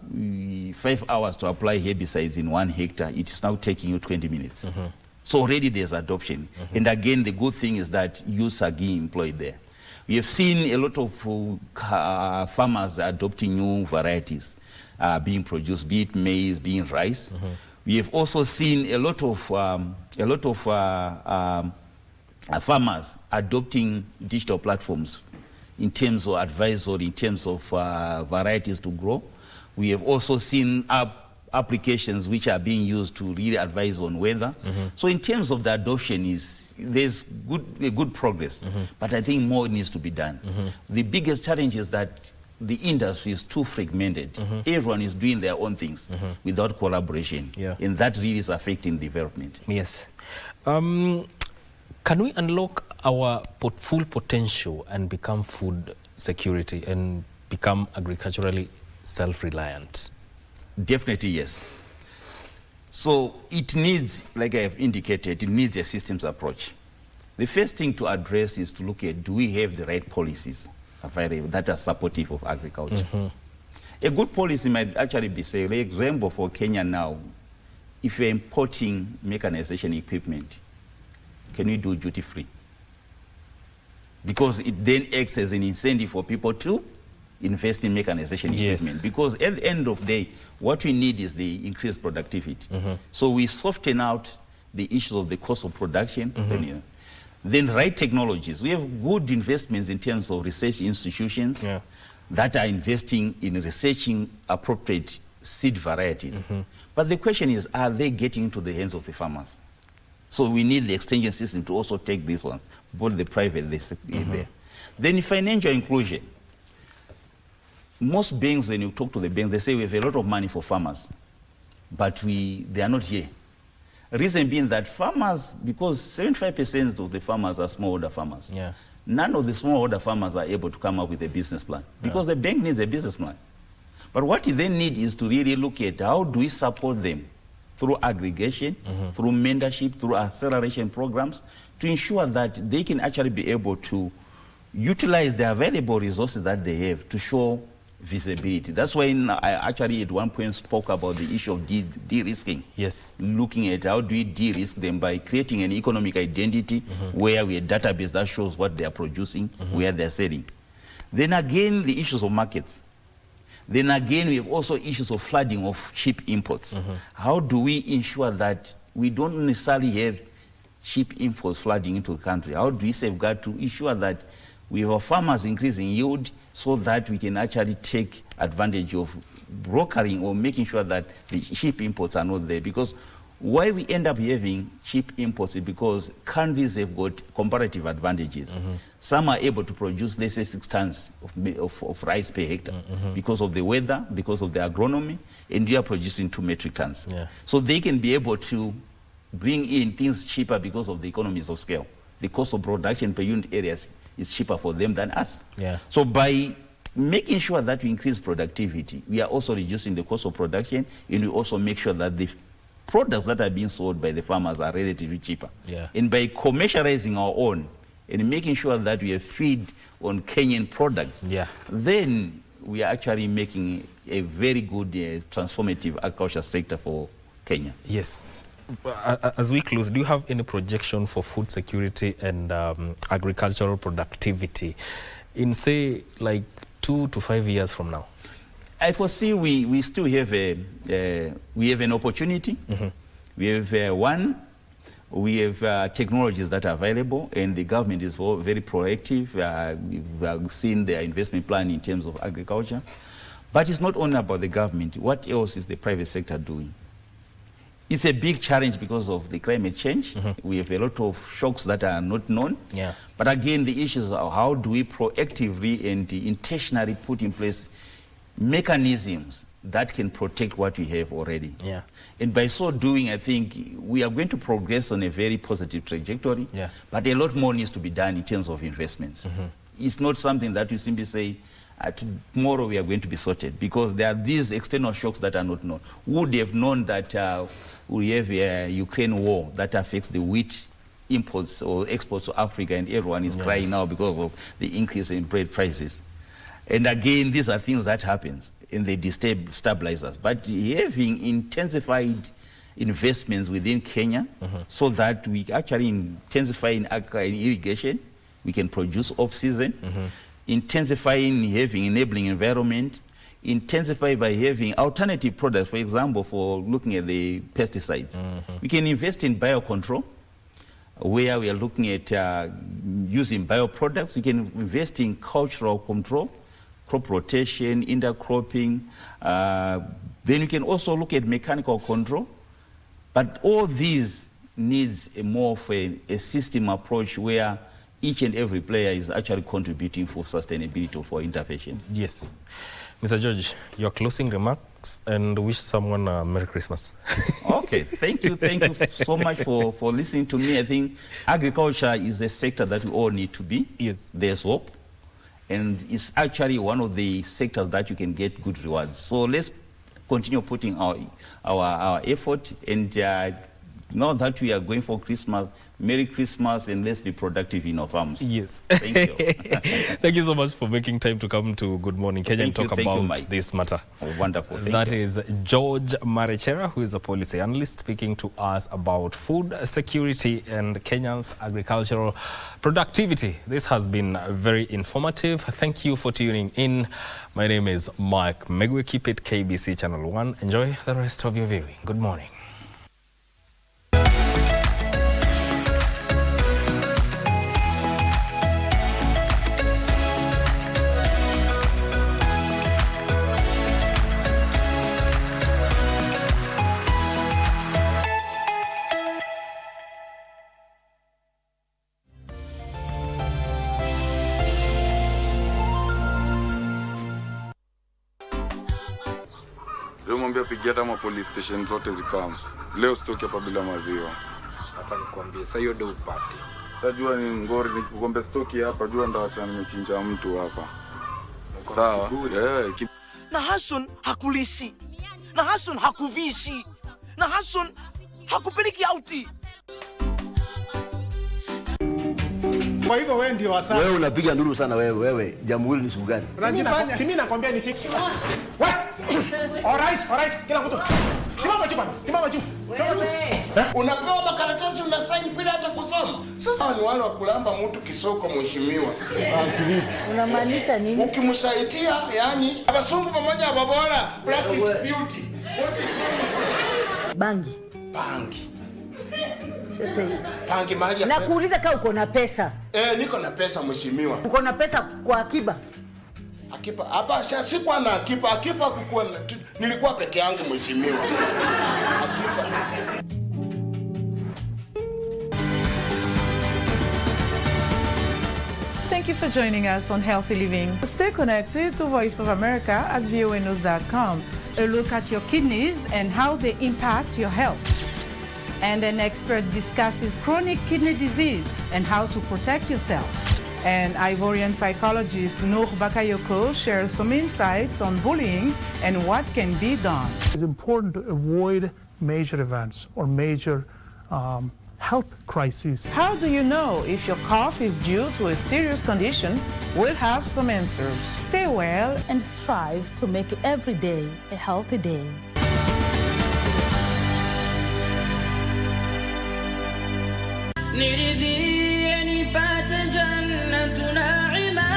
hours to apply herbicides in 1 hectare. It is now taking you 20 minutes. So already there's adoption. And again, the good thing is that youths are being employed there. We have seen a lot of farmers adopting new varieties being produced, be it maize, be it rice. We have also seen a lot of farmers adopting digital platforms in terms of advisory, in terms of varieties to grow. We have also seen applications which are being used to really advise on weather. So in terms of the adoption, there's good progress, but I think more needs to be done. The biggest challenge is that the industry is too fragmented. Everyone is doing their own things without collaboration, and that really is affecting development. Yes. Can we unlock our full potential and become food security and become agriculturally self-reliant? Definitely, yes. So it needs, like I have indicated, it needs a systems approach. The first thing to address is to look at, do we have the right policies available that are supportive of agriculture? A good policy might actually be, say, for example, for Kenya now, if you're importing mechanization equipment, can we do duty-free? Because it then acts as an incentive for people to invest in mechanization equipment. Because at the end of the day, what we need is the increased productivity. So we soften out the issues of the cost of production. Then right technologies. We have good investments in terms of research institutions that are investing in researching appropriate seed varieties. But the question is, are they getting into the hands of the farmers? So we need the extension system to also take this one, both the private and the there. Then financial inclusion. Most banks, when you talk to the banks, they say we have a lot of money for farmers, but they are not here. Reason being that farmers, because 75% of the farmers are smallholder farmers. None of the smallholder farmers are able to come up with a business plan because the bank needs a business plan. But what they need is to really look at how do we support them through aggregation, through mentorship, through acceleration programs, to ensure that they can actually be able to utilize the available resources that they have to show visibility. That's why I actually at one point spoke about the issue of de-risking. Looking at how do we de-risk them by creating an economic identity where we have a database that shows what they are producing, where they're selling. Then again, the issues of markets. Then again, we have also issues of flooding of cheap imports. How do we ensure that we don't necessarily have cheap imports flooding into the country? How do we safeguard to ensure that we have our farmers increasing yield so that we can actually take advantage of brokering or making sure that the cheap imports are not there? Because why we end up having cheap imports is because countries have got comparative advantages. Some are able to produce, let's say, 6 tons of rice per hectare because of the weather, because of the agronomy, and we are producing 2 metric tons. So they can be able to bring in things cheaper because of the economies of scale. The cost of production per unit areas is cheaper for them than us. So by making sure that we increase productivity, we are also reducing the cost of production, and we also make sure that the products that are being sold by the farmers are relatively cheaper. And by commercializing our own and making sure that we have feed on Kenyan products, then we are actually making a very good transformative agriculture sector for Kenya. As we close, do you have any projection for food security and agricultural productivity in, say, like 2 to 5 years from now? I foresee we still have we have an opportunity. We have we have technologies that are available, and the government is very proactive. We've seen their investment plan in terms of agriculture. But it's not only about the government. What else is the private sector doing? It's a big challenge because of the climate change. We have a lot of shocks that are not known. But again, the issues are how do we proactively and intentionally put in place mechanisms that can protect what we have already. And by so doing, I think we are going to progress on a very positive trajectory. But a lot more needs to be done in terms of investments. It's not something that you simply say, tomorrow we are going to be sorted, because there are these external shocks that are not known. Would they have known that we have a Ukraine war that affects the wheat imports or exports to Africa, and everyone is crying now because of the increase in bread prices? And again, these are things that happen, and they destabilize us. But having intensified investments within Kenya, so that we actually intensify in irrigation, we can produce off-season, intensifying having enabling environment, intensify by having alternative products, for example, for looking at the pesticides. We can invest in biocontrol, where we are looking at using bioproducts. We can invest in cultural control, crop rotation, intercropping. Then we can also look at mechanical control. But all these needs a more of a system approach where each and every player is actually contributing for sustainability for interventions. Yes. Mr. George, your closing remarks, and wish someone a Merry Christmas. Okay, thank you so much for listening to me. I think agriculture is a sector that we all need to be. There's hope, and it's actually one of the sectors that you can get good rewards. So let's continue putting our effort, and now that we are going for Christmas, Merry Christmas, and let's be productive in our farms. Yes. Thank you. Thank you so much for making time to come to Good Morning Kenya and talk about this matter. Oh, wonderful. That is George Marechera, who is a policy analyst, speaking to us about food security and Kenya's agricultural productivity. This has been very informative. Thank you for tuning in. My name is Mike Megwe. Keep it KBC Channel 1. Enjoy the rest of your viewing. Good morning. Mwambia pigia hata police station zote zikama. Leo stoki hapa bila maziwa. Hata nikwambie sasa hiyo ndio upate. Sasa jua ni ngori nikukwambia stoki hapa jua ndo acha nimechinja mtu hapa. Sawa. Na Hassan hakulishi. Na Hassan hakuvishi. Na Hassan hakupeleki auti. Kwa hivyo wewe ndio wasa. Wewe unapiga nduru sana wewe. Jamhuri ni siku gani? Unajifanya. Mimi nakwambia ni fix. Wewe. Alright, kila mtu. Simama juu bana. Simama juu. Unapewa makaratasi una sign bila hata kusoma. Sasa ni wale wa kulamba mtu kisoko mheshimiwa. Unamaanisha nini? Ukimsaidia yani abasungu pamoja babora black is beauty. Bangi. Sasa Pangi mahali ya na kuuliza kama uko na pesa. Niko na pesa mheshimiwa. Uko na pesa kwa akiba? Akiba hapa sikuwa na akiba kukua nilikuwa peke yangu mheshimiwa. Akiba. Thank you for joining us on Healthy Living. Stay connected to Voice of America at voanews.com. A look at your kidneys and how they impact your health. And an expert discusses chronic kidney disease and how to protect yourself. And Ivorian psychologist Noor Bakayoko shares some insights on bullying and what can be done. It's important to avoid major events or major health crises. How do you know if your cough is due to a serious condition? We'll have some answers. Stay well and strive to make every day a healthy day. Niridhie nipate jannatu naima,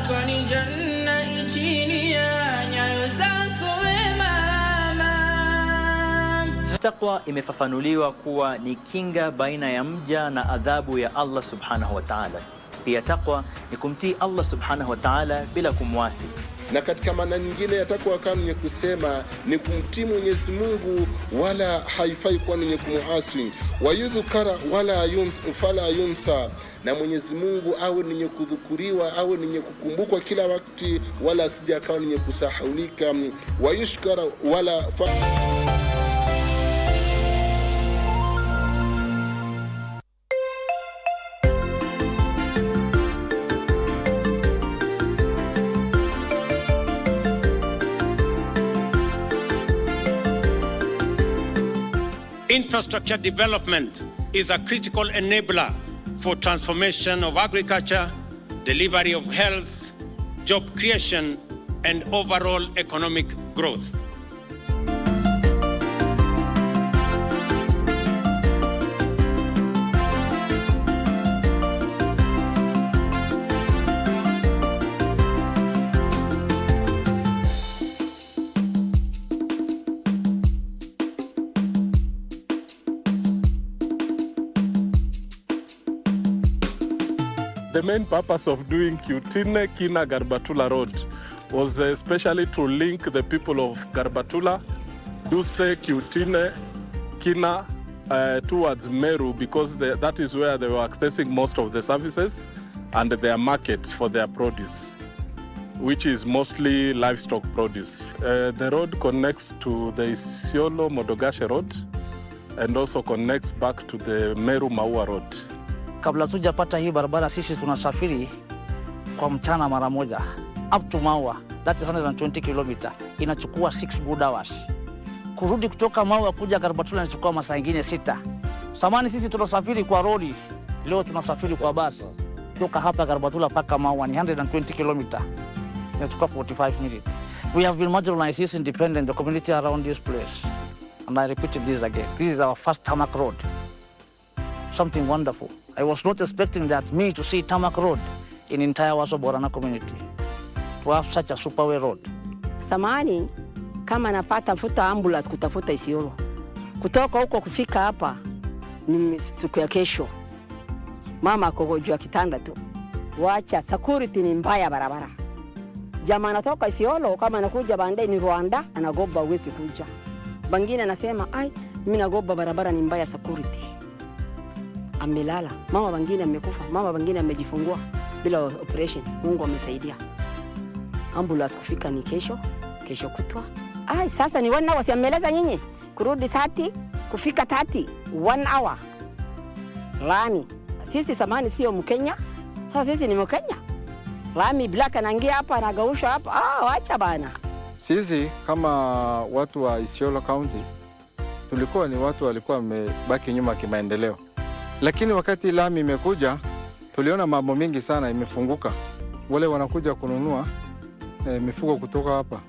kwani janna chini ya nyayo zako we mama. Taqwa imefafanuliwa kuwa ni kinga baina ya mja na adhabu ya Allah subhanahu wa ta'ala. Pia taqwa ni kumtii Allah subhanahu wa ta'ala bila kumwasi. Na katika maana nyingine ya takwa kama ni kusema ni kumtii Mwenyezi Mungu wala haifai kuwa ni kumuasi, wayudhkara wala fala yunsa, na Mwenyezi Mungu awe ni kudhukuriwa, awe ni kukumbukwa kila wakati, wala asije akawa ni kusahaulika, wayushkara wala Infrastructure development is a critical enabler for transformation of agriculture, delivery of health, job creation, and overall economic growth. The main purpose of doing Kiutine Kina Garbatula Road was especially to link the people of Garbatula, Duse, Kiutine, Kina towards Meru, because that is where they were accessing most of the services and their markets for their produce, which is mostly livestock produce. The road connects to the Isiolo Modogashe Road and also connects back to the Meru Maua Road. Kabla tujapata hii barabara, sisi tunasafiri kwa mchana mara moja up to Maua, that is 120 km, inachukua 6 good hours. Kurudi kutoka Maua kuja Garbatula inachukua masaa ingine 6. Samani sisi tunasafiri kwa lori, leo tunasafiri kwa basi. Kutoka hapa Garbatula paka Maua ni 120 km, inachukua 45 minutes. We have been marginalized, is independent, the community around this place. And I repeated this again. This is our first tarmac road. Something wonderful. I was not expecting that me to see tarmac road in entire Waso Borana community. To have such a superway road. Samani kama napata futa ambulance kutafuta Isiolo. Kutoka huko kufika hapa ni siku ya kesho. Mama ako juu ya kitanda tu. Wacha security ni mbaya barabara. Jamaa anatoka Isiolo kama anakuja Bande ni Rwanda anagoba uwezi kuja. Bangine anasema ai mimi nagoba barabara ni mbaya security. Amelala. Mama bangine amekufa. Mama bangine amejifungua bila operation. Mungu amesaidia. Ambulance kufika ni kesho kutwa. Ai sasa ni 1 hour siameleza nyinyi. Kurudi 30, kufika 30, 1 hour. Lami. Sisi samani sio Mkenya. Sasa sisi ni Mkenya. Lami black anaingia hapa anagausha hapa. Wacha bana. Sisi kama watu wa Isiolo County tulikuwa ni watu walikuwa wamebaki nyuma kimaendeleo. Lakini wakati lami imekuja tuliona mambo mengi sana imefunguka. Wale wanakuja kununua mifugo kutoka hapa.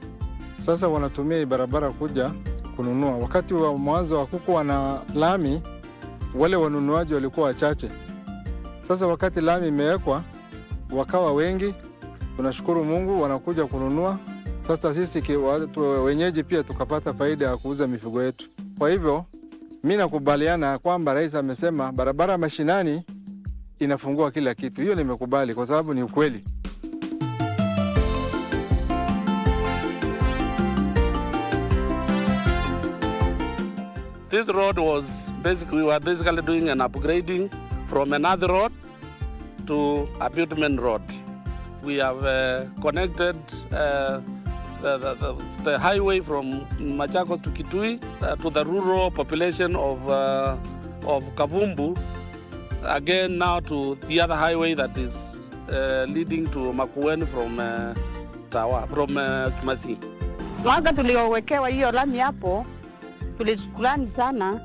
Sasa wanatumia barabara kuja kununua. Wakati wa mwanzo hakukuwa na lami, wale wanunuaji walikuwa wachache. Sasa wakati lami imewekwa wakawa wengi, tunashukuru Mungu wanakuja kununua. Sasa sisi watu wenyeji pia tukapata faida ya kuuza mifugo yetu. Kwa hivyo mimi nakubaliana kwamba rais amesema barabara mashinani inafungua kila kitu. Hiyo nimekubali kwa sababu ni ukweli. This road was we were basically doing an upgrading from another road to a bitumen road. We have connected the highway from Machakos to Kitui to the rural population of Kavumbu. Again now to the other highway that is leading to Makueni from Kimasi. Mwaka tuliowekewa hiyo lami hapo tulishukrani sana.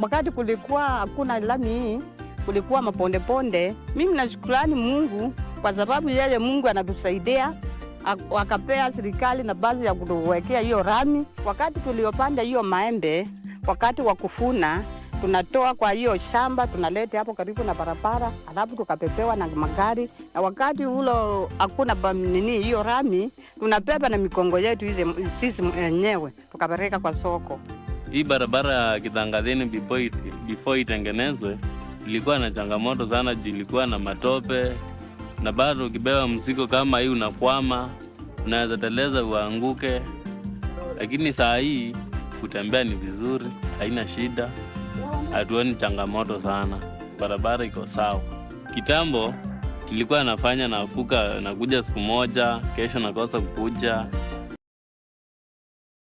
Wakati kulikuwa hakuna lami hii, kulikuwa maponde. Mimi nashukrani Mungu kwa sababu yeye Mungu anatusaidia. Wakapea serikali na baadhi ya kutuwekea hiyo lami. Wakati tuliopanda hiyo maembe, wakati wa kufuna, tunatoa kwa hiyo shamba tunaleta hapo karibu na barabara, alafu tukapepewa na magari. Na wakati ulo hakuna hiyo lami, tunapepa na mikongo yetu sisi wenyewe tukapeleka kwa soko. Hii barabara ya Kitangazini before itengenezwe ilikuwa na changamoto sana, ilikuwa na matope. Na bado ukibeba mzigo kama hii unakwama, unaweza teleza uanguke. Lakini saa hii kutembea ni vizuri, haina shida. Hatuoni changamoto sana. Barabara iko sawa. Kitambo nilikuwa nafanya nakuja siku moja, kesho nakosa kukuja.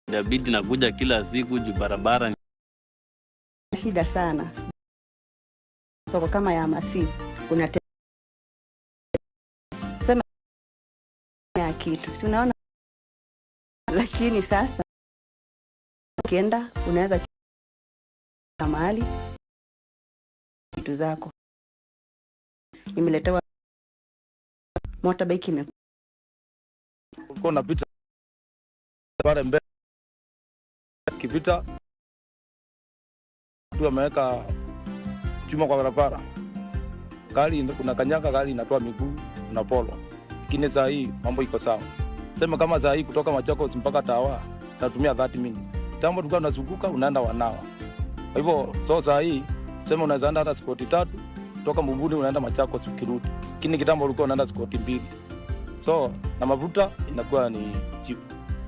Inabidi nakuja kila siku juu barabara ni shida sana. Soko kama ya Masi sema ya kitu. Unaona? Lakini sasa ukienda unaweza mahali vitu zako. Nimeletewa motorbike uko napita pale mbele kipita tu ameweka chuma kwa barabara. Gari kuna kanyaga, gari inatoa miguu na polo. Lakini saa hii mambo iko sawa. Sema kama saa hii kutoka Machakos mpaka Tawa tatumia 30 minutes. Tambo tulikuwa tunazunguka unaenda wanawa. Kwa hivyo saa hii sema unaweza enda hata spoti 3 kutoka Mbubuni unaenda Machakos ukirudi. Lakini kitambo ulikuwa unaenda spoti 2. Na mafuta inakuwa ni cheap.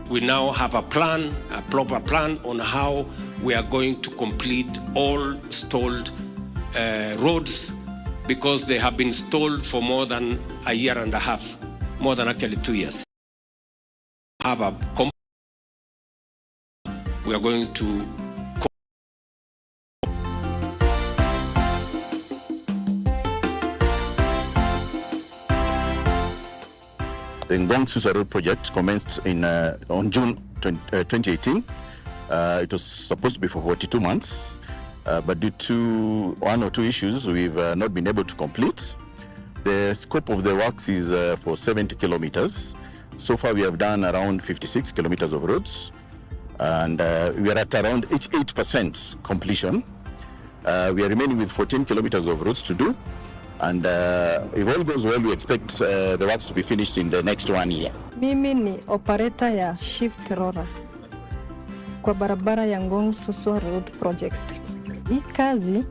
We now have a proper plan on how we are going to complete all stalled roads, because they have been stalled for more than a year and a half, more than actually 2 years. We are going to The Ngong-Susa Road project commenced on June 2018. It was supposed to be for 42 months, but due to one or two issues, we've not been able to complete. The scope of the works is for 70 kilometers. So far, we have done around 56 kilometers of roads, and we are at around 8% completion. We are remaining with 14 kilometers of roads to do, and if all goes well, we expect the works to be finished in the next 1 year. Mimi ni operator ya shift roller kwa barabara ya Ngong-Susa Road project. Hii kazi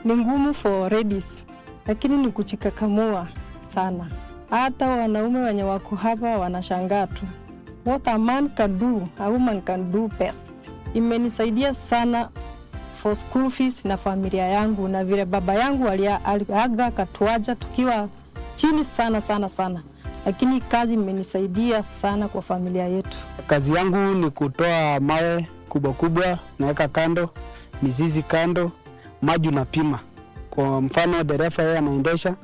ni ngumu for ladies, lakini ni kuchikakamua sana. Hata wanaume wenye wako hapa wanashangaa tu. What a man can do, a woman can do best. Imenisaidia sana for school fees na familia yangu, na vile baba yangu aliaga katuacha tukiwa chini sana. Lakini kazi imenisaidia sana kwa familia yetu. Kazi yangu ni kutoa mawe kubwa naweka kando, mizizi kando, maji unapima. Kwa mfano dereva yeye anaendesha,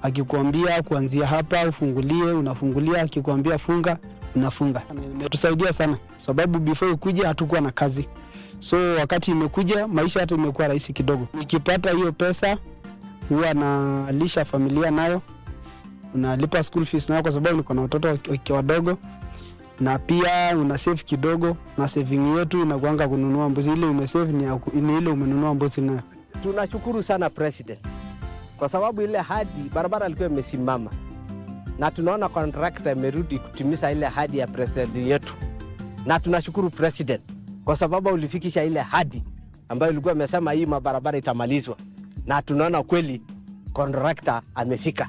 akikwambia kuanzia hapa ufungulie, unafungulia, akikwambia funga, unafunga. Imetusaidia sana sababu before ikuje hatukuwa na kazi. So wakati imekuja maisha hata imekuwa rahisi kidogo. Nikipata hiyo pesa huwa nalisha familia nayo, unalipa school fees nayo kwa sababu niko na watoto wadogo, na pia una save kidogo, na saving yetu inakuanga kununua mbuzi. Ile umesave ni ile umenunua mbuzi nayo. Tunashukuru sana president kwa sababu ile hadi barabara ilikuwa imesimama, na tunaona contractor imerudi kutimiza ile hadi ya president yetu, na tunashukuru president kwa sababu ulifikisha ile hadi ambayo ilikuwa imesema hii mabarabara itamalizwa, na tunaona kweli contractor amefika.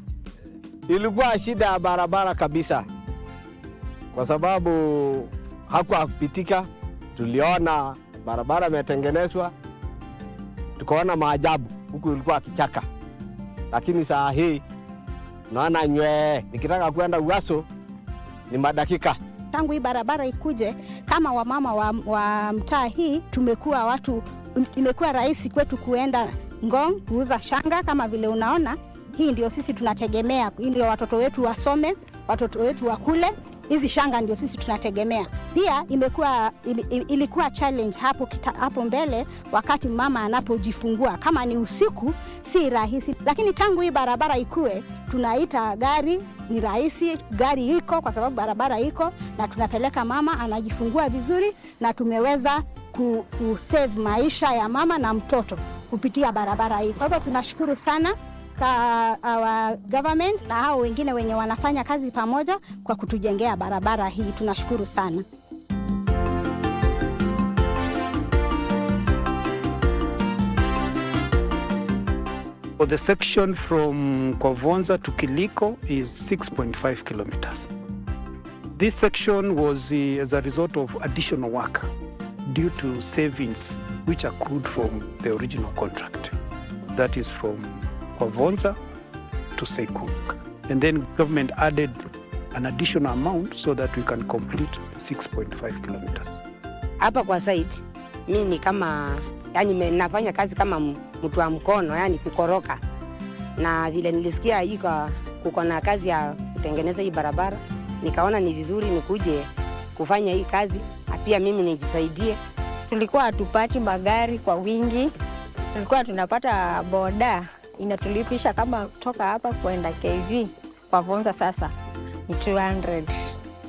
Ilikuwa shida ya barabara kabisa kwa sababu hakuwa kupitika. Tuliona barabara imetengenezwa, tukaona maajabu, huku ilikuwa kichaka, lakini saa hii naona nikitaka kwenda Uaso ni madakika. Tangu hii barabara ikuje, kama wamama wa mtaa hii tumekuwa watu, imekuwa rahisi kwetu kuenda Ngong kuuza shanga. Kama vile unaona, hii ndio sisi tunategemea, hii ndio watoto wetu wasome, watoto wetu wakule. Hizi shanga ndio sisi tunategemea. Pia ilikuwa challenge hapo mbele wakati mama anapojifungua, kama ni usiku si rahisi, lakini tangu hii barabara ikue tunaita gari, ni rahisi, gari iko kwa sababu barabara iko, na tunapeleka mama anajifungua vizuri, na tumeweza kusave maisha ya mama na mtoto kupitia barabara hii. Kwa hivyo tunashukuru sana our government na hao wengine wenye wanafanya kazi pamoja kwa kutujengea barabara hii. Tunashukuru sana. For the section from Kwavonza to Kiliko is 6.5 kilometers. This section was as a result of additional work due to savings which accrued from the original contract. That is from Kwavonza to Sekuk. And then government added an additional amount so that we can complete 6.5 kilometers. Hapa kwa site, mimi ni kama, yani nafanya kazi kama mtu wa mkono, yani kukoroka. Na vile nilisikia kuko na kazi ya kutengeneza hii barabara, nikaona ni vizuri nikuje kufanya hii kazi, pia mimi nijisaidie. Tulikuwa hatupati magari kwa wingi, tulikuwa tunapata boda inatulipisha kama kutoka hapa kwenda KV Kwavonza sasa ni 200.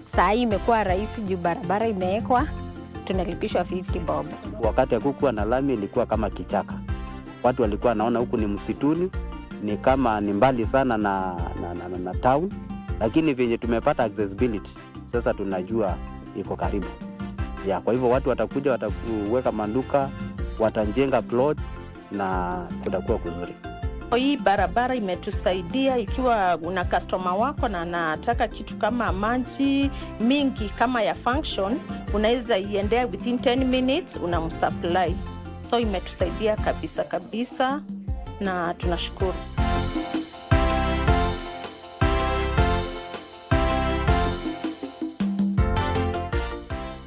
Saa hii imekuwa rahisi juu barabara imewekwa, tunalipishwa 50 bob. Wakati hakukuwa na lami ilikuwa kama kichaka. Watu walikuwa naona huku ni msituni, ni kama ni mbali sana na town, lakini venye tumepata accessibility sasa tunajua iko karibu. Kwa hivyo watu watakuja, watakuweka manduka, watajenga plots na kutakuwa kuzuri. Hii barabara imetusaidia ikiwa una customer wako na anataka kitu kama maji mingi kama ya function, unaweza iendea within 10 minutes unamsupply. So imetusaidia kabisa na tunashukuru.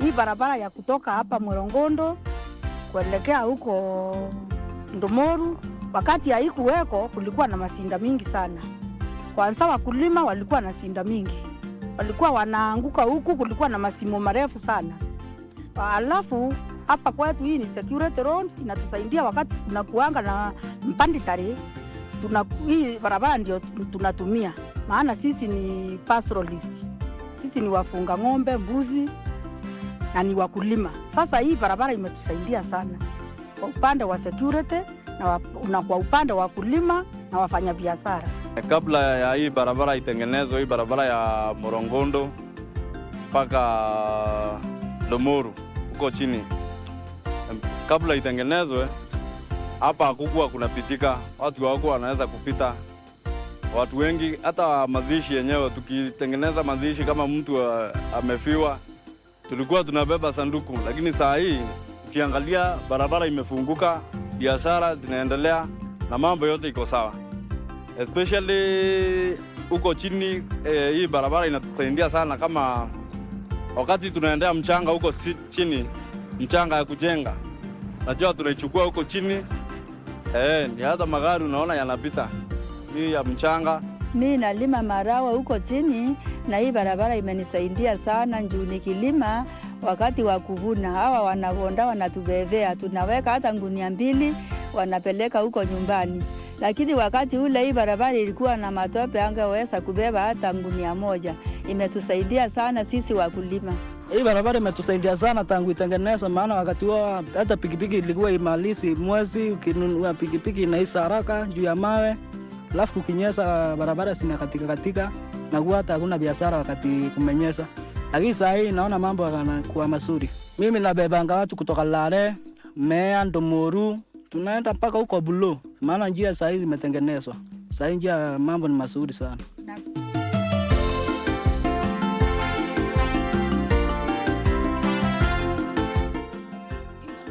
Hii barabara ya kutoka hapa Morongondo kuelekea huko Ndomoru, wakati haikuweko kulikuwa na masinda mingi sana. Kwanza wakulima walikuwa na sinda mingi. walikuwa wanaanguka huku, kulikuwa na masimo marefu sana. Alafu hapa kwetu hii ni security road, inatusaidia wakati tunakuanga na mpanditari, hii barabara ndio tunatumia, maana sisi ni pastoralist, sisi ni wafunga ng'ombe, mbuzi na ni wakulima. Sasa hii barabara imetusaidia sana kwa upande wa security na kwa upande wa kulima na wafanya biashara. Kabla ya hii barabara itengenezwe, hii barabara ya Morongondo mpaka Lomoro huko chini, kabla itengenezwe hapa hakukuwa kunapitika, watu wako wanaweza kupita, watu wengi. Hata mazishi yenyewe, tukitengeneza mazishi kama mtu amefiwa, tulikuwa tunabeba sanduku, lakini saa hii ukiangalia barabara imefunguka, biashara zinaendelea na mambo yote iko sawa. Especially huko chini, hii barabara inatusaidia sana, kama wakati tunaendea mchanga huko chini, mchanga ya kujenga, najua tunaichukua huko chini, ni hata magari unaona yanapita hii ya mchanga. Mimi nalima marawa huko chini, na hii barabara imenisaidia sana juu nikilima wakati wa kuvuna, hawa wanavonda wanatubevea, tunaweka hata ngunia 2 wanapeleka huko nyumbani. Lakini wakati ule hii barabara ilikuwa na matope, angeweza kubeba hata ngunia 1. Imetusaidia sana sisi wakulima. Hii barabara imetusaidia sana tangu itengenezwe, maana wakati huo hata pikipiki ilikuwa imalisi mwezi, ukinunua pikipiki inaisha haraka juu ya mawe. Alafu kukinyesha barabara sina katika na kuwa hata hakuna biashara wakati kumenyesha. Lakini saa hii naona mambo yanakuwa mazuri. Mimi nabebanga watu kutoka Lare, Mea, Ndomoru, tunaenda mpaka huko Bulo, maana njia saa hii imetengenezwa. Saa hii njia mambo ni mazuri sana.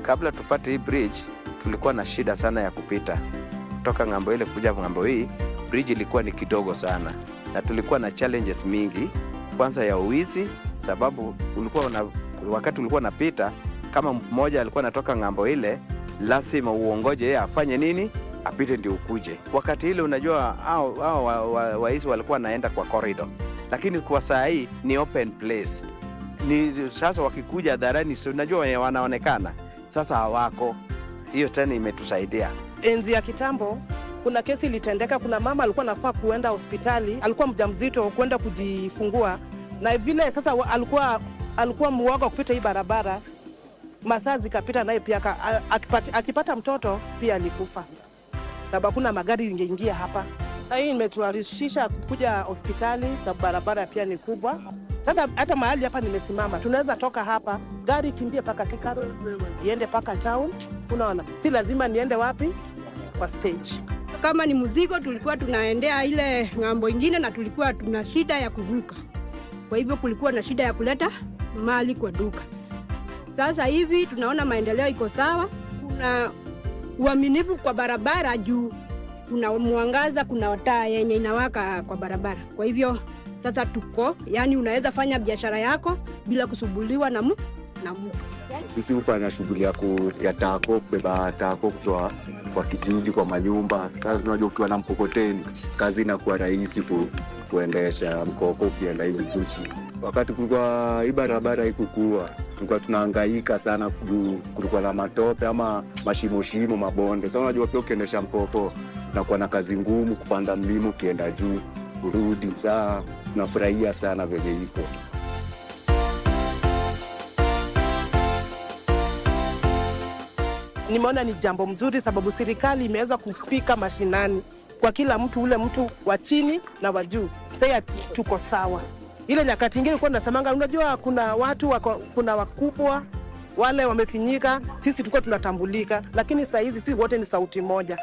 Kabla tupate hii bridge, tulikuwa na shida sana ya kupita. Kutoka ng'ambo ile kuja ng'ambo hii, bridge ilikuwa ni kidogo sana. Na tulikuwa na challenges mingi. Kwanza ya uwizi, sababu wakati ulikuwa unapita, kama mmoja alikuwa anatoka ng'ambo ile, lazima uongoje yeye afanye nini, apite ndio ukuje. Wakati ile unajua waizi walikuwa naenda kwa corridor. Lakini kwa saa hii ni open place. Sasa wakikuja hadharani, unajua wanaonekana. Sasa hawako. Hiyo tena imetusaidia. Enzi ya kitambo kuna kesi ilitendeka, kuna mama alikuwa anafaa kuenda hospitali, alikuwa mjamzito kwenda kujifungua, na vile sasa alikuwa muoga kupita hii barabara, masaa zikapita, naye pia akipata mtoto pia alikufa, sababu kuna magari ingeingia hapa. Sasa hii imeturahisisha kuja hospitali, sababu barabara pia ni kubwa. Sasa hata mahali hapa nimesimama, tunaweza toka hapa, gari kimbie paka Kikaro, iende paka town. Unaona, si lazima niende wapi kwa stage. Kama ni mzigo tulikuwa tunaendea ile ng'ambo ingine, na tulikuwa tuna shida ya kuvuka. Kwa hivyo kulikuwa na shida ya kuleta mali kwa duka. Sasa hivi tunaona maendeleo iko sawa, kuna uaminifu kwa barabara juu kuna mwangaza, kuna taa yenye inawaka kwa barabara. Kwa hivyo sasa yani unaweza fanya biashara yako bila kusumbuliwa na mtu. Sisi hufanya shughuli ya tako, kubeba tako kutoa kwa kijiji, kwa manyumba. Sasa tunajua ukiwa na mkokoteni, kazi inakuwa rahisi kuendesha mkoko ukienda hivi tuchi. Wakati kulikuwa hii barabara haikukua, tulikuwa tunahangaika sana, kulikuwa na matope ama mashimo, mabonde. Sasa unajua pia ukiendesha mkoko unakuwa na kazi ngumu, kupanda mlima ukienda juu, kurudi. Sasa tunafurahia sana vile iko. Nimeona ni jambo mzuri, sababu serikali imeweza kufika mashinani kwa kila mtu, ule mtu wa chini na wa juu. Sasa tuko sawa. Ile nyakati nyingine kwa nasemanga, unajua kuna watu kuna wakubwa wale wamefinyika, sisi tulikuwa tunatambulika, lakini sasa hizi sisi wote ni sauti moja.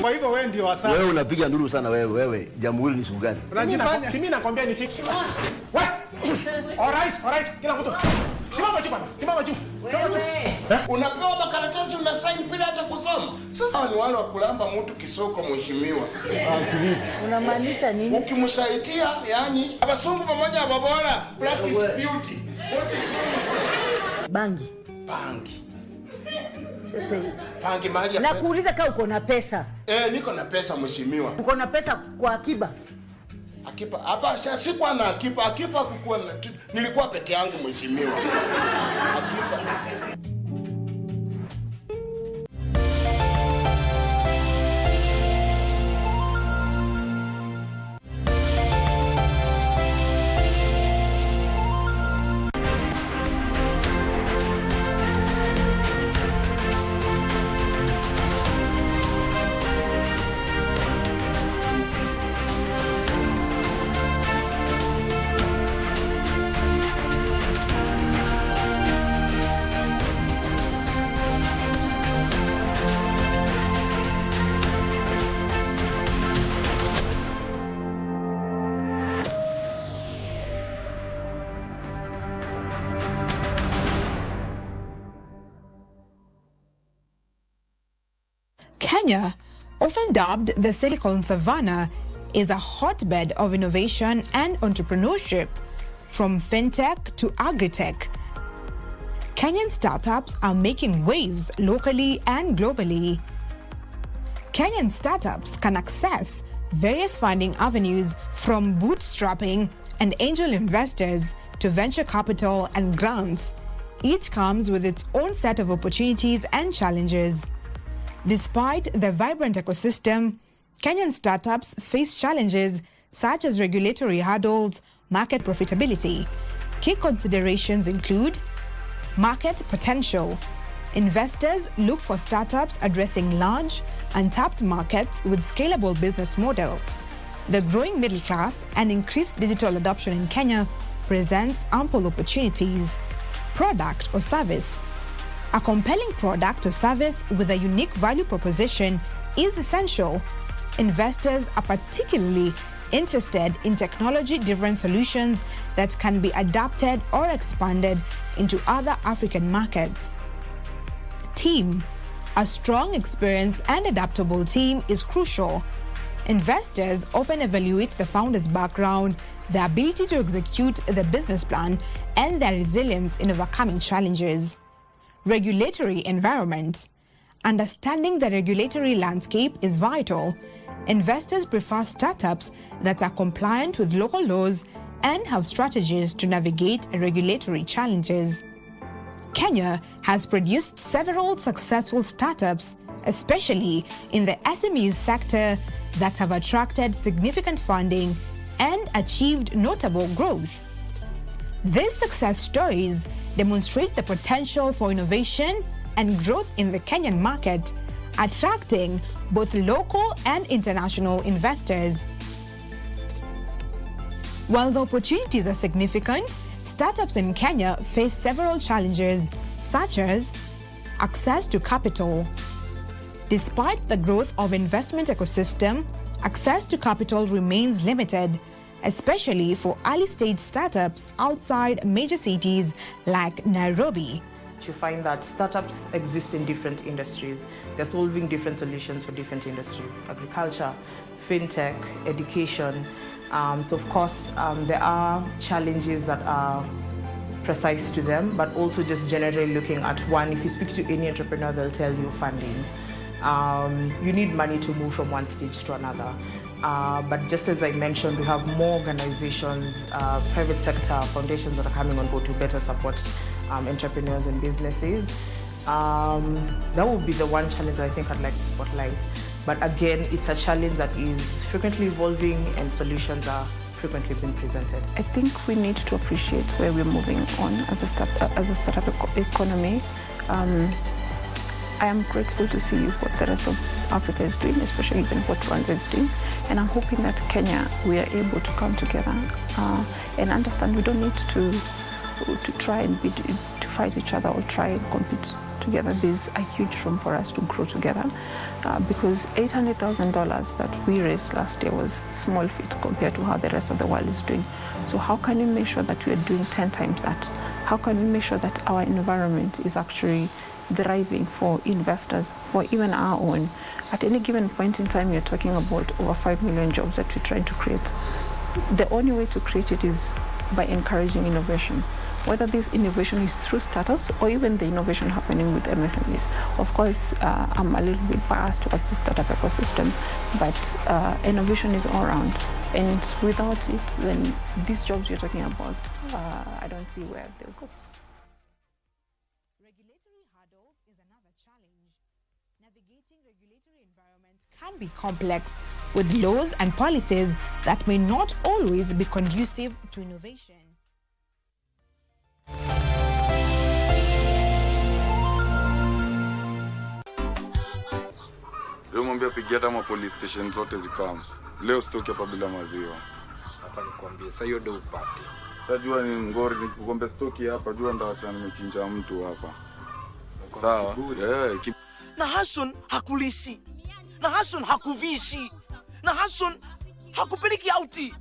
Kwa hivyo wewe ndio wasanii. Wewe unapiga nduru sana wewe. Jamhuri ni siku gani? Mimi nakwambia ni fix. Wewe. Alright, kila mtu. Simama juu bwana. Simama juu. Unapewa si una sign bila hata kusoma. Sasa ni wale wa kulamba mtu kisoko mheshimiwa. Unamaanisha nini? Ukimsaidia yani abasungu pamoja babora black is beauty. What is bangi? Bangi. Sasa bangi mahali ya na kuuliza kama uko na pesa. Niko na pesa mheshimiwa. Uko na pesa kwa akiba? Akiba hapa sikuwa na akiba kukua nilikuwa peke yangu mheshimiwa. Akiba. Kenya, often dubbed the Silicon Savannah, is a hotbed of innovation and entrepreneurship, from fintech to agri-tech. Kenyan startups are making waves locally and globally. Kenyan startups can access various funding avenues, from bootstrapping and angel investors to venture capital and grants. Each comes with its own set of opportunities and challenges. Despite the vibrant ecosystem, Kenyan startups face challenges such as regulatory hurdles, market profitability. Key considerations include market potential. Investors look for startups addressing large, untapped markets with scalable business models. The growing middle class and increased digital adoption in Kenya presents ample opportunities. Product or service. A compelling product or service with a unique value proposition is essential. Investors are particularly interested in technology-driven solutions that can be adapted or expanded into other African markets. Team. A strong, experienced, and adaptable team is crucial. Investors often evaluate the founder's background, their ability to execute the business plan, and their resilience in overcoming challenges. Regulatory environment. Understanding the regulatory landscape is vital. Investors prefer startups that are compliant with local laws and have strategies to navigate regulatory challenges. Kenya has produced several successful startups, especially in the SMEs sector, that have attracted significant funding and achieved notable growth. These success stories demonstrate the potential for innovation and growth in the Kenyan market, attracting both local and international investors. While the opportunities are significant, startups in Kenya face several challenges, such as access to capital. Despite the growth of investment ecosystem, access to capital remains limited, especially for early-stage startups outside major cities like Nairobi. You find that startups exist in different industries. They're solving different solutions for different industries: agriculture, fintech, education. So of course, there are challenges that are precise to them, but also just generally looking at one. If you speak to any entrepreneur, they'll tell you funding. You need money to move from one stage to another. But just as I mentioned, we have more organizations, private sector foundations that are coming on board to better support entrepreneurs and businesses. That would be the one challenge I think I'd like to spotlight. But again, it's a challenge that is frequently evolving and solutions are frequently being presented. I think we need to appreciate where we're moving on as a startup economy. I am grateful to see what the rest of Africa is doing, especially even what Rwanda is doing. And I'm hoping that Kenya, we are able to come together and understand we don't need to try and to fight each other or try and compete together. There's a huge room for us to grow together because $800,000 that we raised last year was small feat compared to how the rest of the world is doing. So how can we make sure that we are doing 10 times that? How can we make sure that our environment is actually thriving for investors, for even our own. At any given point in time, you're talking about over 5 million jobs that we're trying to create. The only way to create it is by encouraging innovation, whether this innovation is through startups or even the innovation happening with MSMEs. Of course, I'm a little bit biased towards the startup ecosystem, but innovation is all around. And without it, then these jobs you're talking about, I don't see where they'll go. Regulatory hurdles is another challenge. Navigating regulatory environments can be complex, with laws and policies that may not always be conducive to innovation. Leo mwambia pigia hata police station zote zikama. Leo stoki hapa bila maziwa. Hapa nikwambie, sasa hiyo ndio upate. Sasa jua ni ngori nikukwambia stoki hapa, jua ndawacha nimechinja mtu hapa. Sawa. Na Hassan hakulishi. Na Hassan hakuvishi. Na Hassan hakupeleki auti.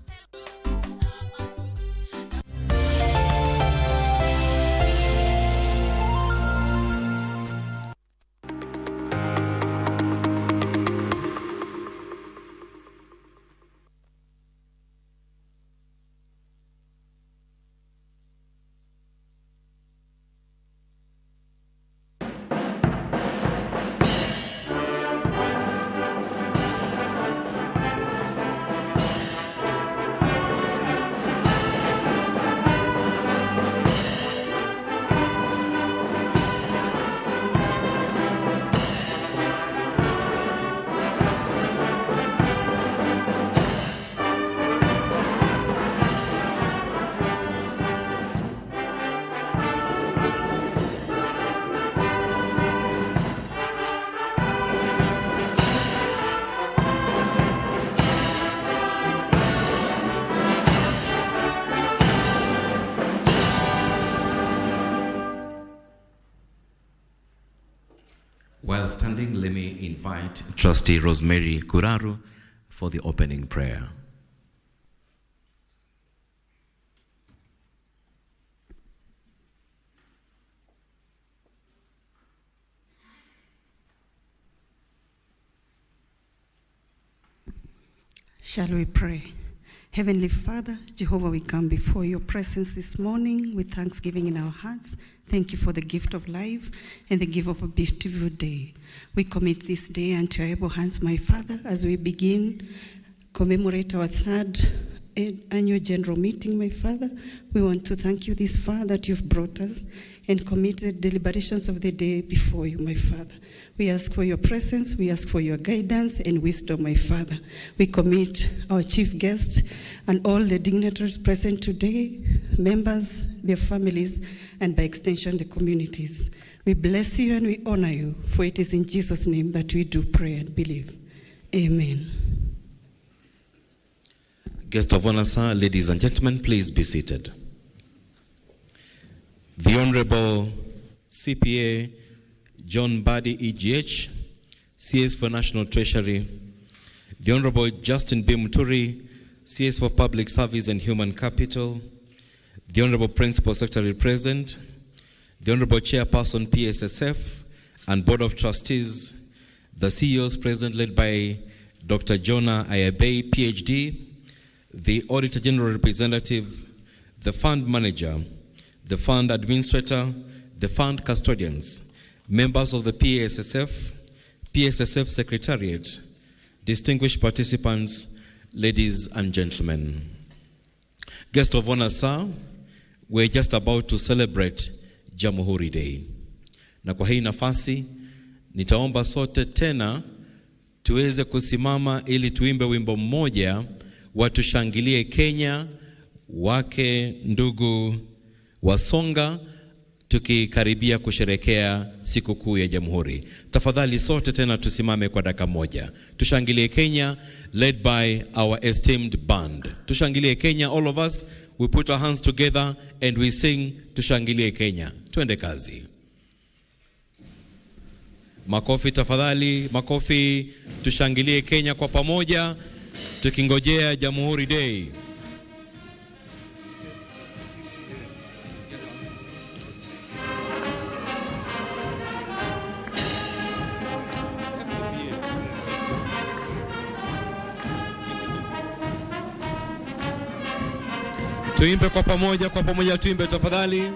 While standing, let me invite Trustee Rosemary Kuraru for the opening prayer. Shall we pray? Heavenly Father, Jehovah, we come before your presence this morning with thanksgiving in our hearts. Thank you for the gift of life and the gift of a beautiful day. We commit this day unto your able hands, my Father, as we begin commemorate our third annual general meeting, my Father. We want to thank you this far that you've brought us and committed deliberations of the day before you, my Father. We ask for your presence, we ask for your guidance and wisdom, my Father. We commit our chief guests and all the dignitaries present today, members, their families, and by extension, the communities. We bless you and we honor you, for it is in Jesus' name that we do pray and believe. Amen. Guest of honor, sir, ladies and gentlemen, please be seated. The Honorable CPA John Badi EGH, CS for National Treasury, the Honorable Justin B. Muturi, CS for Public Service and Human Capital, the Honorable Principal Secretary Present, the Honorable Chairperson PSSF and Board of Trustees, the CEOs present led by Dr. Jonah Ayabe, PhD, the Auditor General Representative, the Fund Manager, the Fund Administrator, the Fund Custodians, members of the PSSF, PSSF Secretariat, distinguished participants, ladies and gentlemen. Guest of honor, sir, we're just about to celebrate Jamhuri Day. Na kwa hii nafasi, nitaomba sote tena tuweze kusimama ili tuimbe wimbo mmoja watushangilie Kenya, wake ndugu wasonga, tukikaribia kusherekea siku kuu ya Jamhuri. Tafadhali sote tena tusimame kwa dakika moja. Tushangilie Kenya, led by our esteemed band. Tushangilie Kenya, all of us, we put our hands together and we sing Tushangilie Kenya. Tuende kazi. Makofi tafadhali, makofi. Tushangilie Kenya kwa pamoja, tukingojea Jamhuri Day. Tuimbe kwa pamoja tuimbe tafadhali.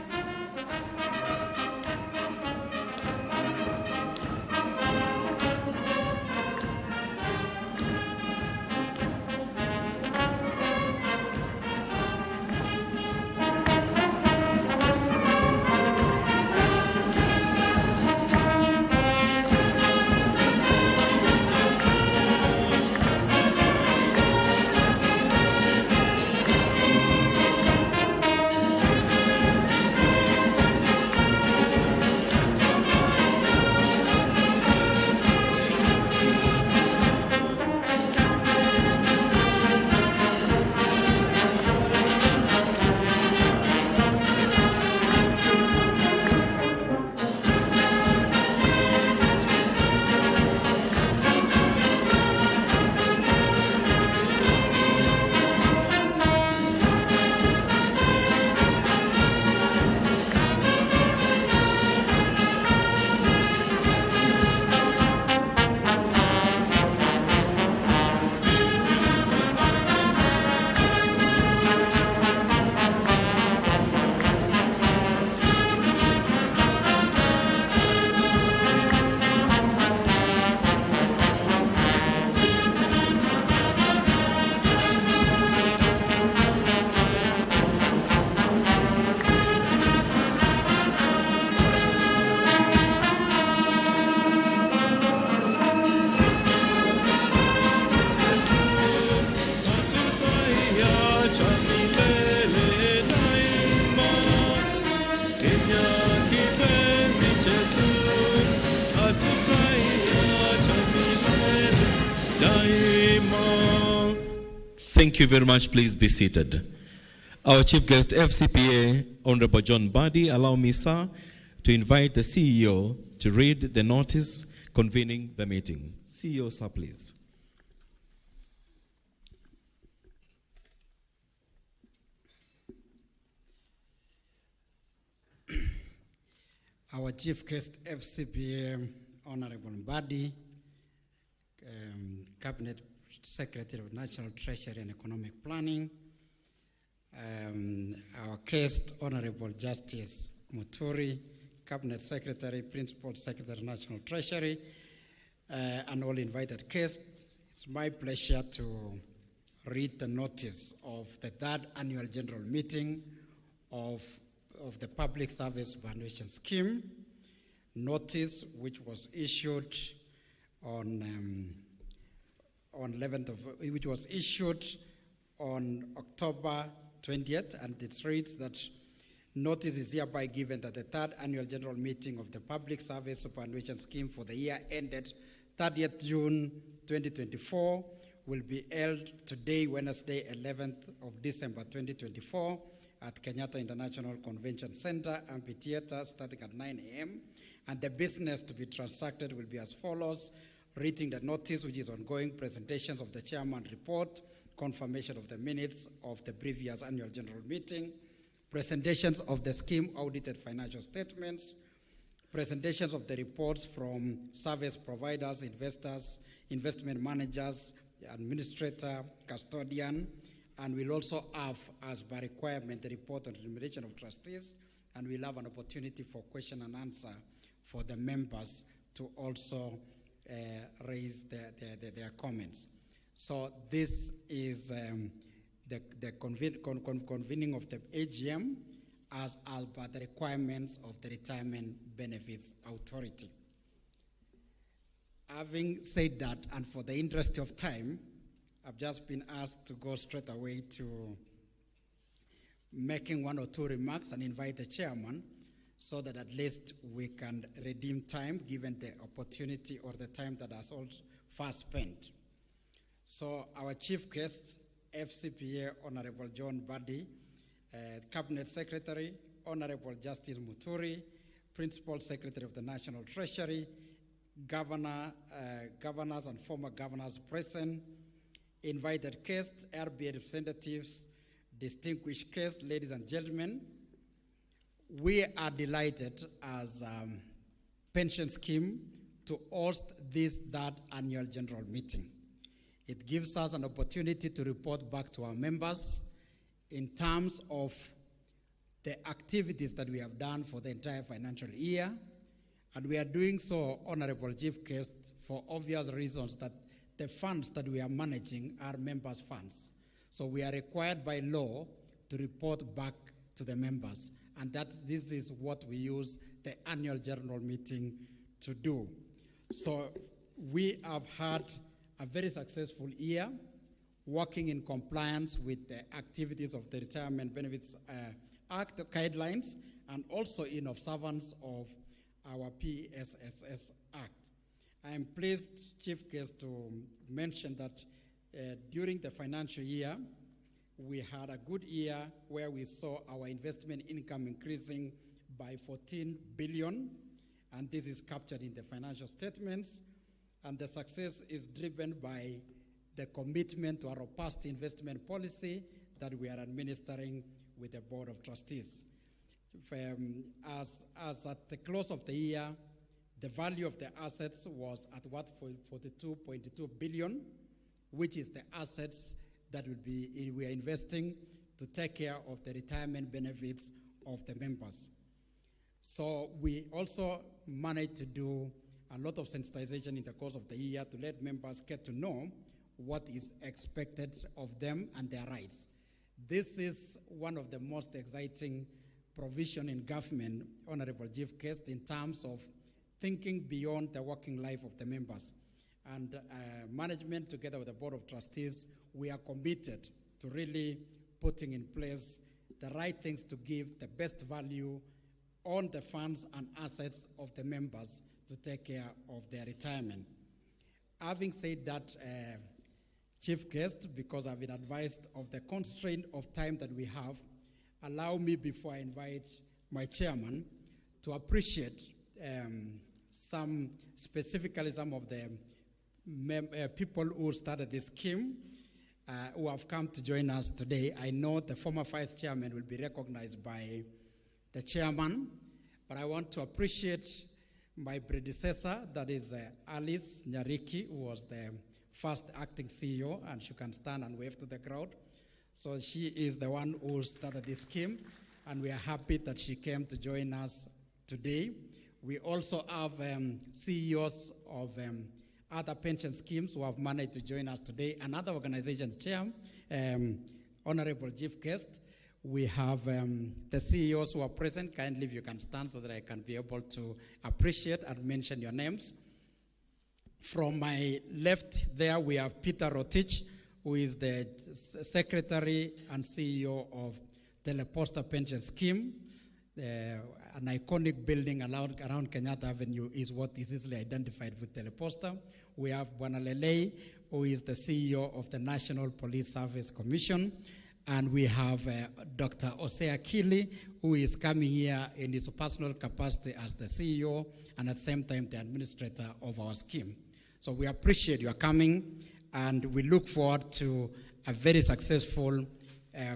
Thank you very much. Please be seated. Our chief guest, FCPA, Honorable John Badi, allow me, sir, to invite the CEO to read the notice convening the meeting. CEO, sir, please. Our chief guest, FCPA, Honorable Badi, Cabinet Secretary of National Treasury and Economic Planning, our guest, Honorable Justice Muturi, Cabinet Secretary, Principal Secretary, National Treasury, and all invited guests. It's my pleasure to read the notice of the third annual general meeting of the Public Service Evaluation Scheme, notice which was issued on 11th of, which was issued on October 20th, and it reads that notice is hereby given that the third annual general meeting of the Public Service Superannuation Scheme for the year ended 30th June 2024 will be held today, Wednesday, 11th of December 2024 at Kenyatta International Convention Center, Amphitheater, starting at 9 a.m. And the business to be transacted will be as follows: reading the notice, which is ongoing, presentations of the chairman report, confirmation of the minutes of the previous annual general meeting, presentations of the scheme audited financial statements, presentations of the reports from service providers, investors, investment managers, administrator, custodian, and we'll also have, as by requirement, the report on remuneration of trustees, and we'll have an opportunity for question and answer for the members to also raise their comments. So this is the convening of the AGM as per the requirements of the Retirement Benefits Authority. Having said that, and for the interest of time, I've just been asked to go straight away to making one or two remarks and invite the chairman so that at least we can redeem time given the opportunity or the time that has all fast spent. So our chief guest, FCPA Honorable John Badi, Cabinet Secretary, Honorable Justice Muturi, Principal Secretary of the National Treasury, governors and former governors present, invited guests, RBA representatives, distinguished guests, ladies and gentlemen. We are delighted as pension scheme to host this third annual general meeting. It gives us an opportunity to report back to our members in terms of the activities that we have done for the entire financial year. And we are doing so, Honorable Chief Guest, for obvious reasons that the funds that we are managing are members' funds. So we are required by law to report back to the members. And this is what we use the annual general meeting to do. So we have had a very successful year, working in compliance with the activities of the Retirement Benefits Act guidelines, and also in observance of our PSSF Act. I am pleased, Chief Guest, to mention that during the financial year, we had a good year where we saw our investment income increasing by 14 billion, and this is captured in the financial statements. And the success is driven by the commitment to a robust investment policy that we are administering with the Board of Trustees. As at the close of the year, the value of the assets was at 42.2 billion, which is the assets that we are investing to take care of the retirement benefits of the members. So we also managed to do a lot of sensitization in the course of the year to let members get to know what is expected of them and their rights. This is one of the most exciting provision in government, Honorable Chief Guest, in terms of thinking beyond the working life of the members. And management, together with the Board of Trustees, we are committed to really putting in place the right things to give the best value on the funds and assets of the members to take care of their retirement. Having said that, Chief Guest, because I've been advised of the constraint of time that we have, allow me, before I invite my chairman, to appreciate specifically some of the people who started this scheme, who have come to join us today. I know the former vice chairman will be recognized by the chairman, but I want to appreciate my predecessor, that is Alice Nyariki, who was the first acting CEO, and she can stand and wave to the crowd. So she is the one who started this scheme, and we are happy that she came to join us today. We also have CEOs of other pension schemes who have managed to join us today, and other organizations, Chair, Honorable Chief Guest. We have the CEOs who are present. Kindly, if you can stand so that I can be able to appreciate and mention your names. From my left there, we have Peter Rotich, who is the Secretary and CEO of Teleposta Pension Scheme. An iconic building around Kenyatta Avenue is what is easily identified with Teleposta. We have Bwana Lelei, who is the CEO of the National Police Service Commission. And we have Dr. Osea Kili, who is coming here in his personal capacity as the CEO and at the same time the administrator of our scheme. So we appreciate your coming, and we look forward to a very successful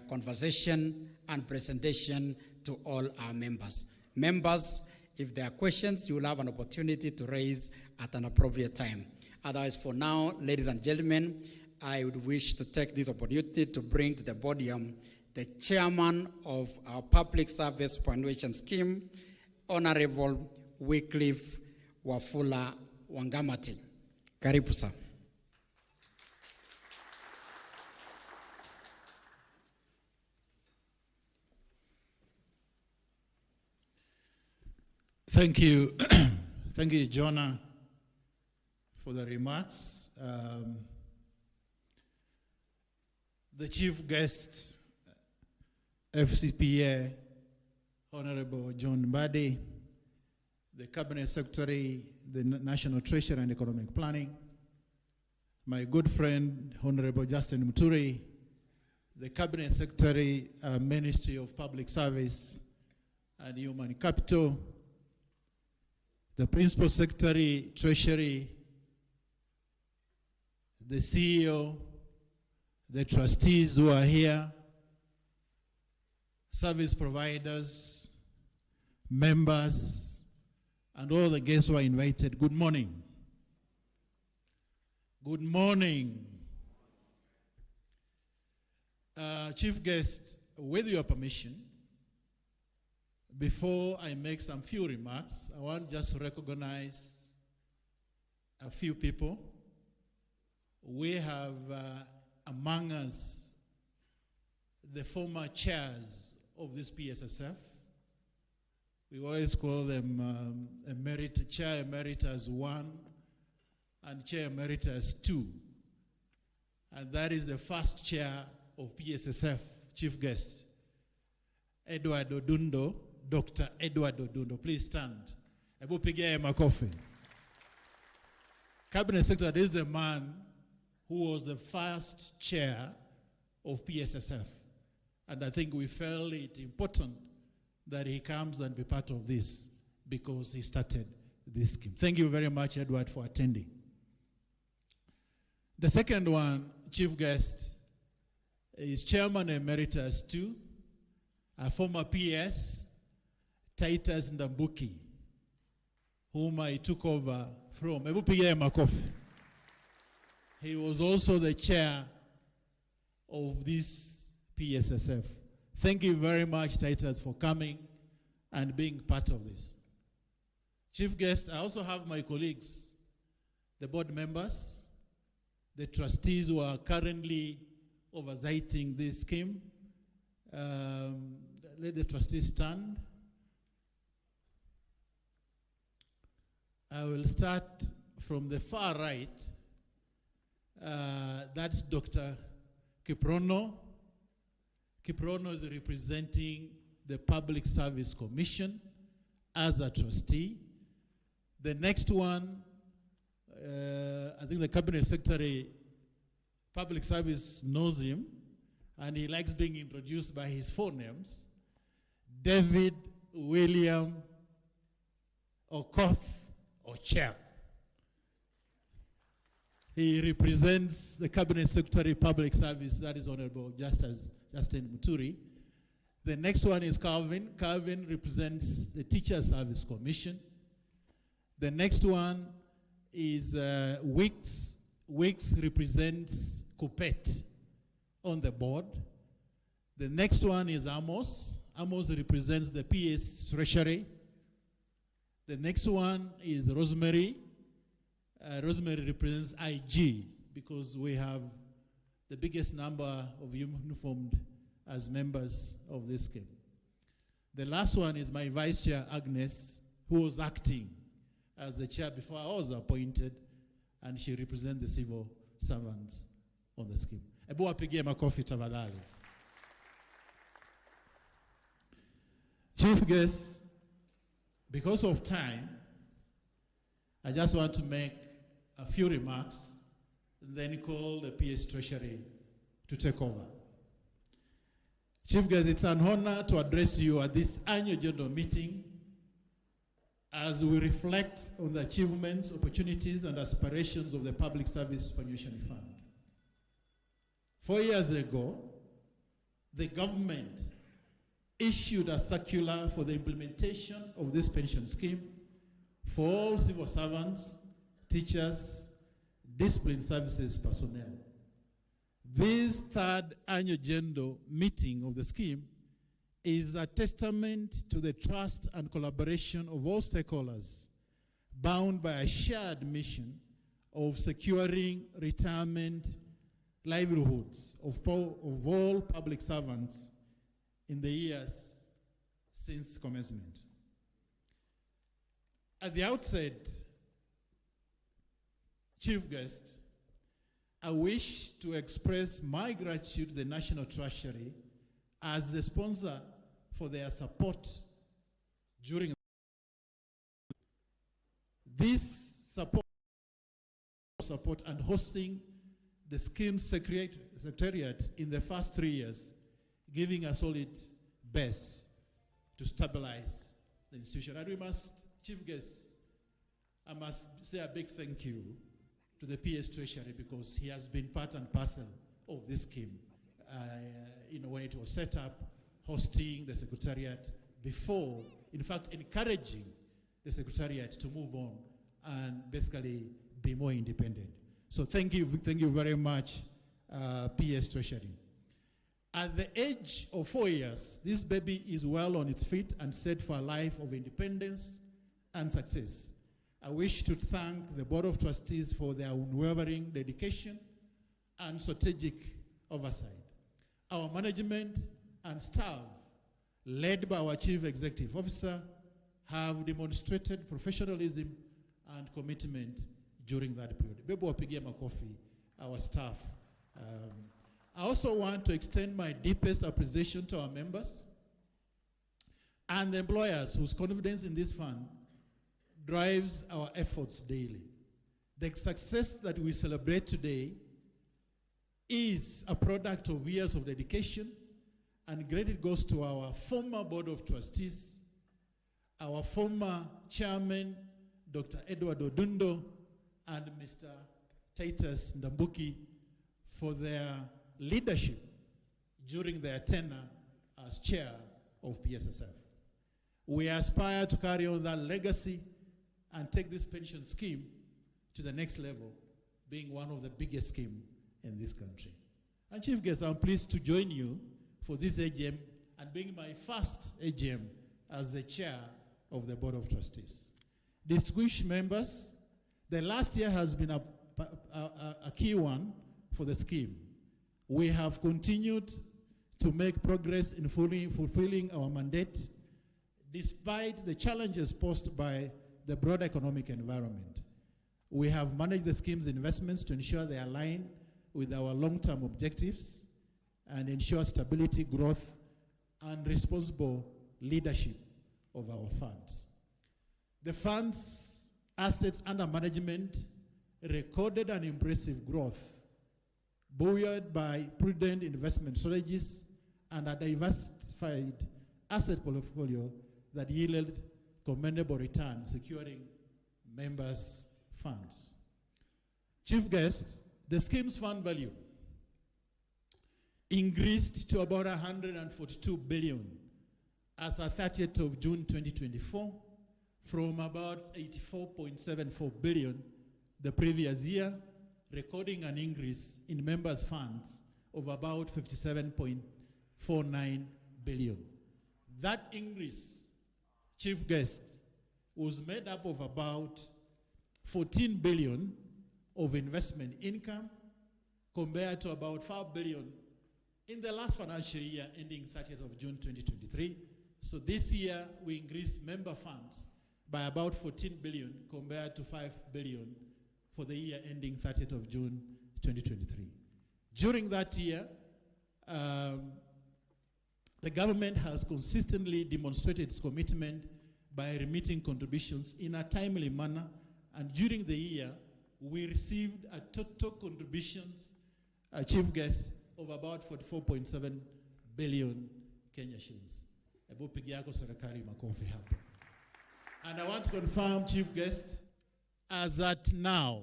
conversation and presentation to all our members. Members, if there are questions, you will have an opportunity to raise at an appropriate time. Otherwise, for now, ladies and gentlemen, I would wish to take this opportunity to bring to the podium the chairman of our Public Service Superannuation Scheme, Honorable Wycliffe Wafula Wangamati. Karibu sir. Thank you. Thank you, Jonah, for the remarks. The chief guest, FCPA, Honorable John Badi, the Cabinet Secretary, the National Treasury and Economic Planning, my good friend, Honorable Justin Muturi, the Cabinet Secretary, Ministry of Public Service and Human Capital, the Principal Secretary, Treasury, the CEO, the trustees who are here, service providers, members, and all the guests who are invited. Good morning. Good morning. Chief guest, with your permission, before I make some few remarks, I want just to recognize a few people. We have among us the former chairs of this PSSF. We always call them Chair Emeritus 1 and Chair Emeritus 2. And that is the first chair of PSSF, chief guest, Edward Odundo, Dr. Edward Odundo. Please stand. Ebu pigia makofi. Cabinet Secretary is the man who was the first chair of PSSF. And I think we felt it important that he comes and be part of this because he started this scheme. Thank you very much, Edward, for attending. The second one, chief guest, is Chairman Emeritus 2, a former PS, Titus Ndambuki, whom I took over from. He was also the chair of this PSSF. Thank you very much, Titus, for coming and being part of this. Chief guest, I also have my colleagues, the board members, the trustees who are currently overseeing this scheme. Let the trustees stand. I will start from the far right. That's Dr. Kiprono. Kiprono is representing the Public Service Commission as a trustee. The next one, I think the Cabinet Secretary, Public Service knows him, and he likes being introduced by his full names. David William Okoth Ocher. He represents the Cabinet Secretary, Public Service, that is Honorable Justin Muturi. The next one is Calvin. Calvin represents the Teacher Service Commission. The next one is Wicks. Wicks represents Kupet on the board. The next one is Amos. Amos represents the PS Treasury. The next one is Rosemary. Rosemary represents IG because we have the biggest number of uniformed as members of this scheme. The last one is my vice chair, Agnes, who was acting as the chair before I was appointed, and she represents the civil servants on the scheme. Ebu wapigie makofi tafadhali. Chief guest, because of time, I just want to make a few remarks, and then call the PS Treasury to take over. Chief guest, it's an honor to address you at this annual general meeting as we reflect on the achievements, opportunities, and aspirations of the Public Service Superannuation Fund. 4 years ago, the government issued a circular for the implementation of this pension scheme for all civil servants, teachers, discipline services personnel. This third annual general meeting of the scheme is a testament to the trust and collaboration of all stakeholders bound by a shared mission of securing retirement livelihoods of all public servants in the years since commencement. At the outset, Chief Guest, I wish to express my gratitude to the National Treasury as the sponsor for their support during this support and hosting the scheme secretariat in the first 3 years, giving a solid base to stabilize the institution. And we must, Chief Guest, I must say a big thank you to the PS Treasury because he has been part and parcel of this scheme. When it was set up, hosting the secretariat before, in fact, encouraging the secretariat to move on and basically be more independent. So thank you very much, PS Treasury. At the age of 4 years, this baby is well on its feet and set for a life of independence and success. I wish to thank the Board of Trustees for their unwavering dedication and strategic oversight. Our management and staff, led by our Chief Executive Officer, have demonstrated professionalism and commitment during that period. Bebo wapigia makofi, our staff. I also want to extend my deepest appreciation to our members and the employers whose confidence in this fund drives our efforts daily. The success that we celebrate today is a product of years of dedication, and credit goes to our former Board of Trustees, our former Chairman, Dr. Edward Odundo, and Mr. Titus Ndambuki for their leadership during their tenure as chair of PSSF. We aspire to carry on that legacy and take this pension scheme to the next level, being one of the biggest schemes in this country. And Chief Guest, I'm pleased to join you for this AGM and being my first AGM as the chair of the Board of Trustees. Distinguished members, the last year has been a key one for the scheme. We have continued to make progress in fulfilling our mandate despite the challenges posed by the broader economic environment. We have managed the scheme's investments to ensure they align with our long-term objectives and ensure stability, growth, and responsible leadership of our funds. The fund's assets under management recorded an impressive growth, buoyed by prudent investment strategies and a diversified asset portfolio that yielded commendable returns, securing members' funds. Chief Guest, the scheme's fund value increased to about 142 billion as of 30th of June 2024, from about 84.74 billion the previous year, recording an increase in members' funds of about 57.49 billion. That increase, Chief Guest, was made up of about 14 billion of investment income compared to about 5 billion in the last financial year ending 30th of June 2023. So this year we increased member funds by about 14 billion compared to 5 billion for the year ending 30th of June 2023. During that year, the government has consistently demonstrated its commitment by remitting contributions in a timely manner, and during the year, we received a total contributions, Chief Guest, of about 44.7 billion Kenya shillings. And I want to confirm, Chief Guest, as at now,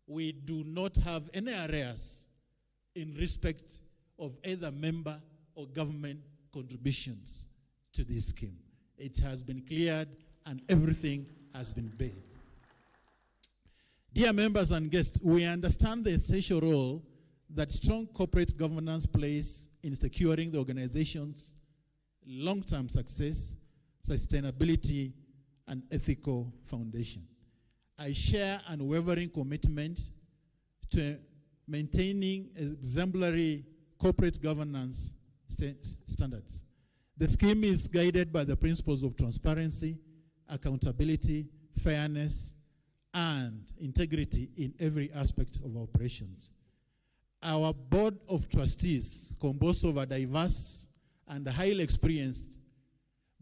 we do not have any arrears in respect of either member or government contributions to this scheme. It has been cleared and everything has been paid. Dear members and guests, we understand the essential role that strong corporate governance plays in securing the organization's long-term success, sustainability, and ethical foundation. I share an unwavering commitment to maintaining exemplary corporate governance standards. The scheme is guided by the principles of transparency, accountability, fairness, and integrity in every aspect of operations. Our Board of Trustees, composed of a diverse and highly experienced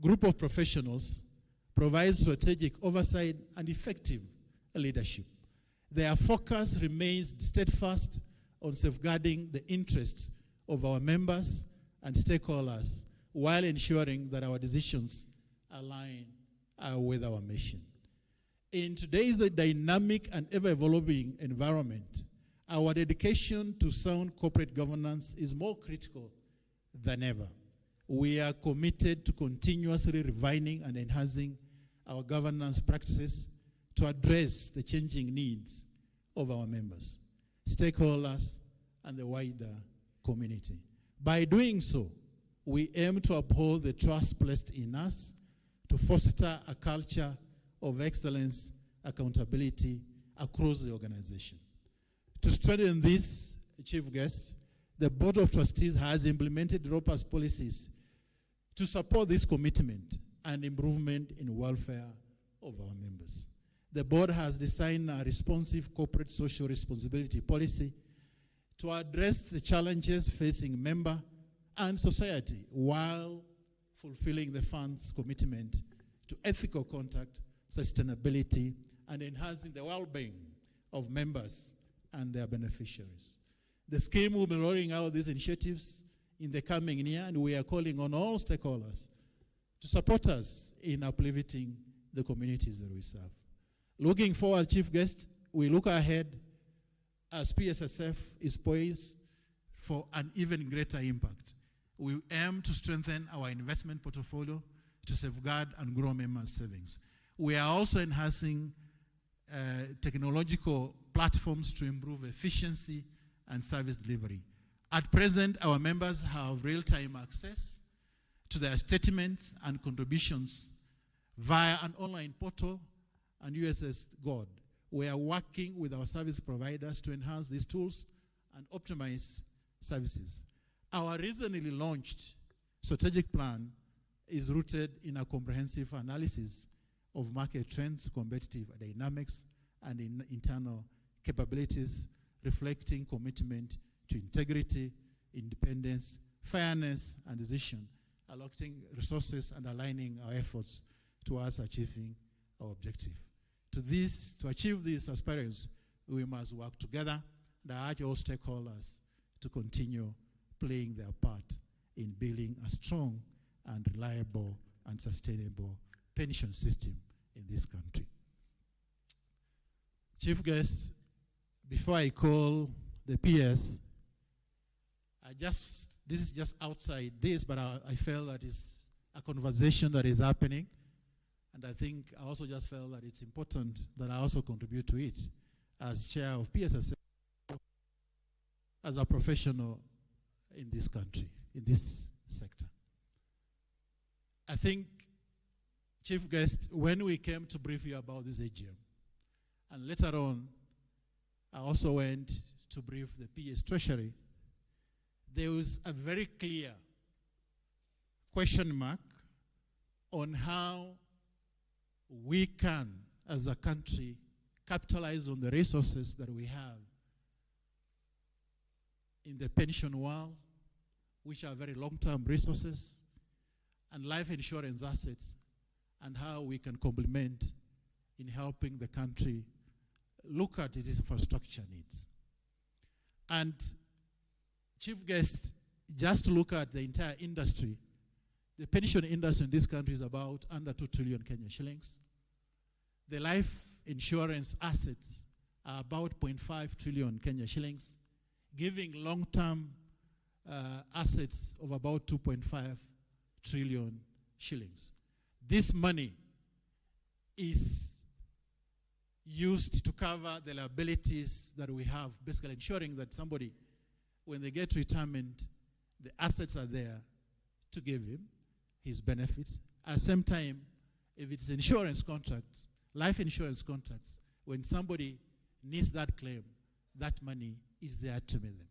group of professionals, provides strategic oversight and effective leadership. Their focus remains steadfast on safeguarding the interests of our members and stakeholders while ensuring that our decisions align with our mission. In today's dynamic and ever-evolving environment, our dedication to sound corporate governance is more critical than ever. We are committed to continuously refining and enhancing our governance practices to address the changing needs of our members, stakeholders, and the wider community. By doing so, we aim to uphold the trust placed in us to foster a culture of excellence, accountability across the organization. To strengthen this, Chief Guest, the Board of Trustees has implemented robust policies to support this commitment and improvement in welfare of our members. The board has designed a responsive corporate social responsibility policy to address the challenges facing member and society while fulfilling the fund's commitment to ethical conduct, sustainability, and enhancing the well-being of members and their beneficiaries. The scheme will be rolling out these initiatives in the coming year, and we are calling on all stakeholders to support us in uplifting the communities that we serve. Looking forward, Chief Guest, we look ahead as PSSF is poised for an even greater impact. We aim to strengthen our investment portfolio to safeguard and grow members' savings. We are also enhancing technological platforms to improve efficiency and service delivery. At present, our members have real-time access to their statements and contributions via an online portal and USS God. We are working with our service providers to enhance these tools and optimize services. Our recently launched strategic plan is rooted in a comprehensive analysis of market trends, competitive dynamics, and in internal capabilities, reflecting commitment to integrity, independence, fairness, and decision, allocating resources and aligning our efforts towards achieving our objective. To achieve these aspirations, we must work together, and I urge all stakeholders to continue playing their part in building a strong and reliable and sustainable pension system in this country. Chief Guest, before I call the PS, this is just outside this, but I felt that it's a conversation that is happening, and I think I also just felt that it's important that I also contribute to it as chair of PSSF, as a professional in this country, in this sector. I think, Chief Guest, when we came to brief you about this AGM, and later on, I also went to brief the PS Treasury, there was a very clear question mark on how we can, as a country, capitalize on the resources that we have in the pension world, which are very long-term resources, and life insurance assets, and how we can complement in helping the country look at its infrastructure needs. And Chief Guest, just to look at the entire industry, the pension industry in this country is about under 2 trillion Kenya shillings. The life insurance assets are about 0.5 trillion Kenya shillings, giving long-term assets of about 2.5 trillion shillings. This money is used to cover the liabilities that we have, basically ensuring that somebody, when they get retirement, the assets are there to give him his benefits. At the same time, if it's insurance contracts, life insurance contracts, when somebody needs that claim, that money is there to meet them.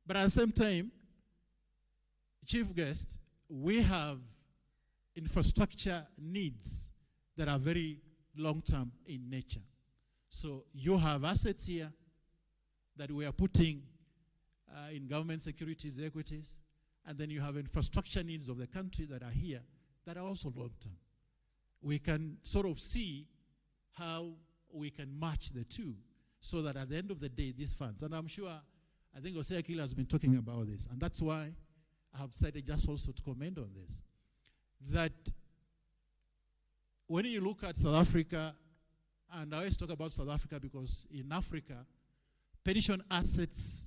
But at the same time, Chief Guest, we have infrastructure needs that are very long-term in nature. So you have assets here that we are putting in government securities, equities, and then you have infrastructure needs of the country that are here that are also long-term. We can sort of see how we can match the two so that at the end of the day, these funds, and I'm sure, I think Jose Akila has been talking about this, and that's why I have decided just also to comment on this, that when you look at South Africa, and I always talk about South Africa because in Africa, pension assets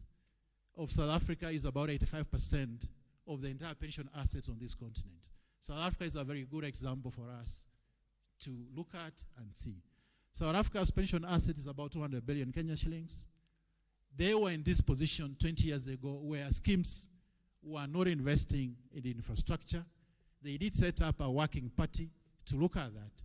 of South Africa is about 85% of the entire pension assets on this continent. South Africa is a very good example for us to look at and see. South Africa's pension asset is about 200 billion Kenya shillings. They were in this position 20 years ago where schemes who are not investing in infrastructure. They did set up a working party to look at that.